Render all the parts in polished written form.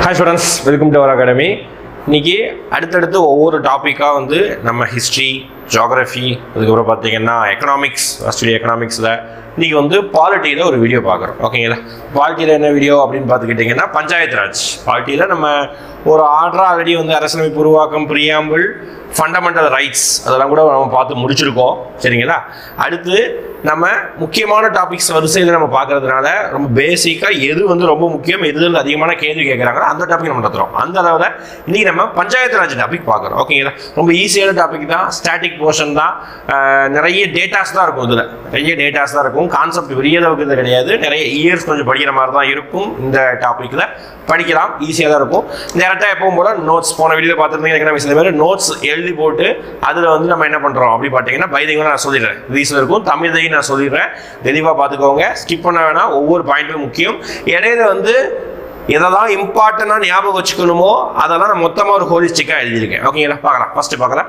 Hi students, welcome to our academy. இன்னைக்கு அடுத்தடுத்து ஒவ்வொரு டாப்பிக்காக வந்து நம்ம ஹிஸ்ட்ரி, ஜியோகிராஃபி, அதுக்கப்புறம் பார்த்தீங்கன்னா எக்கனாமிக்ஸ், ஆஸ்திரேலியா எக்கனாமிக்ஸில் இன்றைக்கி வந்து பாலிட்டியில் ஒரு வீடியோ பார்க்குறோம். ஓகேங்களா? பாலிட்டியில் என்ன வீடியோ அப்படின்னு பார்த்துக்கிட்டிங்கன்னா பஞ்சாயத்து ராஜ். பாலிட்டியில் நம்ம ஒரு ஆர்டராக ஆல்ரெடி வந்து அரசியலமைப்பு உருவாக்கம், பிரியாம்பிள், ஃபண்டமெண்டல் ரைட்ஸ் அதெல்லாம் கூட நம்ம பார்த்து முடிச்சிருக்கோம். சரிங்களா? அடுத்து நம்ம முக்கியமான டாபிக்ஸ் வரிசையில் நம்ம பார்க்கறதுனால ரொம்ப பேசிக்காக எது வந்து ரொம்ப முக்கியம், எது அதிகமான கேள்வி கேட்குறாங்களோ அந்த டாபிக் நம்ம நடத்துகிறோம். அந்த அளவில் இன்றைக்கி நம்ம பஞ்சாயத்து ராஜ் டாபிக் பார்க்குறோம். ஓகேங்களா? ரொம்ப ஈஸியான டாபிக் தான், ஸ்டாட்டிக் போர்ஷன் தான், நிறைய டேட்டாஸ் தான் இருக்கும். இதில் நிறைய டேட்டாஸ் தான் இருக்கும். கான்செப்ட் பெரிய அளவுக்கு இது கிடையாது. நிறைய இயர்ஸ் கொஞ்சம் படிக்கிற மாதிரி தான் இருக்கும். இந்த டாப்பிக்கில் படிக்கலாம், ஈஸியாக தான் இருக்கும். டேரெக்டாக எப்பவும் போல நோட்ஸ், போன வீடியோ பார்த்துருந்தீங்க எக்கனாமிக்ஸ், இந்த மாதிரி நோட்ஸ் எழுதி போட்டு அதில் வந்து நம்ம என்ன பண்ணுறோம் அப்படி பார்த்தீங்கன்னா பைதிகளை நான் சொல்லிடுறேன், இங்கிலீஷில் இருக்கும், தமிழையும் நான் சொல்லிடுறேன். தெளிவாக பார்த்துக்கோங்க, ஸ்கிப் பண்ண வேணாம். ஒவ்வொரு பாயிண்ட்டும் முக்கியம். இடையில வந்து எதெல்லாம் இம்பார்ட்டண்டாக ஞாபகம் வச்சுக்கணுமோ அதெல்லாம் நான் மொத்தமாக ஒரு ஹோலிஸ்டிக்காக எழுதியிருக்கேன். ஓகேங்களா? பார்க்கலாம்.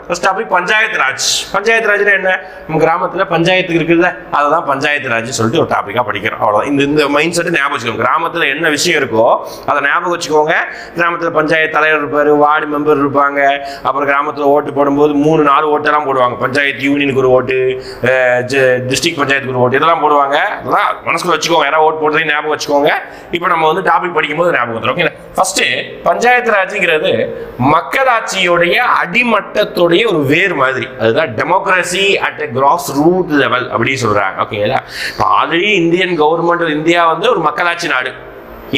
First topic panchayat Raj. பஞ்சாயத்து ராஜ்னா என்ன? நம்ம கிராமத்தில் பஞ்சாயத்து இருக்குல்ல, அதை தான் பஞ்சாயத்து ராஜ் சொல்லிட்டு ஒரு டாப்பிக்காக படிக்கிறோம். அவ்வளோதான். இந்த மைண்ட் செட்டை ஞாபகம் வச்சுக்கோங்க. கிராமத்தில் என்ன விஷயம் இருக்கோ அதை ஞாபகம் வச்சுக்கோங்க. கிராமத்தில் பஞ்சாயத்து தலைவர் இருப்பார், வார்டு மெம்பர் இருப்பாங்க. அப்புறம் கிராமத்தில் ஓட்டு போடும்போது 3-4 ஓட்டெல்லாம் போடுவாங்க. பஞ்சாயத்து யூனியனுக்கு ஒரு ஓட்டு, டிஸ்ட்ரிக்ட் பஞ்சாயத்துக்கு ஒரு ஓட்டு, இதெல்லாம் போடுவாங்க. அதெல்லாம் மனசுக்குள்ள வச்சுக்கோங்க. யாராவது ஓட்டு போடுறதையும் ஞாபகம் வச்சுக்கோங்க. இப்போ நம்ம வந்து டாபிக் படிக்கும்போது ஃபர்ஸ்ட் பஞ்சாயத்து ராஜ்ங்கிறது மக்களாட்சியுடைய அடிமட்டத்துடைய ஒரு வேர் மாதிரி. அதுதான் democracy at grass root level அப்படி சொல்றாங்க. ஓகேங்களா? ஆல்ரெடி இந்தியன் கவர்மெண்ட், இந்தியா வந்து ஒரு மக்களாட்சி நாடு.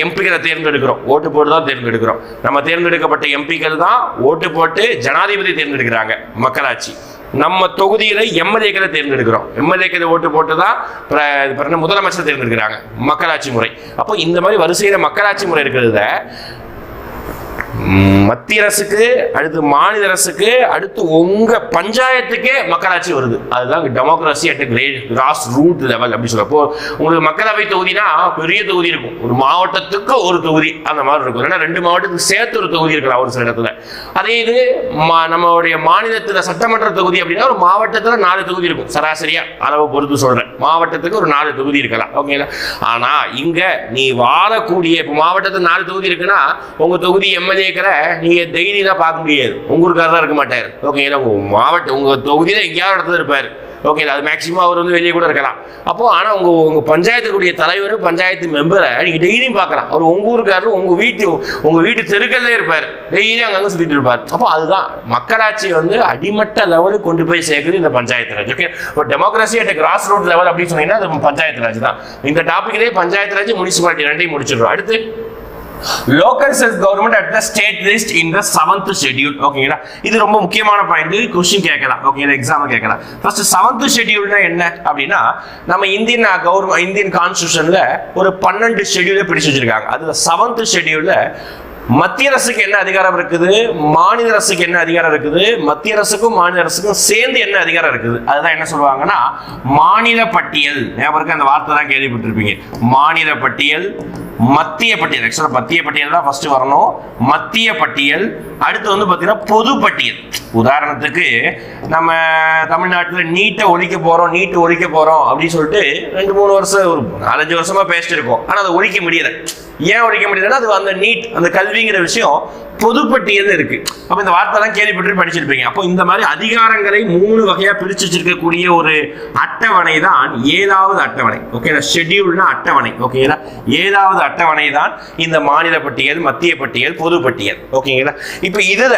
எம்பிக்களை தேர்ந்தெடுக்கிறோம், ஓட்டு போட்டு தான் தேர்ந்தெடுக்கிறோம். நம்ம தேர்ந்தெடுக்கப்பட்ட எம்பிக்கள் தான் ஓட்டு போட்டு ஜனாதிபதி தேர்ந்தெடுக்கிறாங்க. மக்களாட்சி. நம்ம தொகுதியில எம்எல்ஏக்களை தேர்ந்தெடுக்கிறோம். எம்எல்ஏக்களை ஓட்டு போட்டு தான் முதலமைச்சர் தேர்ந்தெடுக்கிறாங்க. மக்களாட்சி முறை. அப்போ இந்த மாதிரி வரிசையில மக்களாட்சி முறை இருக்கிறத மத்திய அரசுக்கு, அடுத்து மாநில அரசுக்கு, அடுத்து உங்க பஞ்சாயத்துக்கே மக்களாட்சி வருது. அதுதான் democracy at grass root level அப்படி சொல்றப்போ உங்களுக்கு மக்களவை தொகுதினா பெரிய தொகுதி இருக்கும். ஒரு மாவட்டத்துக்கு ஒரு தொகுதி அந்த மாதிரி இருக்கும். ஏன்னா 2 மாவட்டத்துக்கு சேர்த்து ஒரு தொகுதி இருக்கலாம் ஒரு சில இடத்துல. அதே இது நம்மளுடைய மாநிலத்தில் சட்டமன்ற தொகுதி அப்படின்னா ஒரு மாவட்டத்தில் 4 தொகுதி இருக்கும். சராசரியா அளவு பொறுத்து சொல்றேன். மாவட்டத்துக்கு ஒரு 4 தொகுதி இருக்கலாம். ஓகேங்களா? ஆனா இங்க நீ வாழக்கூடிய இப்போ மாவட்டத்தில் 4 தொகுதி இருக்குன்னா உங்க தொகுதி எம்எல்ஏ நீங்க டெய்லி தான் பார்க்க முடியாது. உங்களுக்காக தான் இருக்க மாட்டாரு. ஓகேங்களா? உங்க மாவட்டம், உங்க தொகுதியில எங்கேயாவது இடத்துல இருப்பாரு. ஓகேங்களா? அது மேக்சிமம் அவர் வந்து வெளியே கூட இருக்கலாம். அப்போ ஆனா உங்க பஞ்சாயத்துக்குரிய தலைவர், பஞ்சாயத்து மெம்பரை நீங்க டெய்லியும் பார்க்கலாம். அவர் உங்க ஊருக்காரரு, உங்க வீட்டு தெருக்கல்லே இருப்பார். டெய்லியும் அங்கங்க சுத்திட்டு இருப்பார். அப்போ அதுதான் மக்களாட்சி வந்து அடிமட்ட லெவலுக்கு கொண்டு போய் சேர்க்குது இந்த பஞ்சாயத்து ராஜ். ஓகே, இப்போ democracy at grass root level அப்படின்னு சொன்னீங்கன்னா அது பஞ்சாயத்து ராஜ் தான். இந்த டாபிக்லேயே பஞ்சாயத்து ராஜ், முனிசிபாலிட்டி ரெண்டையும் முடிச்சிடுறோம். அடுத்து local self government at the state list in the 7th schedule. ஓகேங்களா? இது ரொம்ப முக்கியமான பாயிண்ட். क्वेश्चन கேட்கலாம். ஓகேங்களா? எக்ஸாம் கேட்கலாம். ஃபர்ஸ்ட் 7th ஷெட்யூல்னா என்ன அப்படின்னா நம்ம இந்தியன் கான்ஸ்டிடியூஷன்ல ஒரு 12 ஷெட்யூலை பிடிச்சு வச்சிருக்காங்க. அதுல 7th ஷெட்யூல்ல மத்திய அரசுக்கு என்ன அதிகாரம் இருக்குது, மாநில அரசுக்கு என்ன அதிகாரம் இருக்குது, மத்திய அரசுக்கும் மாநில அரசுக்கும் சேர்ந்து என்ன அதிகாரம் இருக்குது, அதுதான் என்ன சொல்லுவாங்கன்னா மாநில பட்டியல். ஞாபகம் அந்த வார்த்தை தான் கேள்விப்பட்டிருப்பீங்க. மாநில பட்டியல், மத்திய பட்டியல். ஆக்சுவலா மத்திய பட்டியல் தான் ஃபர்ஸ்ட் வரணும். மத்திய பட்டியல். அடுத்து வந்து பார்த்தீங்கன்னா பொது பட்டியல். உதாரணத்துக்கு நம்ம தமிழ்நாட்டில் நீட்டை ஒழிக்க போறோம் அப்படின்னு சொல்லிட்டு 2-3 வருஷம், ஒரு 4-5 வருஷமா பேசிட்டு இருக்கோம். ஆனால் அதை ஒழிக்க முடியல. ஏன் ஒழிக்க முடியலன்னா அது அந்த நீட், அந்த கல்விங்கிற விஷயம் பொதுப்பட்டியல் இருக்கு. அப்ப இந்த வார்த்தைலாம் கேள்விப்பட்டு படிச்சிருப்பீங்க. அப்போ இந்த மாதிரி அதிகாரங்களை 3 வகையா பிரிச்சு வச்சிருக்கக்கூடிய ஒரு அட்டவணை தான் 7வது அட்டவணை. ஓகேங்களா? ஷெட்யூல்னா அட்டவணை. ஓகேங்களா? 7வது அட்டவணை தான் இந்த மாநில பட்டியல், மத்திய பட்டியல், பொது பட்டியல். ஓகேங்களா? இப்போ இதுல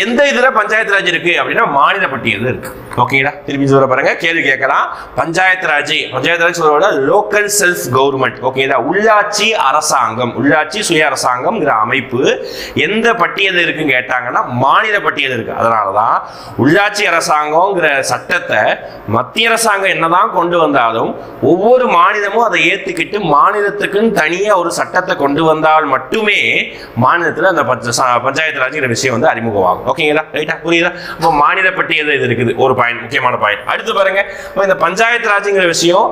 எந்த இதுல பஞ்சாயத்து ராஜ் இருக்கு அப்படின்னா மாநில பட்டியல் இருக்கு. ஓகேங்களா? திருப்பி சொல்ல பாருங்க, கேள்வி கேட்கலாம். பஞ்சாயத்து ராஜ் சொல்றத லோக்கல் செல்ஃப் கவர்மெண்ட். ஓகேங்களா? உள்ளாட்சி அரசாங்கம், உள்ளாட்சி சுய அரசாங்கம்ங்கிற அமைப்பு எந்த பட்டியல் இருக்குன்னு கேட்டாங்கன்னா மாநில பட்டியல் இருக்கு. அதனாலதான் உள்ளாட்சி அரசாங்கம்ங்கிற சட்டத்தை மத்திய அரசாங்கம் என்னதான் கொண்டு வந்தாலும் ஒவ்வொரு மாநிலமும் அதை ஏத்துக்கிட்டு மாநிலத்துக்குன்னு தனியா ஒரு சட்டத்தை கொண்டு வந்தால் மட்டுமே மாநிலத்தில் அந்த பஞ்சாயத்து ராஜ்ங்கிற விஷயம் வந்து அறிமுகமாகும். ஓகேங்களா? ரைட்டா? புரியுதா? அப்போ மாநில பட்டியல் இது இருக்குது. ஒரு பாயிண்ட், முக்கியமான பாயிண்ட். அடுத்து பாருங்க, இந்த பஞ்சாயத்து ராஜ்ங்கிற விஷயம்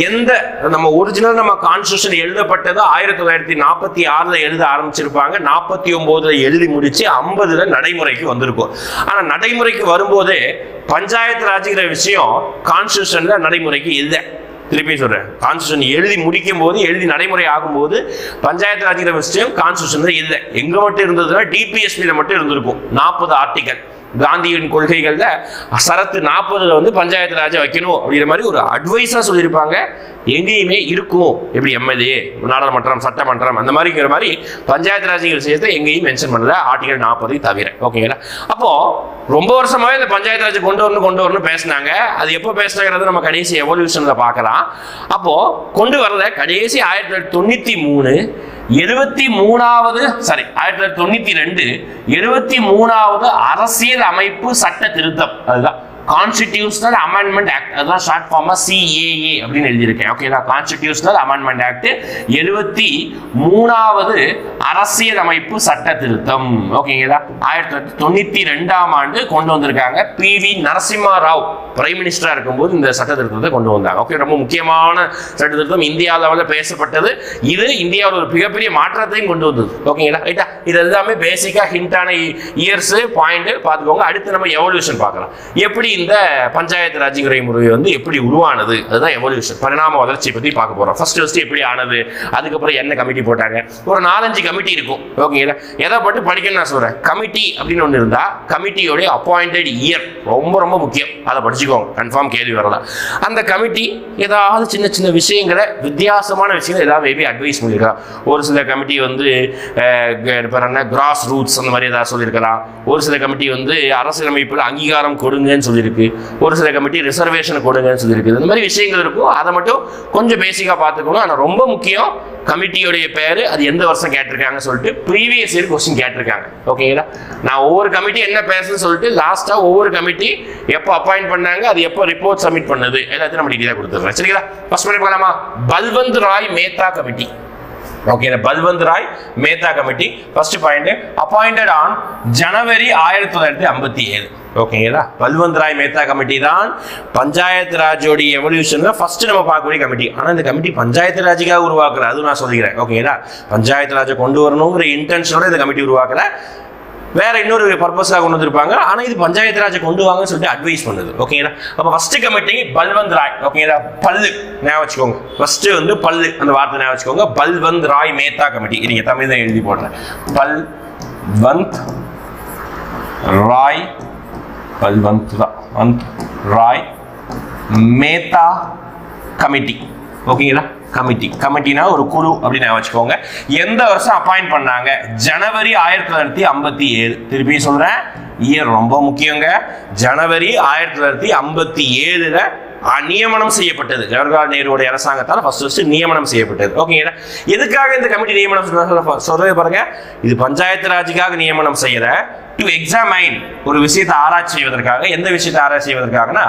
எந்த நம்ம ஒரிஜினல் நம்ம கான்ஸ்டிடியூஷன் எழுதப்பட்டது 1946ல எழுத ஆரம்பிச்சிருப்பாங்க. 49ல எழுதி முடிச்சு 50ல நடைமுறைக்கு வந்திருக்கும். ஆனா நடைமுறைக்கு வரும்போதே பஞ்சாயத்து ராஜ்ங்கிற விஷயம் கான்ஸ்டிடியூஷன்ல நடைமுறைக்கு இல்லை. திருப்பி சொல்றேன், கான்ஸ்டியூஷன் எழுதி முடிக்கும் போது, எழுதி நடைமுறை ஆகும்போது பஞ்சாயத்து ராஜ்ங்கிற விஷயம் கான்ஸ்டியூஷன்ல இல்லை. எங்க மட்டும் இருந்ததுன்னா டிபிஎஸ்பியில மட்டும் இருந்திருக்கும். 40 ஆர்டிகல் காந்தியின் கொள்கைகள்ல சரத்து 40ல வந்து பஞ்சாயத்து ராஜா வைக்கணும் அப்படிங்கிற மாதிரி ஒரு அட்வைஸா சொல்லியிருப்பாங்க. எங்கேயுமே இருக்கும். எப்படி எம்எல்ஏ, நாடாளுமன்றம், சட்டமன்றம் அந்த மாதிரிங்கிற மாதிரி பஞ்சாயத்து ராஜ்ங்கிற விஷயத்தை எங்கேயும் மென்ஷன் பண்ணல, ஆர்டிகல் 40 தவிர. ஓகேங்களா? அப்போ ரொம்ப வருஷமாவே இந்த பஞ்சாயத்து ராஜ் கொண்டு வரணும் பேசினாங்க. அது எப்போ பேசினாங்கிறது நம்ம கடைசி எவல்யூஷன்ல பார்க்கலாம். அப்போ கொண்டு வரல கடைசி 1993 73வது 1992 73வது அரசியல் அமைப்பு சட்ட திருத்தம், அதுதான் கான்ஸ்டிடியூஷனல் அமெண்ட்மெண்ட் ஆக்ட், அதுதான் ஷார்ட் ஃபார்மா CAA அப்படின்னு எழுதியிருக்கேன். ஓகேங்களா? கான்ஸ்டிடியூஷனல் அமெண்ட்மெண்ட் ஆக்ட் 73வது அரசியல் அமைப்பு சட்ட திருத்தம். ஓகேங்களா? 1992ஆம் ஆண்டு கொண்டு வந்திருக்காங்க. PV நரசிம்மா ராவ் பிரைம் மினிஸ்டரா இருக்கும்போது இந்த சட்ட திருத்தத்தை கொண்டு வந்தாங்க. ஓகே, ரொம்ப முக்கியமான சட்ட திருத்தம், இந்தியா லெவலில் பேசப்பட்டது. இது இந்தியாவில் ஒரு மிகப்பெரிய மாற்றத்தையும் கொண்டு வந்தது. ஓகேங்களா? ரைட்டா? இது எல்லாமே பேசிக்கா ஹிண்டான இயர்ஸ் பாயிண்ட் பார்த்துக்கோங்க. அடுத்து நம்ம எவல்யூஷன் பார்க்கலாம். எப்படி இந்த பஞ்சாயத்து ராஜ்ங்கிற முறை வந்து எப்படி உருவானது, அதுதான் எவல்யூஷன், பரிணாம வளர்ச்சி பத்தி பார்க்க போறோம். ஃபர்ஸ்ட் எப்படி ஆனது, அதுக்கப்புறம் என்ன கமிட்டி போட்டாங்க, ஒரு 4-5 கமிட்டி இருக்கும். ஓகேங்களா? எதை பட்டு படிக்கணும் நான் சொல்றேன். கமிட்டி அப்படின்னு ஒன்று இருந்தா கமிட்டியோட அப்பாயிண்டட் இயர் ரொம்ப ரொம்ப முக்கியம். அதை படிச்சுக்கோங்க, கன்ஃபார்ம் கேள்வி வரலாம். அந்த கமிட்டி ஏதாவது சின்ன சின்ன விஷயங்களை, வித்தியாசமான விஷயங்கள் ஏதாவது மேபி அட்வைஸ் பண்ணியிருக்கலாம். ஒரு சில கமிட்டி வந்து கிராஸ் ரூட்ஸ் அந்த மாதிரி ஏதாவது சொல்லியிருக்கலாம். ஒரு சில கமிட்டி வந்து அரசியலமைப்பில் அங்கீகாரம் கொடுங்கன்னு சொல்லியிருக்கு. ஒரு சில கமிட்டி ரிசர்வேஷன் கொடுங்கன்னு சொல்லியிருக்கு. இந்த மாதிரி விஷயங்கள் இருக்கும். அதை மட்டும் கொஞ்சம் பேசிக்கா பார்த்துக்கணும். ஆனால் ரொம்ப முக்கியம், கமிட்டியோடைய பேரு, அது எந்த வருஷம் கேட்டிருக்காங்க சொல்லிட்டு ப்ரீவியஸ் இயர் கொஸ்டின் கேட்டிருக்காங்க. ஓகேங்களா? நான் ஒவ்வொரு கமிட்டி என்ன பேசுன்னு சொல்லிட்டு லாஸ்டா ஒவ்வொரு கமிட்டி எப்போ அப்பாயிண்ட் பண்ணாங்க, அது எப்போ ரிப்போர்ட் சப்மிட் பண்ணது, எல்லாத்தையும் நம்ம டீடைலா கொடுத்துருக்கோம். சரிங்களா? ஃபர்ஸ்ட் பண்ணி பார்க்கலாமா? Balwant Rai Mehta committee. Okay, Balwant Rai Mehta committee first point appointed on January 1957. ஓகேங்களா? பல்வந்த் ராய் மேத்தா கமிட்டி தான் பஞ்சாயத்து ராஜோட எவல்யூஷன்ல ஃபர்ஸ்ட் நம்ம பார்க்கக்கூடிய கமிட்டி. ஆனால் இந்த கமிட்டி பஞ்சாயத்து ராஜுக்காக உருவாக்குற, அது நான் சொல்லிக்கிறேன். ஓகேங்களா? பஞ்சாயத்து ராஜை கொண்டு வரணுங்கிற இன்டென்ஷனோட இந்த கமிட்டி உருவாக்கல, வேற இன்னொரு பர்பஸாக கொண்டு வந்திருப்பாங்க. ஆனால் இது பஞ்சாயத்து ராஜை கொண்டு வாங்கன்னு சொல்லிட்டு அட்வைஸ் பண்ணுது. ஓகேங்களா? அப்போ ஃபர்ஸ்ட் கமிட்டி பல்வந்த் ராய். ஓகேங்களா? பல்லு ஞாபகம் வச்சுக்கோங்க. ஃபர்ஸ்ட் வந்து பல்லு அந்த வார்த்தை ஞாபகம் வச்சுக்கோங்க. பல்வந்த் ராய் மேத்தா கமிட்டி. நீங்க தமிழ் தான் எழுதி போடுறேன். பல்வந்த் ராய், பல்வந்த் ராய் மேத்தா கமிட்டி. ஓகேங்களா? கமிட்டினா ஒரு குழு அப்படின்னு வச்சுக்கோங்க. எந்த வருஷம் அப்பாயிண்ட் பண்ணாங்க? ஜனவரி 1957. திருப்பி சொல்றேன், இயர் ரொம்ப முக்கியங்க. ஜனவரி 1957 நியமனம் செய்யப்பட்டது. ஜவஹர்லால் நேருடைய அரசாங்கத்தால் ஃபர்ஸ்ட் நியமனம் செய்யப்பட்டது. ஓகேங்களா? எதுக்காக இந்த கமிட்டி நியமனம் சொல்றது பாருங்க. இது பஞ்சாயத்து ராஜுக்காக நியமனம் செய்யற, டு எக்ஸாமைன் ஒரு விஷயத்தை ஆராய்ச்சி செய்வதற்காக. எந்த விஷயத்தை ஆராய்ச்சி செய்வதற்காகனா,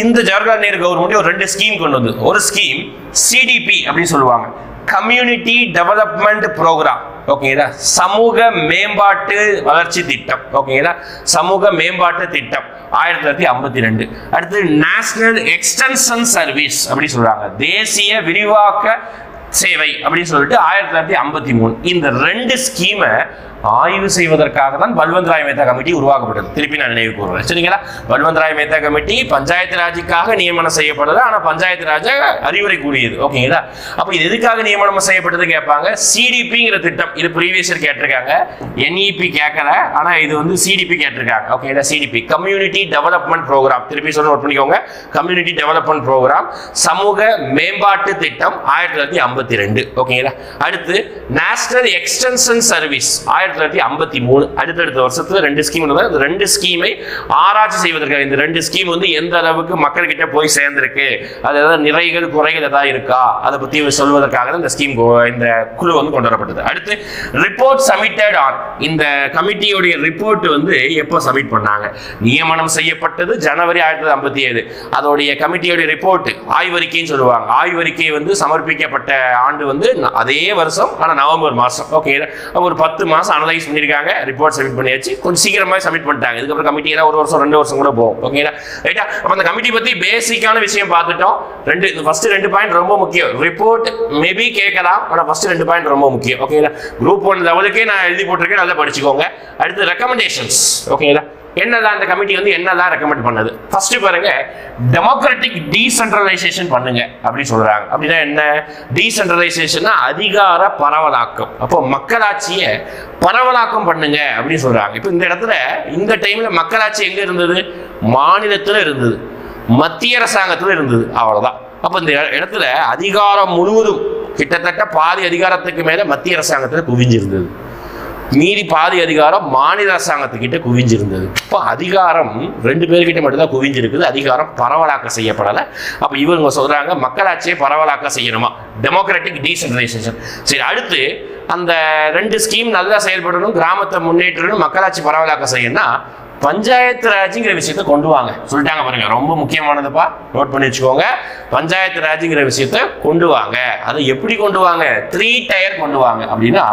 இந்த ஜவஹர்லால் நேரு கவர்மெண்ட் ஒரு 2 ஸ்கீம் கொண்டு வந்து. ஒரு ஸ்கீம் CDP அப்படின்னு சொல்லுவாங்க, கம்யூனிட்டி டெவலப்மெண்ட் ப்ரோக்ராம். ஓகேங்களா? சமூக மேம்பாட்டு வளர்ச்சி திட்டம். ஓகேங்களா? சமூக மேம்பாட்டு திட்டம் 1952. அடுத்து நேஷனல் எக்ஸ்டென்ஷன் சர்வீஸ் அப்படி சொல்றாங்க, தேசிய விரிவாக்க சேவை அப்படின்னு சொல்லிட்டு 1953. இந்த 2 ஸ்கீமை ஆய்வு செய்வதற்காக தான் பல்வந்த் ராய் மேத்தா கமிட்டி உருவாக்கப்பட்டது. திருப்பி நான் நினைவு கூறுறேன். சரிங்களா? பல்வந்த் ராய் மேத்தா கமிட்டி பஞ்சாயத்து ராஜுக்காக நியமனம் செய்யப்பட்டது. ஆனா பஞ்சாயத்து ராஜ அறிவுரை கூறியது. ஓகேங்களா? அப்ப இது எதுக்காக நியமனம் செய்யப்பட்டது கேட்பாங்க. CDPங்கிற திட்டம், இது ப்ரீவியஸ் இயர் கேட்டிருக்காங்க. NEP கேட்கல, ஆனா இது வந்து CDP கேட்டிருக்காங்க. ஓகேங்களா? CDP community development program. திருப்பி சொல்ல நோட் பண்ணிக்கோங்க. கம்யூனிட்டி டெவலப்மெண்ட் ப்ரோக்ராம், சமூக மேம்பாட்டு திட்டம் 1952. ஓகேங்களா? அடுத்து நேஷனல் எக்ஸ்டென்ஷன் சர்வீஸ் 1953. அடுத்தடுத்த வருஷத்துல 2 ஸ்கீம் இருந்தது. அந்த 2 ஸ்கீமை ஆராய்ச்சி செய்வதற்காக, இந்த 2 ஸ்கீம் வந்து எந்த அளவுக்கு மக்கள் கிட்ட போய் சேர்ந்திருக்கு, அது ஏதாவது நிறைகள் குறைகள் ஏதாவது இருக்கா, அதை பத்தி சொல்வதற்காக தான் இந்த ஸ்கீம், இந்த குழு வந்து கொண்டு வரப்பட்டது. அடுத்து ரிப்போர்ட் சப்மிட்டட் ஆன், இந்த கமிட்டியோட ரிப்போர்ட் வந்து எப்போ சப்மிட் பண்ணாங்க? நியமனம் செய்யப்பட்டது ஜனவரி 1957. அதோடைய கமிட்டியோட ரிப்போர்ட், ஆய்வறிக்கைன்னு சொல்லுவாங்க. ஆய்வறிக்கை வந்து சமர்ப்பிக்கப்பட்ட ஆண்டு வந்து அதே வருஷம், ஆனா நவம்பர் மாசம். ஓகே, ஒரு 10 மாசம் அனலைஸ் பண்ணிருக்காங்க, ரிப்போர்ட் சப்மிட் பண்ணியாச்சு. கொஞ்சம் சீக்கிரமா சப்மிட் பண்ணிட்டாங்க. இதுக்கப்புறம் கமிட்டி ஏதாவது 1 வருஷம் 2 வருஷம் கூட போகும். ஓகேங்களா? ரைட்டா? அப்ப அந்த கமிட்டி பத்தி பேசிக்கான விஷயம் பார்த்துட்டோம். ஃபர்ஸ்ட் 2 பாயிண்ட் ரொம்ப முக்கியம். ரிப்போர்ட் மேபி கேட்கலாம், ஆனா ஃபர்ஸ்ட் 2 பாயிண்ட் ரொம்ப முக்கியம். ஓகேங்களா? குரூப் 1 லெவலுக்கே நான் எழுதி போட்டிருக்கேன், நல்லா படிச்சுக்கோங்க. அடுத்து ரெக்கமெண்டேஷன்ஸ். ஓகேங்களா? என்னதான் அந்த கமிட்டி வந்து என்னதான் ரெக்கமெண்ட் பண்ணுது? ஃபர்ஸ்ட் பாருங்க, டெமோக்ராட்டிக் டீசென்ட்ரலைசேஷன் பண்ணுங்க அப்படி சொல்றாங்க. அப்படின்னா என்ன? டீசென்ட்ரலைசேஷன் அதிகார பரவலாக்கம். அப்போ மக்களாட்சியை பரவலாக்கம் பண்ணுங்க அப்படின்னு சொல்றாங்க. இப்போ இந்த இடத்துல இந்த டைம்ல மக்களாட்சி எங்க இருந்தது? மாநிலத்துல இருந்தது, மத்திய அரசாங்கத்துல இருந்தது, அவ்வளவுதான். அப்ப இந்த இடத்துல அதிகாரம் முழுவதும் கிட்டத்தட்ட பாதி அதிகாரத்துக்கு மேல மத்திய அரசாங்கத்துல குவிஞ்சிருந்தது, மீதி பாதி அதிகாரம் மாநில அரசாங்கத்துக்கிட்ட குவிஞ்சிருந்தது. இப்போ அதிகாரம் 2 பேர்கிட்ட மட்டும்தான் குவிஞ்சிருக்குது, அதிகாரம் பரவலாக்க செய்யப்படலை. அப்போ இவங்க சொல்றாங்க மக்களாட்சியை பரவலாக்க செய்யணுமா, டெமோக்ராட்டிக் டீசென்ட்ரலைசேஷன். சரி, அடுத்து அந்த 2 ஸ்கீம் நல்லா செயல்படணும், கிராமத்தை முன்னேற்றணும், மக்களாட்சி பரவலாக்க செய்யணும்னா பஞ்சாயத்து ராஜ்ங்கிற விஷயத்தை கொண்டு வாங்க சொல்லிட்டாங்க. பாருங்க, ரொம்ப முக்கியமானதுப்பா, நோட் பண்ணி வச்சுக்கோங்க. பஞ்சாயத்து ராஜ்ங்கிற விஷயத்தை கொண்டு வாங்க. அதை எப்படி கொண்டு வாங்க? 3 டயர் கொண்டு வாங்க. அப்படின்னா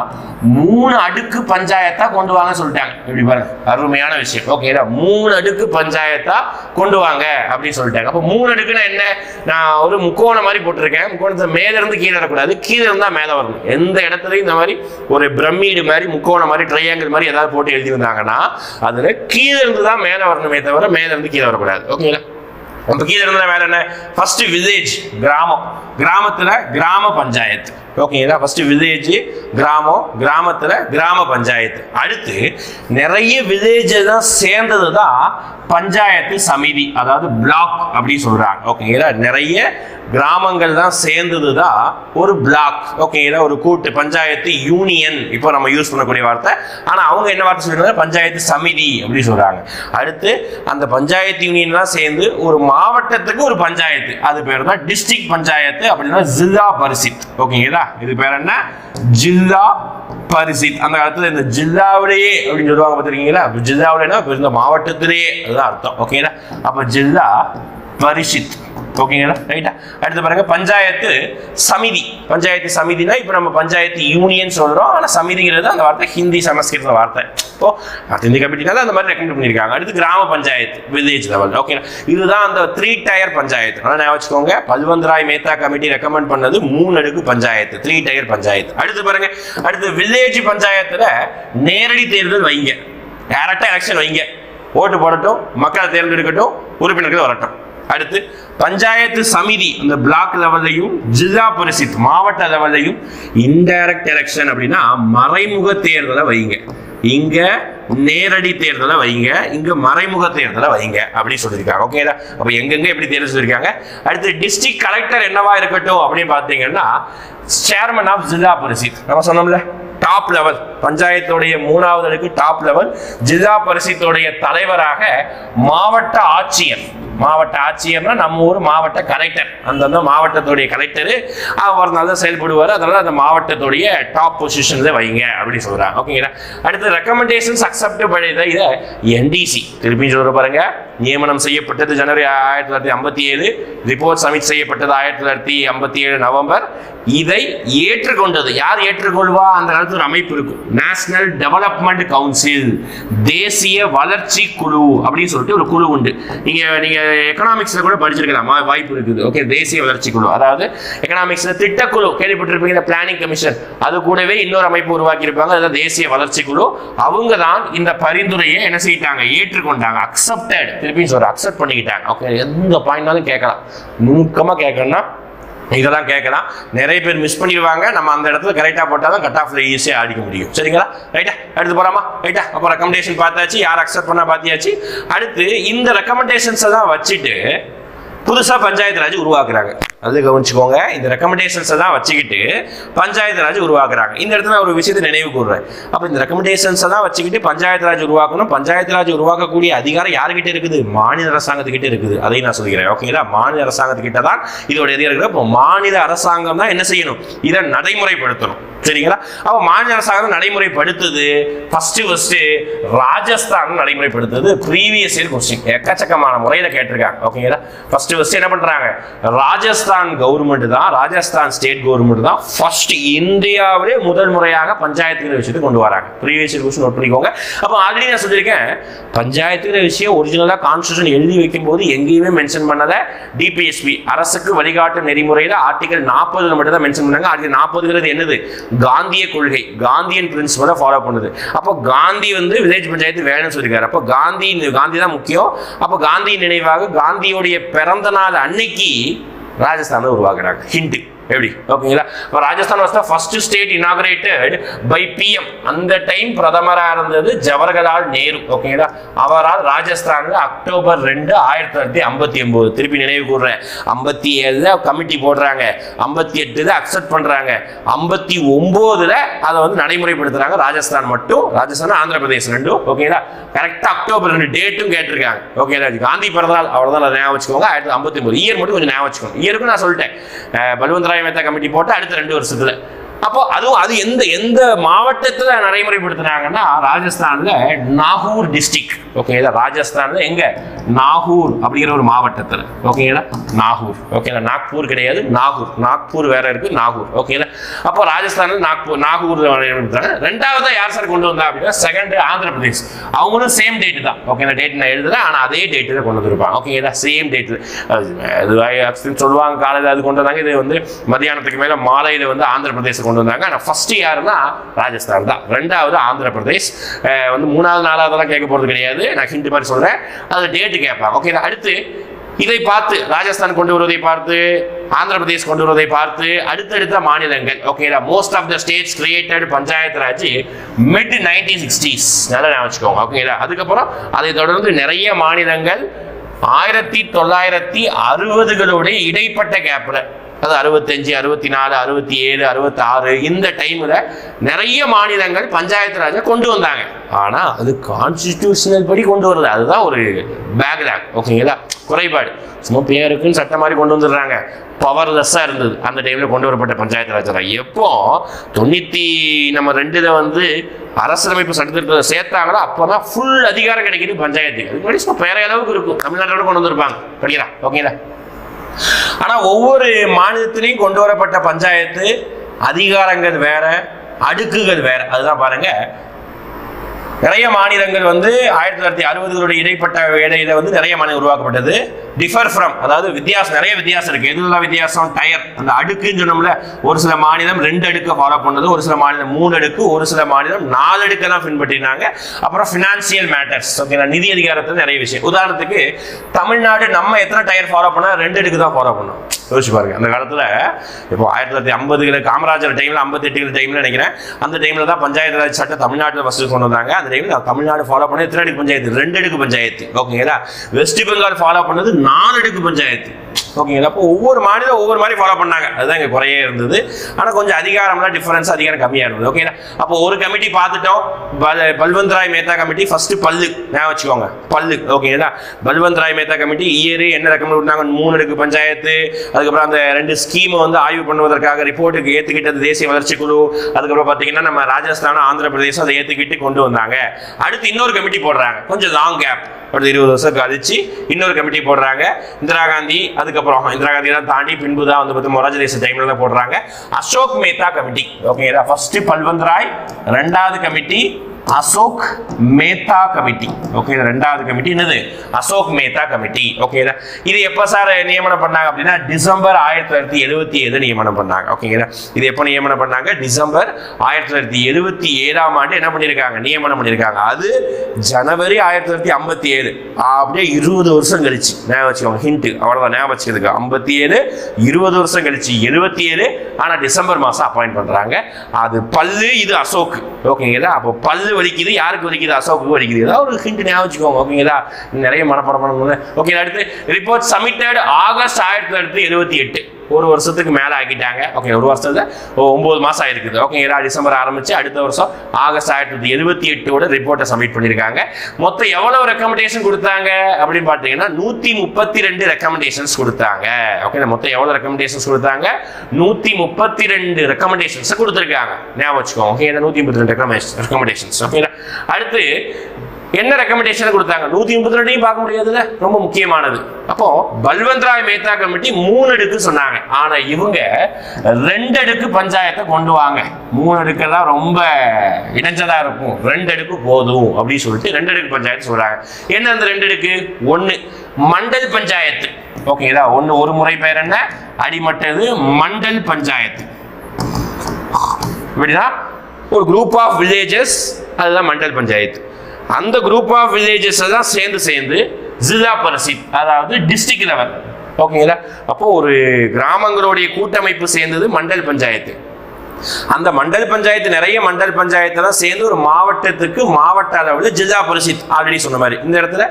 3 அடுக்கு பஞ்சாயத்தா கொண்டு வாங்க சொல்லிட்டாங்க. எப்படி பாருங்க, அருமையான விஷயம். ஓகேடா, 3 அடுக்கு பஞ்சாயத்தா கொண்டு வாங்க அப்படின்னு சொல்லிட்டாங்க. அப்போ 3 அடுக்குன்னா என்ன? நான் ஒரு முக்கோணம் மாதிரி போட்டிருக்கேன். முக்கோணத்தை மேல இருந்து கீழே வரக்கூடாது, கீழே இருந்தா மேல வரணும். எந்த இடத்துலையும் இந்த மாதிரி ஒரு பிரமிடு மாதிரி, முக்கோணம் மாதிரி, ட்ரையாங்கிள் மாதிரி ஏதாவது போட்டு எழுதியிருந்தாங்கன்னா அதுல கீழே இருந்துதான் மேல வரணுமே தவிர மேல இருந்து கீழே வரக்கூடாது. ஓகேங்களா? அப்ப கீழே இருந்தா மேல என்ன? ஃபர்ஸ்ட் வில்லேஜ், கிராமம், கிராமத்துல கிராம பஞ்சாயத்து. ஓகேங்களா? ஃபர்ஸ்ட் வில்லேஜ், கிராமம், கிராமத்துல கிராம பஞ்சாயத்து. அடுத்து நிறைய வில்லேஜ் தான் சேர்ந்ததுதான் பஞ்சாயத்து சமிதி, அதாவது பிளாக் அப்படி சொல்றாங்க. ஓகேங்களா? நிறைய கிராமங்கள் தான் சேர்ந்ததுதான் ஒரு பிளாக். ஓகேங்களா? ஒரு கூட்டு பஞ்சாயத்து யூனியன் இப்போ நம்ம யூஸ் பண்ணக்கூடிய வார்த்தை. ஆனா அவங்க என்ன வார்த்தை சொல்றாங்க? பஞ்சாயத்து சமிதி அப்படி சொல்றாங்க. அடுத்து அந்த பஞ்சாயத்து யூனியன் தான் சேர்ந்து ஒரு மாவட்டத்துக்கு ஒரு பஞ்சாயத்து, அது பேர் தான் டிஸ்ட்ரிக்ட் பஞ்சாயத்து, அப்படின்னா ஜில்லா பரிஷத். ஓகேங்களா? இது பேர் என்ன? ஜில்லா பரிஷத். அந்த காலத்துல இந்த ஜில்லாவிலேயே அப்படின்னு சொல்லுவாங்க, பார்த்துருக்கீங்களா? ஜில்லாவிலேனா இந்த மாவட்டத்திலேயே, அதுதான் அர்த்தம். ஓகேங்களா? அப்ப ஜில்லா பரிஷத். ஓகேங்களா? ரைட்டா? அடுத்து பாருங்க, பஞ்சாயத்து சமிதி. பஞ்சாயத்து சமிதினா இப்போ நம்ம பஞ்சாயத்து யூனியன் சொல்றோம், ஆனா சமிதிங்கிறது அந்த வார்த்தை ஹிந்தி சமஸ்கிருத வார்த்தை. இப்போ ஹிந்தி கமிட்டினால அந்த மாதிரி ரெக்கமெண்ட் பண்ணியிருக்காங்க. அடுத்து கிராம பஞ்சாயத்து, வில்லேஜ் லெவல். ஓகேங்களா? இதுதான் அந்த 3 டயர் பஞ்சாயத்து. ஆனால் நான் வச்சுக்கோங்க, பல்வந்த் ராய் மேத்தா கமிட்டி ரெக்கமெண்ட் பண்ணது 3 அடுக்கு பஞ்சாயத்து, 3 டயர் பஞ்சாயத்து. அடுத்து பாருங்க, அடுத்து வில்லேஜ் பஞ்சாயத்துல நேரடி தேர்தல் வைங்க, டைரக்டா எலெக்ஷன் வைங்க, ஓட்டு போடட்டும், மக்களை தேர்ந்தெடுக்கட்டும், உறுப்பினர்கள் வரட்டும். அடுத்து பஞ்சாயத்து சமிதி, அந்த பிளாக் லெவல்லையும் ஜில்லா பரிஷத் மாவட்ட லெவல்லையும் இன்டைரக்ட் எலெக்ஷன் அப்படின்னா மறைமுக தேர்தலை வைங்க. இங்க நேரடி தேர்தலை வைங்க, இங்க மறைமுக தேர்தலை வைங்க அப்படின்னு சொல்லியிருக்காங்க. ஓகேடா? அப்ப எங்கெங்க எப்படி தேர்தல் சொல்லியிருக்காங்க. அடுத்து டிஸ்ட்ரிக்ட் கலெக்டர் என்னவா இருக்கட்டும் அப்படின்னு பார்த்தீங்கன்னா சேர்மன் ஆஃப் ஜில்லா பரிஷத். நம்ம சொன்னோம்ல, டாப் லெவல் பஞ்சாயத்துடைய 3வது அடுக்கு டாப் லெவல். ஜில்லா பரிஷத்துடைய தலைவராக மாவட்ட ஆட்சியர். மாவட்ட ஆட்சியர்னா நம்ம ஊர் மாவட்ட கலெக்டர், அந்த மாவட்டத்துடைய கலெக்டர் அவர் நல்லா செயல்படுவார். அதனால அந்த மாவட்டத்துடைய டாப் பொசிஷன்ல வைங்க அப்படின்னு சொல்றாங்க. ஓகேங்களா? அடுத்து recommendations accept by the NDC. திருப்பி சொல்ற பாருங்க, நியமனம் செய்யப்பட்டது ஜனவரி 1957, ரிப்போர்ட் சப்மிட் செய்யப்பட்டது 1957 நவம்பர். இதை ஏற்றுக்கொண்டது யார்? ஏற்றுக்கொள்வா? அந்த காலத்துல ஒரு அமைப்பு இருக்கும், நேஷனல் டெவலப்மெண்ட் கவுன்சில், தேசிய வளர்ச்சி குழு அப்படின்னு சொல்லிட்டு ஒரு குழு உண்டு. நீங்க எக்கனாமிக்ஸ்ல கூட படிச்சிருக்கலாம், வாய்ப்பு இருக்குது. ஓகே, தேசிய வளர்ச்சி குழு, அதாவது எக்கனாமிக்ஸ்ல திட்டக்குழு கேள்விப்பட்டிருப்பீங்க, பிளானிங் கமிஷன். அது கூடவே இன்னொரு அமைப்பு உருவாக்கி இருப்பாங்க, அதாவது தேசிய வளர்ச்சி குழு. அவங்க தான் இந்த பரிந்துரையை என்ன செய்யிட்டாங்க? ஏற்றுக்கொண்டாங்க, அக்செப்டட். திருப்பி சொல்ற அக்செப்ட் பண்ணிக்கிட்டாங்க. ஓகே, எந்த பாயிண்ட்னாலும் கேட்கலாம், நுணுக்கமா கேட்கணும்னா இதெல்லாம் கேட்கலாம். நிறைய பேர் மிஸ் பண்ணிடுவாங்க, நம்ம அந்த இடத்துல கரெக்டாக போட்டால் தான் கட் ஆஃப்ல ஈஸியாக அடிக்க முடியும். சரிங்களா? ரைட்டா? அடுத்து போகலாமா? ரைட்டா? அப்போ ரெக்கமெண்டேஷன் பார்த்தாச்சு, யார் அக்செப்ட் பண்ண பார்த்தியாச்சு. அடுத்து இந்த ரெக்கமெண்டேஷன்ஸை தான் வச்சுட்டு புதுசாக பஞ்சாயத்து ராஜ் உருவாக்குறாங்க. அது கவனிச்சுக்கோங்க, இந்த ரெக்கமெண்டேஷன்ஸை தான் வச்சுக்கிட்டு பஞ்சாயத்து ராஜ் உருவாக்குறாங்க. இந்த இடத்துல ஒரு விஷயத்தை நினைவு கூறுறேன். அப்போ இந்த ரெக்கமெண்டேஷன்ஸை தான் வச்சுக்கிட்டு பஞ்சாயத்து ராஜ் உருவாக்கணும். பஞ்சாயத்து ராஜ் உருவாக்கக்கூடிய அதிகாரம் யாருக்கிட்ட இருக்குது? மாநில அரசாங்கத்துக்கிட்ட இருக்குது. அதையும் நான் சொல்லிக்கிறேன். ஓகேங்களா? மாநில அரசாங்கத்துக்கிட்ட தான் இதோட எதிராக இருக்குது. இப்போ மாநில அரசாங்கம் தான் என்ன செய்யணும்? இதை நடைமுறைப்படுத்தணும். சரிங்களா? அப்ப மாநில அரசாங்கம் நடைமுறைப்படுத்துது. ஃபர்ஸ்ட் ராஜஸ்தான் நடைமுறைப்படுத்துது. ப்ரீவியஸ் இயர் கொஸ்டின் எக்கச்சக்கமான முறையில கேட்டிருக்காங்க. ஓகேங்களா? ஃபர்ஸ்ட் என்ன பண்றாங்க? ராஜஸ்தான் ராஜஸ்தான் கவர்மெண்ட் தான், ராஜஸ்தான் ஸ்டேட் கவர்மெண்ட் தான் ஃபர்ஸ்ட் இந்தியாவிலே முதல் முறையாக பஞ்சாயத்துங்கிற விஷயத்தை கொண்டு வராங்க. ப்ரீவியஸ் கொஸ்டின் நோட் பண்ணிக்கோங்க. அப்போ ஆல்ரெடி நான் சொல்லியிருக்கேன், பஞ்சாயத்துங்கிற விஷயம் ஒரிஜினலாக கான்ஸ்டியூஷன் எழுதி வைக்கும் போது எங்கேயுமே மென்ஷன் பண்ணாத டிபிஎஸ்பி அரசுக்கு வழிகாட்டும் நெறிமுறையில் ஆர்டிகல் 40 மட்டும் தான் மென்ஷன் பண்ணாங்க. ஆர்டிகல் 40 என்னது? காந்திய கொள்கை, காந்தியன் பிரின்சிபலை ஃபாலோ பண்ணுது. அப்போ காந்தி வந்து வில்லேஜ் பஞ்சாயத்து வேணும்னு சொல்லியிருக்காரு. அப்போ காந்தி தான் முக்கியம். அப்போ காந்தி நினைவாக காந்தியோடைய பிறந்த நாள் அன்னைக்கு ராஜஸ்தான்ல உருவாக்குறாங்க. ஹிண்ட் எப்படி? ஓகேங்களா? Rajasthan was the first state inaugurated by PM. அந்த டைம் பிரதமராக இருந்தது ஜவஹர்லால் நேரு. ஓகேங்களா? அவரால் ராஜஸ்தான்ல அக்டோபர் 2, 1959. திருப்பி நினைவு கூறுறேன், 57 கமிட்டி போடுறாங்க, 58 அக்செப்ட் பண்றாங்க, 59 அதை வந்து நடைமுறைப்படுத்துறாங்க. ராஜஸ்தான் மட்டும், ராஜஸ்தான் ஆந்திர பிரதேசம் ரெண்டும். ஓகேங்களா? கரெக்டா அக்டோபர் 2 டேட்டும் கேட்டிருக்காங்க. ஓகேங்களா? காந்தி பிறந்தநாள் அவ்வளவுதான் ஞாபகம் வச்சுக்கோங்க. 1959 இயர் மட்டும் கொஞ்சம் ஞாபகம் வச்சுக்கோங்க. இயருக்கு நான் சொல்லிட்டேன், பல்வந்த் ராய் மேத்தா கமிட்டி போட்டு அடுத்த 2 வருஷத்துல. அப்போ அது எந்த மாவட்டத்துல நடைமுறைப்படுத்தினாங்கன்னா ராஜஸ்தான்ல நாகூர் டிஸ்ட்ரிக்ட். ஓகேங்களா? ராஜஸ்தான்ல எங்க? நாகூர் அப்படிங்கிற ஒரு மாவட்டத்துல. ஓகேங்களா? நாகூர். ஓகேங்களா? நாக்பூர் கிடையாது, நாகூர். நாக்பூர் வேற இருக்கு, நாகூர். ஓகேங்களா? அப்போ ராஜஸ்தான்ல நாகூர் நடைமுறைப்படுத்துறாங்க. ரெண்டாவதா யார் சார் கொண்டு வந்தா அப்படின்னா செகண்ட் ஆந்திர பிரதேஷ். அவங்களும் சேம் டேட் தான். ஓகேங்களா? டேட் நான் எழுதுறேன், ஆனா அதே டேட்டில் கொண்டு வந்திருப்பாங்க. ஓகேங்களா? சேம் டேட் சொல்லுவாங்க. காலையில் அது கொண்டு வந்தாங்க. இது வந்து மத்தியானத்துக்கு மேல மாலையில வந்து ஆந்திர பிரதேசம் கொண்டு வந்தாங்க. ஆனா ஃபர்ஸ்ட் யாருன்னா ராஜஸ்தான் தான். ரெண்டாவது ஆந்திர பிரதேஷ். வந்து 3வது 4வதெல்லாம் கேட்க போறது கிடையாது, நான் ஹிண்ட் மாதிரி சொல்றேன். அது டேட் கேட்பாங்க. ஓகே, அடுத்து இதை பார்த்து ராஜஸ்தான் கொண்டு வருவதை பார்த்து, ஆந்திர பிரதேஷ் கொண்டு வருவதை பார்த்து அடுத்தடுத்த மாநிலங்கள். ஓகேடா? Most of the states created panchayat raj mid 1960s. நல்லா ஞாபகம் வச்சுக்கோங்க. ஓகேங்களா? அதுக்கப்புறம் அதை தொடர்ந்து நிறைய மாநிலங்கள் 1960களுடைய இடைப்பட்ட கேப்ல, அது 65, 64, 67, 66 இந்த டைம்ல நிறைய மாநிலங்கள் பஞ்சாயத்து ராஜை கொண்டு வந்தாங்க. ஆனா அது கான்ஸ்டிடியூஷனல் படி கொண்டு வருது. அதுதான் ஒரு பேக்லாக். ஓகேங்களா? குறைபாடு. சும்மா பேருக்குன்னு சட்டம் மாதிரி கொண்டு வந்துடுறாங்க. பவர்லெஸ்ஸா இருந்தது அந்த டைம்ல கொண்டு வரப்பட்ட பஞ்சாயத்து ராஜ். எப்போ 92 வந்து அரசியலமைப்பு சட்டத்திட்டத்தை சேர்த்தாங்களோ அப்பதான் ஃபுல் அதிகாரம் கிடைக்குது பஞ்சாயத்துக்கு. அது முன்னாடி சும்மா பேர அளவுக்கு இருக்கும். தமிழ்நாட்டோட கொண்டு வந்திருப்பாங்க. படிக்கிறா? ஓகேங்களா? ஆனா ஒவ்வொரு மாநிலத்திலையும் கொண்டு வரப்பட்ட பஞ்சாயத்து அதிகாரங்கள் வேற, அடுக்குகள் வேற. அதுதான் பாருங்க, நிறைய மாநிலங்கள் வந்து 1960களுடைய இடைப்பட்ட வேலையில வந்து நிறைய மாநிலம் உருவாக்கப்பட்டது. டிஃபர் ஃப்ரம், அதாவது வித்தியாசம், நிறைய வித்தியாசம் இருக்கு. எதுலாம் வித்தியாசம்? டயர், அந்த அடுக்குன்னு சொன்னோம்ல, ஒரு சில மாநிலம் 2 அடுக்கு ஃபாலோ பண்ணது, ஒரு சில மாநிலம் 3 அடுக்கு, ஒரு சில மாநிலம் 4 அடுக்கு தான் பின்பற்றினாங்க. அப்புறம் ஃபினான்சியல் மேட்டர்ஸ். ஓகேங்களா? நிதி அதிகாரத்தில் நிறைய விஷயம். உதாரணத்துக்கு தமிழ்நாடு நம்ம எத்தனை டயர் ஃபாலோ பண்ணா? 2 அடுக்கு தான் ஃபாலோ பண்ணோம். யோசிச்சு பாருங்க. அந்த காலத்துல இப்போ 1950 காமராஜர் டைம்ல, 58 டைம்ல நினைக்கிறேன், அந்த டைம்ல தான் பஞ்சாயத்து ராஜ் சட்டம் தமிழ்நாட்டில் ஃபர்ஸ்ட் கொண்டு வந்தாங்க. அந்த டைம்ல தமிழ்நாடு ஃபாலோ பண்ணது எத்தனை அடுக்கு பஞ்சாயத்து? 2 அடுக்கு பஞ்சாயத்து. ஓகேங்களா? வெஸ்ட் பெங்கால் ஃபாலோ பண்ணது 4 அடுக்கு பஞ்சாயத்து. ஓகேங்களா? அப்போ ஒவ்வொரு மாநிலம் ஒவ்வொரு மாதிரி ஃபாலோ பண்ணாங்க. அதுதான் இங்க குறையே இருந்தது. ஆனா கொஞ்சம் அதிகாரம்லாம் டிஃபரன்ஸ், அதிகாரம் கம்மியா இருந்தது. ஓகேங்களா? அப்போ ஒரு கமிட்டி பார்த்துட்டோம், பல்வந்த் ராய் மேத்தா கமிட்டி. ஃபர்ஸ்ட் பல்லு ஞாபகம் வச்சுக்கோங்க, பல்லு. ஓகேங்களா? பல்வந்த் ராய் மேத்தா கமிட்டி இயர் என்ன ரெக்கமெண்ட் பண்ணாங்க? 3 அடுக்கு பஞ்சாயத்து. அதுக்கப்புறம் அந்த 2 ஸ்கீமை வந்து ஆய்வு பண்ணுவதற்காக ரிப்போர்ட்டுக்கு ஏத்துக்கிட்டது தேசிய வளர்ச்சி குழு. அதுக்கப்புறம் பாத்தீங்கன்னா நம்ம ராஜஸ்தான், ஆந்திர பிரதேசம் அதை ஏத்துக்கிட்டு கொண்டு வந்தாங்க. அடுத்து இன்னொரு கமிட்டி போடுறாங்க, கொஞ்சம் லாங் கேப், அடுத்து 20 வருஷம் கழிச்சு இன்னொரு கமிட்டி போடுறாங்க. இந்திரா காந்தி, அதுக்கப்புறம் இந்திரா காந்தி தான் தாண்டி பின்பு தான் வந்து மொராஜி தேசாய் டைம்ல தான் போடுறாங்க அசோக் மேத்தா கமிட்டி. ஓகேங்களா? ஃபர்ஸ்ட் பல்வந்த் ராய், 2வது committee Ashok Mehta committee. Okay, 2வது கமிட்டி என்னது? அசோக் மேத்தா கமிட்டி. ஓகேங்களா? இது எப்ப சார் நியமனம் பண்ணாங்க அப்படின்னா டிசம்பர் 1977 நியமனம் பண்ணாங்க. ஓகேங்களா? இது எப்ப நியமனம் பண்ணாங்க? டிசம்பர் 1977ஆம் ஆண்டு என்ன பண்ணிருக்காங்க? நியமனம் பண்ணிருக்காங்க. அது ஜனவரி 1957. அப்படியே 20 வருஷம் கழிச்சு ஞாபகம் வச்சுக்கோங்க. ஹிண்ட் அவ்வளவுதான் ஞாபகம் வச்சுக்கிறதுக்கு. 57 20 வருஷம் கழிச்சு 77. ஆனா டிசம்பர் மாசம் அப்பாயிண்ட் பண்றாங்க. அது பல்லு, இது அசோக். ஓகேங்களா? அப்போ பல்லு வலிக்குது, யாருக்கு வலிக்குது? அசோக்கு வலிக்குது. ஏதாவது ஒரு ஹிண்ட் ஞாபகம் வச்சுக்கோங்க. ஓகேங்களா? நிறைய மனப்பாடம் பண்ண. ஓகே, அடுத்து ரிப்போர்ட் சப்மிட்டட் ஆகஸ்ட் 1978. ஒரு வருஷத்துக்கு மேல ஆக்கிட்டாங்க. ஓகே, ஒரு வருஷத்துல 9 மாசம் ஆயிருக்குது. ஓகேங்களா? டிசம்பர் ஆரம்பிச்சு அடுத்த வருஷம் ஆகஸ்ட் 1978 ரிப்போர்ட்டை சப்மிட் பண்ணிருக்காங்க. மொத்தம் எவ்வளவு ரெக்கமெண்டேஷன் கொடுத்தாங்க அப்படின்னு பாத்தீங்கன்னா 132 ரெக்கமெண்டேஷன்ஸ் கொடுத்தாங்க. ஓகே, மொத்தம் எவ்வளவு ரெக்கமெண்டேஷன்ஸ் கொடுத்தாங்க? 132 ரெக்கமெண்டேஷன்ஸ் கொடுத்திருக்காங்க. ஞாபகம் வச்சுக்கோங்க. Okay, 132 recommendations. ஓகேங்களா? அடுத்து என்ன ரெக்கமெண்டேஷன் கொடுத்தாங்க? 132 பார்க்க முடியாதுல்ல, ரொம்ப முக்கியமானது. அப்போ பல்வந்த் ராய் மேத்தா கமிட்டி 3 அடுக்கு சொன்னாங்க. ஆனா இவங்க 2 அடுக்கு பஞ்சாயத்தை கொண்டு வாங்க, 3 அடுக்கெல்லாம் ரொம்ப இடைஞ்சலா இருக்கும், 2 அடுக்கு போதும் அப்படின்னு சொல்லிட்டு 2 அடுக்கு பஞ்சாயத்து சொல்றாங்க. என்ன அந்த 2 அடுக்கு? 1 மண்டல் பஞ்சாயத்து. ஓகேங்களா? ஒரு முறை பெயர் என்ன? அடிமட்டது மண்டல் பஞ்சாயத்து. இப்படிதான் ஒரு குரூப் ஆஃப் வில்லேஜஸ், அதுதான் மண்டல் பஞ்சாயத்து. அந்த குரூப் ஆஃப் வில்லேஜஸ் தான் சேர்ந்து ஜில்லா பரிஷத், அதாவது டிஸ்ட்ரிக்ட் லெவல். ஓகேங்களா? அப்போ ஒரு கிராமங்களுடைய கூட்டமைப்பு சேர்ந்தது மண்டல் பஞ்சாயத்து. அந்த மண்டல் பஞ்சாயத்து நிறைய மண்டல் பஞ்சாயத்து தான் சேர்ந்து ஒரு மாவட்டத்துக்கு மாவட்ட அளவில் ஜில்லா பரிஷத். ஆல்ரெடி சொன்ன மாதிரி இந்த இடத்துல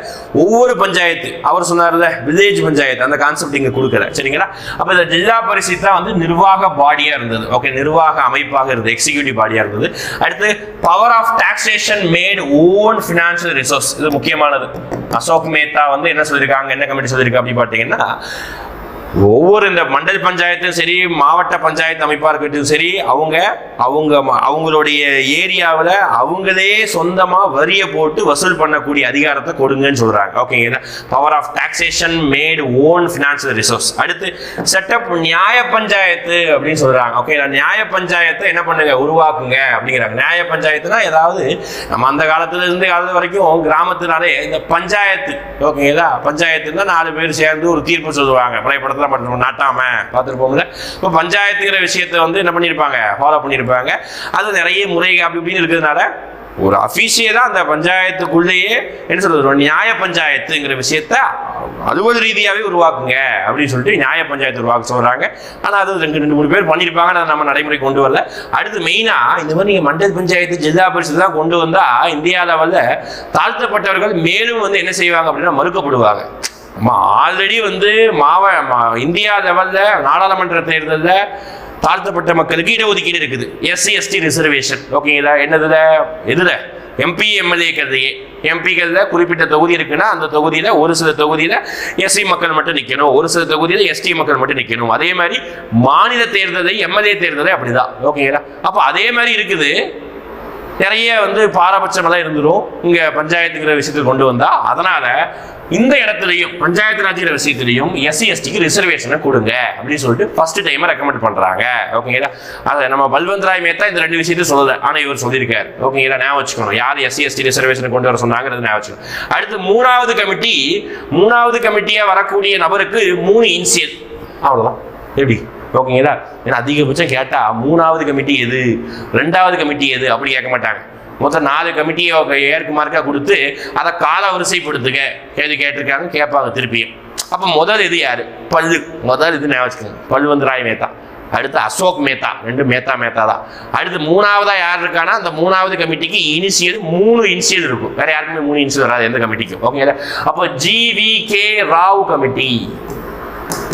ஒவ்வொரு பஞ்சாயத்து, அவர் சொன்னார்ல வில்லேஜ் பஞ்சாயத்து, அந்த கான்செப்ட் இங்க கொடுக்கல. சரிங்களா? அப்ப இந்த ஜில்லா பரிஷத் தான் வந்து நிர்வாக பாடியா இருந்தது. ஓகே, நிர்வாக அமைப்பாக இருந்தது, எக்ஸிக்யூட்டிவ் பாடியா இருந்தது. அடுத்து power of taxation made own financial resource. இது முக்கியமானது. அசோக் மேத்தா வந்து என்ன சொல்லியிருக்காங்க, என்ன கமிட்டி சொல்லியிருக்கா அப்படின்னு பார்த்தீங்கன்னா, ஒவ்வொரு இந்த மண்டல் பஞ்சாயத்தும் சரி, மாவட்ட பஞ்சாயத்து அமைப்பாக இருக்கட்டும் சரி, அவங்களுடைய ஏரியாவில் அவங்களே சொந்தமாக வரியை போட்டு வசூல் பண்ணக்கூடிய அதிகாரத்தை கொடுங்கன்னு சொல்றாங்க. ஓகேங்களா? Power of taxation made own financial resource. அடுத்து செட்டப் நியாய பஞ்சாயத்து அப்படின்னு சொல்றாங்க. ஓகே, நியாய பஞ்சாயத்தை என்ன பண்ணுங்க, உருவாக்குங்க அப்படிங்கிறாங்க. நியாய பஞ்சாயத்துனா ஏதாவது நம்ம அந்த காலத்துல இருந்து காலத்து வரைக்கும் கிராமத்தினாலே இந்த பஞ்சாயத்து, ஓகேங்களா, பஞ்சாயத்துன்னா 4 பேர் சேர்ந்து ஒரு தீர்ப்பு சொல்லுவாங்க. பழைய நாட்டாம பார்த்துருப்போம்ல. இப்போ பஞ்சாயத்துங்கிற விஷயத்தை வந்து என்ன பண்ணியிருப்பாங்க, ஃபாலோ பண்ணியிருப்பாங்க. அது நிறைய முறை அப்படி இப்படின்னு இருக்கிறதுனால ஒரு அஃபீஷியலா அந்த பஞ்சாயத்துக்குள்ளேயே என்ன சொல்றது, நியாய பஞ்சாயத்துங்கிற விஷயத்த அலுவல் ரீதியாவே உருவாக்குங்க அப்படின்னு சொல்லிட்டு நியாய பஞ்சாயத்து உருவாக்க சொல்றாங்க. ஆனா அது 2-3 பேர் பண்ணியிருப்பாங்க, நம்ம நடைமுறை கொண்டு வரல. அடுத்து மெயினா இந்த மாதிரி நீங்க மண்டல் பஞ்சாயத்து ஜில்லா பரிஷத் தான் கொண்டு வந்தா இந்தியா லெவல்ல தாழ்த்தப்பட்டவர்கள் மேலும் வந்து என்ன செய்வாங்க அப்படின்னா மறுக்கப்படுவாங்க. ஆல்ரெடி வந்து இந்தியா லெவல்ல நாடாளுமன்ற தேர்தலில் தாழ்த்தப்பட்ட மக்களுக்கு இடஒதுக்கீடு இருக்குது, SC ST ரிசர்வேஷன். ஓகேங்களா? எதுல MP MLA எம்பிக்கள்ல குறிப்பிட்ட தொகுதி இருக்குன்னா அந்த தொகுதியில ஒரு சில தொகுதியில SC மக்கள் மட்டும் நிக்கணும், ஒரு சில தொகுதியில ST மக்கள் மட்டும் நிக்கணும். அதே மாதிரி மாநில தேர்தலை MLA தேர்தலை அப்படிதான். ஓகேங்களா? அப்ப அதே மாதிரி இருக்குது. நிறைய வந்து பாரபட்சமெல்லாம் இருந்துடும் இங்க பஞ்சாயத்துங்கிற விஷயத்தை கொண்டு வந்தா. அதனால இந்த இடத்துலையும் பஞ்சாயத்து ராஜ்ங்கிற விஷயத்திலையும் SC STக்கு ரிசர்வேஷனை கொடுங்க அப்படின்னு சொல்லிட்டு ஃபர்ஸ்ட் டைம் ரெக்கமெண்ட் பண்றாங்க. ஓகேங்களா? அதை நம்ம பல்வந்த் ராய் மேத்தா இந்த 2 விஷயத்தையும் சொல்லல, ஆனா இவர் சொல்லியிருக்காரு. ஓகேங்களா? ஞாபகம் வச்சுக்கணும் யார் SC ST ரிசர்வேஷனை கொண்டு வர சொன்னாங்கிறது ஞாபகம் வச்சுக்கணும். அடுத்து மூணாவது கமிட்டியா வரக்கூடிய நபருக்கு 3 இன்சியல், அவ்வளவுதான். எப்படி? ஓகேங்களா? ஏன்னா அதிகபட்சம் கேட்டா 3வது கமிட்டி எது, 2வது கமிட்டி எது அப்படி கேட்க மாட்டாங்க. மொத்தம் 4 கமிட்டியை ஏற்கு மார்க்கா கொடுத்து அதை கால வரிசைப்படுத்துங்க எது கேட்டிருக்காங்க கேட்பாங்க திருப்பியும். அப்ப முதல் இது யாரு? முதல் இது ஞாபகம், பல்வந்த் ராய் மேத்தா. அடுத்து அசோக் மேத்தா, 2 மேத்தா தான். அடுத்து 3வதா யார் இருக்கானா, அந்த 3வது கமிட்டிக்கு இனிஷியல் 3 இனிஷியல் இருக்கும், வேற யாருக்குமே 3 இனிஷியல் வராது எந்த கமிட்டிக்கும். ஓகேங்களா? அப்போ GVK ராவ் கமிட்டி.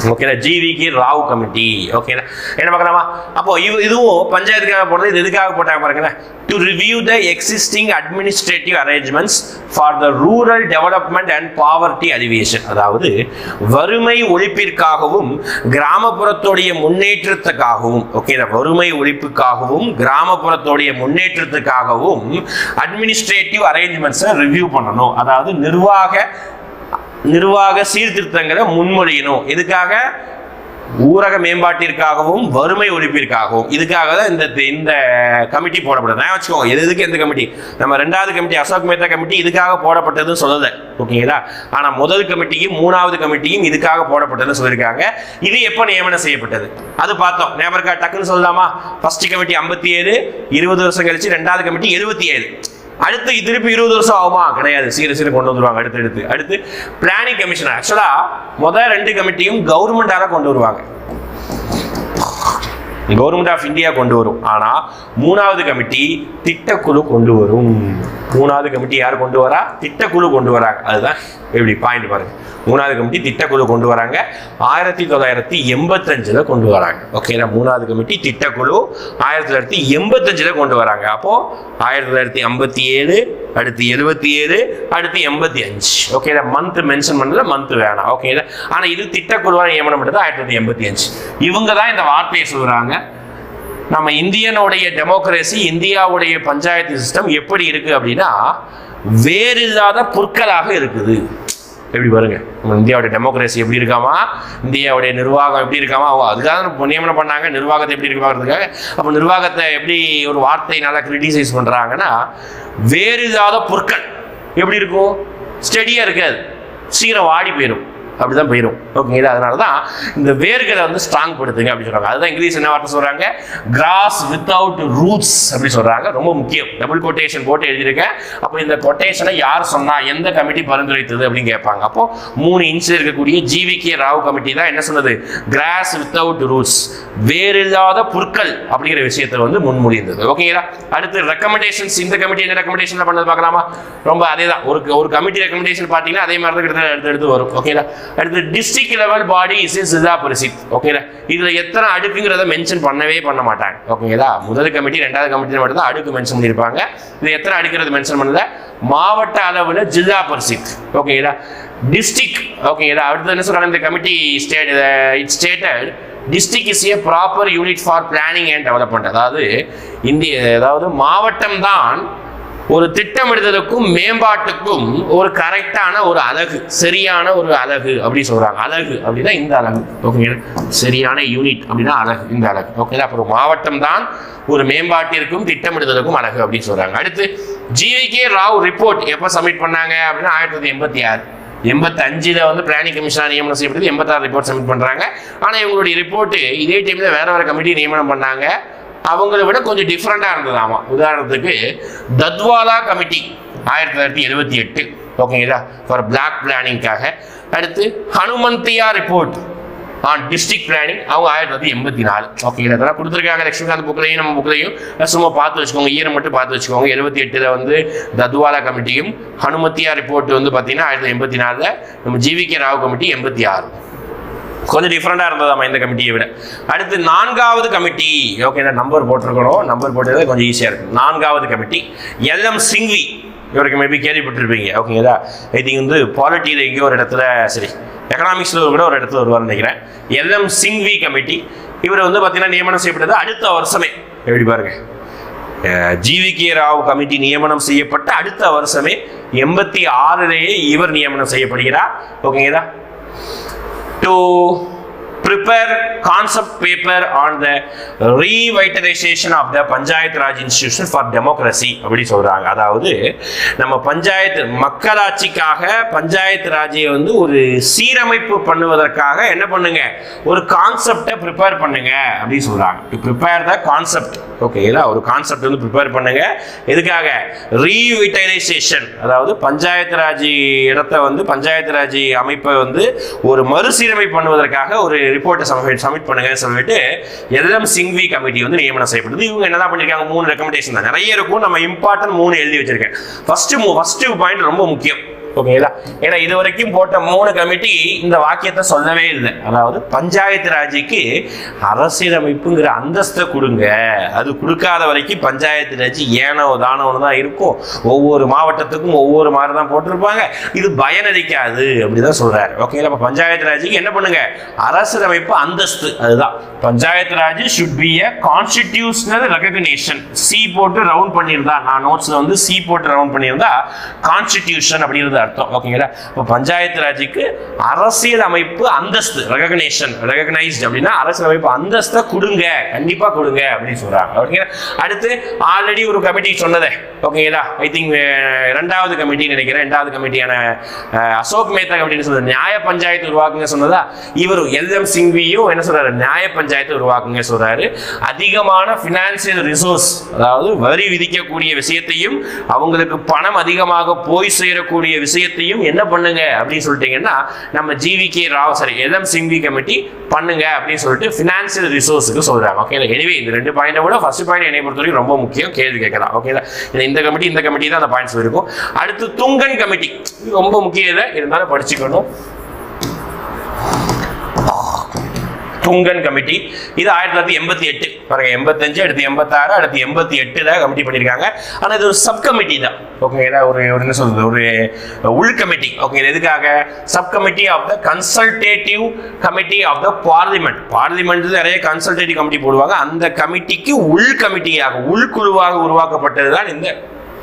ஓகேங்களா? GVK Rao committee. ஓகேங்களா? என்ன பார்க்கலாமா? அப்போ இதுவும் பஞ்சாயத்துக்காக போடுறது. இது எதுக்காக போட்டாங்க பாருங்களேன், to review the existing administrative arrangements for the rural development and poverty alleviation. அதாவது வறுமை ஒழிப்பிற்காகவும் கிராமப்புறத்துடைய முன்னேற்றத்துக்காகவும், ஓகேங்களா, வறுமை ஒழிப்புக்காகவும் கிராமப்புறத்துடைய முன்னேற்றத்துக்காகவும் அட்மினிஸ்ட்ரேட்டிவ் அரேஞ்ச்மெண்ட்ஸை ரிவ்யூ பண்ணணும். அதாவது நிர்வாக சீர்திருத்தங்களை முன்மொழியணும். எதுக்காக? ஊரக மேம்பாட்டிற்காகவும் வறுமை ஒழிப்பிற்காகவும். இதுக்காக தான் இந்த கமிட்டி போடப்பட்டது. நான் வச்சுக்கோங்க எதுக்கு எந்த கமிட்டி. நம்ம 2வது கமிட்டி அசோக் மேத்தா கமிட்டி இதுக்காக போடப்பட்டதுன்னு சொல்லல. ஓகேங்களா? ஆனா முதல் கமிட்டியும் 3வது கமிட்டியும் இதுக்காக போடப்பட்டதுன்னு சொல்லியிருக்காங்க. இது எப்ப நியமனம் செய்யப்பட்டது அது பார்த்தோம். ஞாபகம் டக்குன்னு சொல்லலாமா? ஃபர்ஸ்ட் கமிட்டி 57, 20 வருஷம் கழிச்சு 2வது கமிட்டி 77. அடுத்து திருப்பி 20 வருஷம் ஆகுமா? கிடையாது, சீரியஸா கொண்டு வந்துருவாங்க. அடுத்து பிளானிங் கமிஷன். ஆக்சுவலா முதல் 2 கமிட்டியும் கவர்மெண்டால கொண்டு வருவாங்க, கவர்மெண்ட் ஆஃப் இந்தியா கொண்டு வரும். ஆனா 3வது கமிட்டி திட்டக்குழு கொண்டு வரும். 3வது கமிட்டி யார் கொண்டு வரா? திட்டக்குழு கொண்டு வராங்க. அதுதான் எப்படி பாயிண்ட் பாருங்க. 3வது கமிட்டி திட்டக்குழு கொண்டு வராங்க, 1985 கொண்டு வராங்க. ஓகேங்களா? 3வது கமிட்டி திட்டக்குழு 1985 கொண்டு வராங்க. அப்போ 1957, அடுத்து 77, அடுத்து 85. ஓகேங்களா? மந்த் மென்ஷன் பண்ணல, மந்த் வேணாம். ஓகேங்களா? ஆனா இது திட்டக்குழுவா நியமனம் பண்ணது 1985. இவங்க தான் இந்த வார்த்தையை சொல்றாங்க. நம்ம இந்தியனுடைய டெமோக்ரஸி, இந்தியாவுடைய பஞ்சாயத்து சிஸ்டம் எப்படி இருக்கு அப்படின்னா, வேறு இல்லாத புற்களாக இருக்குது. எப்படி பாருங்க, இந்தியாவுடைய டெமோக்ரஸி எப்படி இருக்காமா, இந்தியாவுடைய நிர்வாகம் எப்படி இருக்காமா, அதுக்காக நியமனம் பண்ணாங்க. நிர்வாகத்தை எப்படி இருக்காங்கிறதுக்காக. அப்போ நிர்வாகத்தை எப்படி ஒரு வார்த்தையினால கிரிட்டிசைஸ் பண்றாங்கன்னா, வேறு இல்லாத புற்கள் எப்படி இருக்கும், ஸ்டெடியா இருக்காது, சீக்கிரம் வாடி போயிடும், அப்படிதான் போயிடும். ஓகேங்களா? அதனால தான் இந்த வேர்களை வந்து ஸ்ட்ராங் படுத்துங்க அப்படின்னு சொல்றாங்க. அதுதான் இங்கிலீஷ் என்ன வார்த்தை சொல்றாங்க, கிராஸ் வித்தவுட் ரூட்ஸ் அப்படி சொல்றாங்க. ரொம்ப முக்கியம், டபுள் கொட்டேஷன் போட்டு எழுதியிருக்கேன். அப்போ இந்த கொட்டேஷனை யார் சொன்னா, எந்த கமிட்டி பரிந்துரைத்தது அப்படின்னு கேட்பாங்க. அப்போ 3 இன்ச்சில் இருக்கக்கூடிய GVK ராவ் கமிட்டி தான் என்ன சொன்னது, கிராஸ் வித்தவுட் ரூட்ஸ், வேறில்லாத புற்கள் அப்படிங்கிற விஷயத்தை வந்து முன்மொழிந்தது. ஓகேங்களா? அடுத்து ரெக்கமெண்டேஷன்ஸ். இந்த கமிட்டி என்ன ரெக்கமெண்டேஷன் பண்ணது பார்க்கலாமா? ரொம்ப அதே தான், ஒரு கமிட்டி ரெக்கமெண்டேஷன் பார்த்தீங்கன்னா அதே மாதிரி தான் எடுத்து வரும். ஓகேங்களா? அடுத்து டிஸ்ட்ரிக்ட் லெவல் பாடி இஸ் ஜில்லா பரிஷத். ஓகேங்களா? இதுல எத்தனை அடுக்குங்கிறத மென்ஷன் பண்ணவே பண்ண மாட்டாங்க. ஓகேங்களா? முதல் கமிட்டி ரெண்டாவது கமிட்டி மட்டும் தான் அடுக்கு மென்ஷன் பண்ணியிருப்பாங்க. இது எத்தனை அடுக்கிறது மென்ஷன் பண்ணல, மாவட்ட அளவில் ஜில்லா பரிஷத். ஓகேங்களா? டிஸ்ட்ரிக்ட். ஓகேங்களா? அடுத்து என்ன சொல்றாங்க இந்த committee stated district is a proper unit for planning and development. அதாவது மாவட்டம் தான் ஒரு திட்டமிடுதலுக்கும் மேம்பாட்டுக்கும் ஒரு கரெக்டான ஒரு அலகு, சரியான ஒரு அலகு அப்படி சொல்றாங்க. அலகு அப்படின்னா இந்த அலகு. ஓகேங்களா? சரியான யூனிட் அப்படின்னா அலகு, இந்த அலகு. ஓகேங்களா? அப்புறம் மாவட்டம் தான் ஒரு மேம்பாட்டிற்கும் திட்டமிடுதலுக்கும் அலகு அப்படின்னு சொல்றாங்க. அடுத்து GVK ராவ் ரிப்போர்ட் எப்போ சப்மிட் பண்ணாங்க அப்படின்னா 1986. 85 வந்து பிளானிங் கமிஷனர் நியமனம் செய்யப்பட்டது. 86 ரிப்போர்ட் சப்மிட் பண்றாங்க. ஆனா இவங்களுடைய ரிப்போர்ட் இதே டைம்ல வேற கமிட்டி நியமனம் பண்ணாங்க. அவங்களை விட கொஞ்சம் டிஃப்ரெண்டா இருந்ததாமா. உதாரணத்துக்கு தத்வாலா கமிட்டி 1978. ஓகேங்களா? ஃபார் பிளாக் பிளானிங்காக. அடுத்து Hanumanthaiya report on district planning அவங்க 1984. ஓகேங்களா? அதெல்லாம் கொடுத்துருக்காங்க லட்சுமிகாந்த் புக்லையும் நம்ம புக்லையும் சும்மா பார்த்து வச்சுக்கோங்க, ஈரம் மட்டும் பார்த்து வச்சுக்கோங்க. 78 வந்து தத்வாலா கமிட்டியும், ஹனுமந்தியா ரிப்போர்ட் வந்து பார்த்தீங்கன்னா 1984. நம்ம GVK ராவ் கமிட்டி 86. கொஞ்சம் டிஃப்ரெண்டாக இருந்ததாமா இந்த கமிட்டியை விட. அடுத்து 4வது கமிட்டி. ஓகே, நம்பர் போட்டிருக்கணும், நம்பர் போட்டது கொஞ்சம் ஈஸியாக இருக்கும். 4வது கமிட்டி LM சிங்வி. இவருக்கு மேபி கேள்விப்பட்டிருப்பீங்க. ஓகேங்களா? ஐ திங்க் வந்து பாலிட்டியில் எங்கேயோ ஒரு இடத்துல, சரி எக்கனாமிக்ஸில் கூட ஒரு இடத்துல வருவார்னு நினைக்கிறேன். LM Singhvi committee. இவர் வந்து பார்த்தீங்கன்னா நியமனம் செய்யப்பட்டது அடுத்த வருஷமே. எப்படி பாருங்க, GVK ராவ் கமிட்டி நியமனம் செய்யப்பட்ட அடுத்த வருஷமே 86லேயே இவர் நியமனம் செய்யப்படுகிறார். ஓகேங்களா? To prepare concept paper on the revitalization of the Panchayat Raj Institution for Democracy அப்படி சொல்றாங்க. அதாவது நம்ம பஞ்சாயத்து மக்களாட்சிக்காக பஞ்சாயத்து ராஜ்யை வந்து ஒரு சீரமைப்பு பண்ணுவதற்காக என்ன பண்ணுங்க, ஒரு கான்செப்டை ப்ரிப்பேர் பண்ணுங்க அப்படி சொல்றாங்க. To prepare the concept. ஓகேங்களா? ஒரு கான்செப்ட் வந்து ப்ரிப்பேர் பண்ணுங்க. எதுக்காக? ரீவிட்டலைசேஷன். அதாவது பஞ்சாயத்து ராஜ் இடத்தை வந்து பஞ்சாயத்து ராஜ் அமைப்பை வந்து ஒரு மறுசீரமைப்பு பண்ணுவதற்காக ஒரு ரிப்போர்ட்டை சப்மிட் பண்ணுங்க சொல்லிட்டு LM சிங்வி கமிட்டி வந்து நியமனம் செய்யப்படுது. இவங்க என்னதான் பண்ணிருக்காங்க, 3 ரெக்கமெண்டேஷன் தான், நிறைய இருக்கும். நம்ம இம்பார்ட்டன்ட் 3 எழுதி வச்சிருக்கேன். ஃபர்ஸ்ட் பாயிண்ட் ரொம்ப முக்கியம். ஓகேங்களா? ஏன்னா இது வரைக்கும் போட்ட 3 கமிட்டி இந்த வாக்கியத்தை சொல்லவே இல்லை. அதாவது பஞ்சாயத்து ராஜுக்கு அரசியலமைப்புங்கிற அந்தஸ்தை கொடுங்க. அது கொடுக்காத வரைக்கும் பஞ்சாயத்து ராஜ் ஏனோ தானோன்னு தான் இருக்கும். ஒவ்வொரு மாவட்டத்துக்கும் ஒவ்வொரு மாதிரி தான் போட்டிருப்பாங்க. இது பயனளிக்காது அப்படிதான் சொல்றாரு. ஓகேங்களா? அப்ப பஞ்சாயத்து ராஜுக்கு என்ன பண்ணுங்க, அரசியலமைப்பு அந்தஸ்து. அதுதான் panchayat raj should be a constitutional recognition. C போட்டு ரவுண்ட் பண்ணியிருந்தா, நான் நோட்ஸ்ல வந்து சி போட்டு ரவுண்ட் பண்ணியிருந்தா கான்ஸ்டிடியூஷன் அப்படிங்கிறது அர்த்தம். ஓகேங்களா? இப்போ பஞ்சாயத்து ராஜுக்கு அரசியல் அமைப்பு அந்தஸ்து, ரெகக்னைஸ்ட் அப்படின்னா அரசியல் அமைப்பு அந்தஸ்தை கொடுங்க, கண்டிப்பா கொடுங்க அப்படின்னு சொல்றாங்க. ஓகேங்களா? அடுத்து ஆல்ரெடி ஒரு கமிட்டி சொன்னதே. ஓகேங்களா? ஐ திங்க் 2வது கமிட்டி நினைக்கிறேன். 2வது கமிட்டியான அசோக் மேத்தா கமிட்டி சொல்றது நியாய பஞ்சாயத்து உருவாக்குங்க சொன்னதா. இவர் LM சிங்வியும் என்ன சொல்றாரு, நியாய பஞ்சாயத்து உருவாக்குங்க சொல்றாரு. அதிகமான பினான்சியல் ரிசோர்ஸ், அதாவது வரி விதிக்கக்கூடிய விஷயத்தையும் அவங்களுக்கு பணம் அதிகமாக போய் சேரக்கூடிய விஷயத்தையும் என்ன பண்ணுங்க அப்படின்னு சொல்லிட்டீங்கன்னா நம்ம GVK Rao LM Singhvi committee பண்ணுங்க அப்படின்னு சொல்லிட்டு பினான்சியல் ரிசோர்ஸுக்கு சொல்றாங்க. ஓகேங்களா? எனிவே இந்த 2 பாயிண்டை விட ஃபர்ஸ்ட் பாயிண்ட் என்னை பொறுத்தவரைக்கும் ரொம்ப முக்கியம், கேள்வி கேட்கலாம். ஓகேங்களா? இந்த கமிட்டி தான் அந்த பாயிண்ட்ஸ் இருக்கும். அடுத்து துங்கன் கமிட்டி ரொம்ப முக்கியம் இல்லை, இருந்தாலும் படிச்சுக்கணும். துங்கன் கமிட்டி இது 1988 பாருங்க, 85 அடுத்து 86 அடுத்து 88 கமிட்டி பண்ணியிருக்காங்க. ஆனா இது ஒரு சப் கமிட்டி தான். ஓகேங்களா? ஒரு என்ன சொல்றது, ஒரு உள் கமிட்டி. ஓகே, எதுக்காக? Sub committee of the consultative committee of the parliament நிறைய கன்சல்டேட்டிவ் கமிட்டி போடுவாங்க. அந்த கமிட்டிக்கு உள் கமிட்டியாக உள்குழுவாக உருவாக்கப்பட்டது தான் இந்த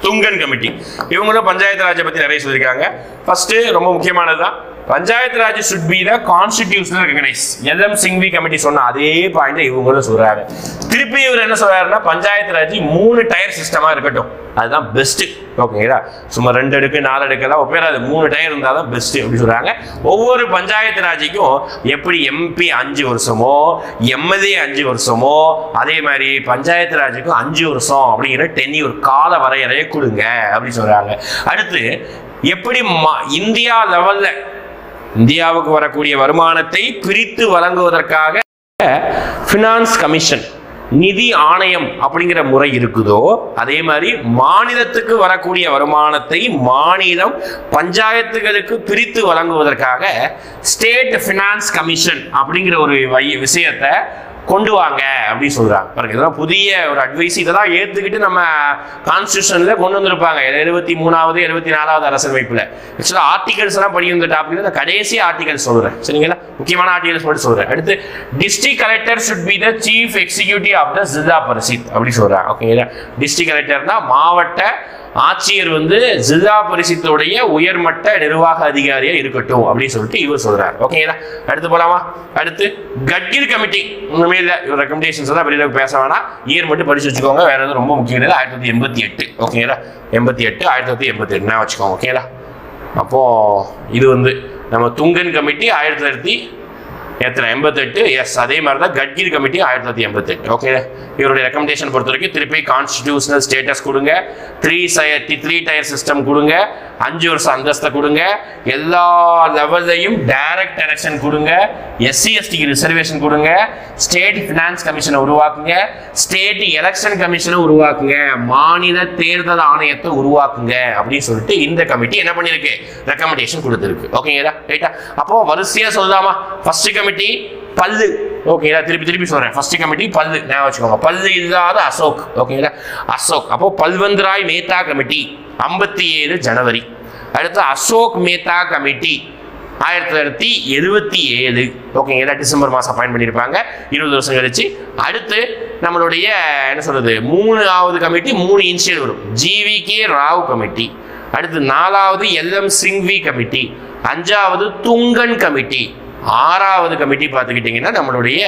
துங்கன் கமிட்டி. இவங்களும் பஞ்சாயத்து ராஜை பத்தி நிறைய சொல்லியிருக்காங்க. ஃபர்ஸ்ட் ரொம்ப முக்கியமானதுதான், panchayat raj should be the constitutional recognized. L M Singhvi committee சொன்ன அதே பாயிண்ட் இவங்களும் சொல்றாங்க. திருப்பி இவர் என்ன சொல்றாருன்னா, பஞ்சாயத்து ராஜ் 3 டயர் சிஸ்டமா இருக்கட்டும், அதுதான் பெஸ்ட். ஓகேங்களா, சும்மா 2 அடுக்கு 4 அடுக்கெல்லாம் ஒப்பேராது, 3 டயர் இருந்தால் தான் பெஸ்ட் அப்படி சொல்றாங்க. ஒவ்வொரு பஞ்சாயத்து ராஜுக்கும் எப்படி எம்பி 5 வருஷமோ எம்எல்ஏ 5 வருஷமோ அதே மாதிரி பஞ்சாயத்து ராஜுக்கும் 5 வருஷம் அப்படிங்கிற டென்யூர் கால வரையறையை கொடுங்க அப்படின்னு சொல்றாங்க. அடுத்து எப்படி இந்தியா லெவல்ல இந்தியாவுக்கு வரக்கூடிய வருமானத்தை பிரித்து வழங்குவதற்காக ஃபினான்ஸ் கமிஷன், நிதி ஆணையம் அப்படிங்கிற முறை இருக்குதோ, அதே மாதிரி மாநிலத்துக்கு வரக்கூடிய வருமானத்தை மாநிலம் பஞ்சாயத்துகளுக்கு பிரித்து வழங்குவதற்காக ஸ்டேட் ஃபினான்ஸ் கமிஷன் அப்படிங்கிற ஒரு விஷயத்தை கொண்டு வாங்க அப்படின்னு சொல்றாங்க. பாருங்க, இதெல்லாம் புதிய ஒரு அட்வைஸ். இதெல்லாம் ஏத்துக்கிட்டு நம்ம கான்ஸ்டியூஷன்ல கொண்டு வந்திருப்பாங்க 73வது 74வது அரசியலமைப்புல. ஆக்சுவலா ஆர்டிகல்ஸ் எல்லாம் படிக்கிற டாபிக் நான் கடைசி ஆர்டிகல் சொல்றேன், சரிங்களா? முக்கியமான ஆர்டிகல்ஸ் மட்டும் சொல்றேன். அடுத்து district collector should be the chief executive of the ஜில்லா பரிஷத் அப்படி சொல்றாங்க. ஓகேங்களா, டிஸ்ட்ரிக்ட் கலெக்டர்னா மாவட்ட ஆட்சியர் ஜில்லா பரிஷத்துடைய உயர்மட்ட நிர்வாக அதிகாரியா இருக்கட்டும் அப்படின்னு சொல்லிட்டு இவர் சொல்றாரு. ஓகேங்களா, அடுத்து போலாமா? அடுத்து கட்கிர் கமிட்டி. ஒண்ணுமே இல்லை, இவர் ரெக்கமெண்டேஷன்ஸ் எல்லாம் வெளியில பேச வேணாம், இயர் மட்டும் படிச்சு வச்சுக்கோங்க. வேற எதுவும் ரொம்ப முக்கியம் இல்லை. 1988. ஓகேங்களா, 88 1988 நான் வச்சுக்கோங்க. ஓகேங்களா, அப்போ இது நம்ம துங்கன் கமிட்டி 1988. எஸ், அதே மாதிரி தான் கட்கிர் கமிட்டி 1988. ஓகே, இவருடைய ரெக்கமெண்டேஷன் பொறுத்த வரைக்கும் திருப்பி கான்ஸ்டிடியூஷனல் ஸ்டேட்டஸ் கொடுங்க, 3 டயர் சிஸ்டம் கொடுங்க, 5 வருஷம் அந்தஸ்தை கொடுங்க, எல்லா லெவல்லையும் டைரக்ட் எலெக்ஷன் கொடுங்க, SC/STக்கு ரிசர்வேஷன் கொடுங்க, ஸ்டேட் ஃபினான்ஸ் கமிஷனை உருவாக்குங்க, ஸ்டேட் எலெக்ஷன் கமிஷனை உருவாக்குங்க, மாநில தேர்தல் ஆணையத்தை உருவாக்குங்க அப்படின்னு சொல்லிட்டு இந்த கமிட்டி என்ன பண்ணிருக்கு, ரெக்கமெண்டேஷன் கொடுத்துருக்கு. ஓகேங்களா, ரைட்டா? அப்போ வரிசையா சொல்லலாமா? ஃபர்ஸ்ட் கமிட்டி பல்லு. ஓகேங்களா, திருப்பி சொல்றேன். ஃபர்ஸ்ட் கமிட்டி பல்லு, ஞாபகம் வச்சுக்கோங்க. பல்லு இல்லாத அசோக். ஓகேங்களா, அசோக். அப்போ பல்வந்த் ராய் மேத்தா கமிட்டி 57 ஜனவரி. அடுத்து அசோக் மேத்தா கமிட்டி 1977. ஓகேங்களா, டிசம்பர் மாசம் அப்பாயிண்ட் பண்ணியிருப்பாங்க, 20 வருஷம் கழிச்சு. அடுத்து நம்மளுடைய என்ன சொல்றது, 3வது கமிட்டி 3 இன்சியல் வரும், GVK ராவ் கமிட்டி. அடுத்து 4வது LM சிங்வி கமிட்டி, 5வது துங்கன் கமிட்டி, 6வது கமிட்டி பார்த்துக்கிட்டிங்கன்னா நம்மளுடைய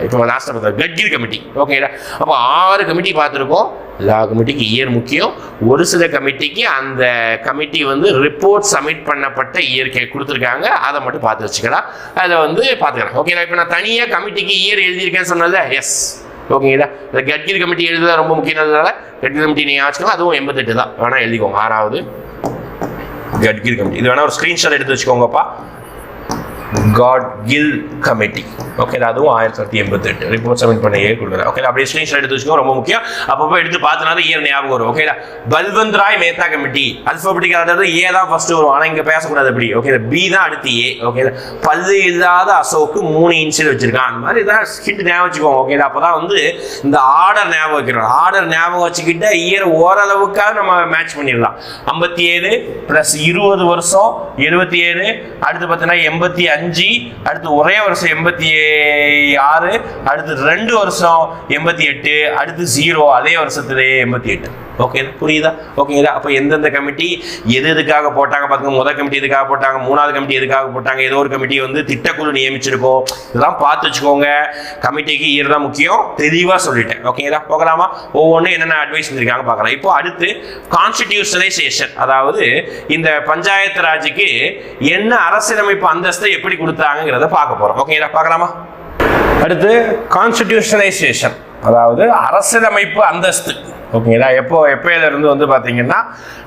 இப்போ லாஸ்ட் கட்கிர் கமிட்டி. ஓகேங்களா, அப்போ 6 கமிட்டி பார்த்துருக்கோம். எல்லா கமிட்டிக்கு இயர் முக்கியம். ஒரு சில கமிட்டிக்கு அந்த கமிட்டி ரிப்போர்ட் சப்மிட் பண்ணப்பட்ட இயர் கொடுத்துருக்காங்க, அதை மட்டும் பார்த்து வச்சுக்கலாம். அதை பார்த்துக்கலாம். ஓகேங்களா, இப்போ நான் தனியாக கமிட்டிக்கு இயர் எழுதியிருக்கேன்னு சொன்னல, எஸ். ஓகேங்களா, இந்த கட்கிர் கமிட்டி எழுதுதான் ரொம்ப முக்கியம்னால கட்கிர் கமிட்டி நீங்கள் ஆச்சுக்கோங்க. அதுவும் 88 தான், வேணா எழுதிக்கோங்க. 6வது கட்கிர் கமிட்டி. இது வேணா ஒரு ஸ்க்ரீன்ஷாட் எடுத்து வச்சுக்கோங்கப்பா. காட்கில் கமிட்டி. ஓகே, அதுவும் 1988 ரிப்போர்ட் சப்மிட் பண்ண இயர் கொடுக்குறேன். ஓகே, அப்படியே ஸ்க்ரீன்ஷாட் எடுத்து வச்சுக்கோ, ரொம்ப முக்கியம். அப்பப்போ எடுத்து பார்த்தனால இயர் ஞாபகம் வரும். ஓகேடா, Balwant Rai Mehta committee alphabetic order A தான் ஃபர்ஸ்ட் வரும், ஆனால் இங்கே பேசக்கூடாது அப்படி. ஓகே, பி தான் அடுத்து ஏ. ஓகே, பல்லு இல்லாத அசோக்கு 3 இன்சியல் வச்சிருக்கான். அந்த மாதிரி தான் ஹிட் ஞாபகம் வச்சுக்கோங்க. ஓகே, அப்பதான் இந்த ஆர்டர் ஞாபகம் வைக்கிறோம். ஆர்டர் ஞாபகம் வச்சுக்கிட்ட இயர் ஓரளவுக்காக நம்ம மேட்ச் பண்ணிடலாம். 57 + 20 வருஷம் 77. அடுத்து பார்த்தீங்கன்னா 85. அடுத்து ஒரே வருஷம் 86. அடுத்து 2 வருஷம் 88. அடுத்து 0 அதே வருஷத்துலேயே 88. ஓகே, புரியுதா? ஓகேங்களா, அப்போ எந்தெந்த கமிட்டி எதுக்காக போட்டாங்க பார்த்துங்க. முதல் கமிட்டி எதுக்காக போட்டாங்க, 3வது கமிட்டி எதுக்காக போட்டாங்க, ஏதோ ஒரு கமிட்டி திட்டக்குழு நியமிச்சிருக்கோம். இதெல்லாம் பார்த்து வச்சுக்கோங்க. கமிட்டிக்கு இயர் தான் முக்கியம், தெளிவாக சொல்லிட்டேன். ஓகேங்களா, போகலாமா? ஒவ்வொன்றும் என்னென்ன அட்வைஸ் பண்ணியிருக்காங்க பார்க்கலாம். இப்போ அடுத்து கான்ஸ்டிடியூஷனலைசேஷன், அதாவது இந்த பஞ்சாயத்து ராஜுக்கு என்ன அரசியலமைப்பு அந்தஸ்தை எப்படி கொடுத்தாங்கிறத பார்க்க போறோம். ஓகேங்களா, பார்க்கலாமா? அடுத்து கான்ஸ்டிடியூஷனலைசேஷன், அதாவது அரசியலமைப்பு அந்தஸ்து. ஓகேங்களா, எப்பயில இருந்து பார்த்தீங்கன்னா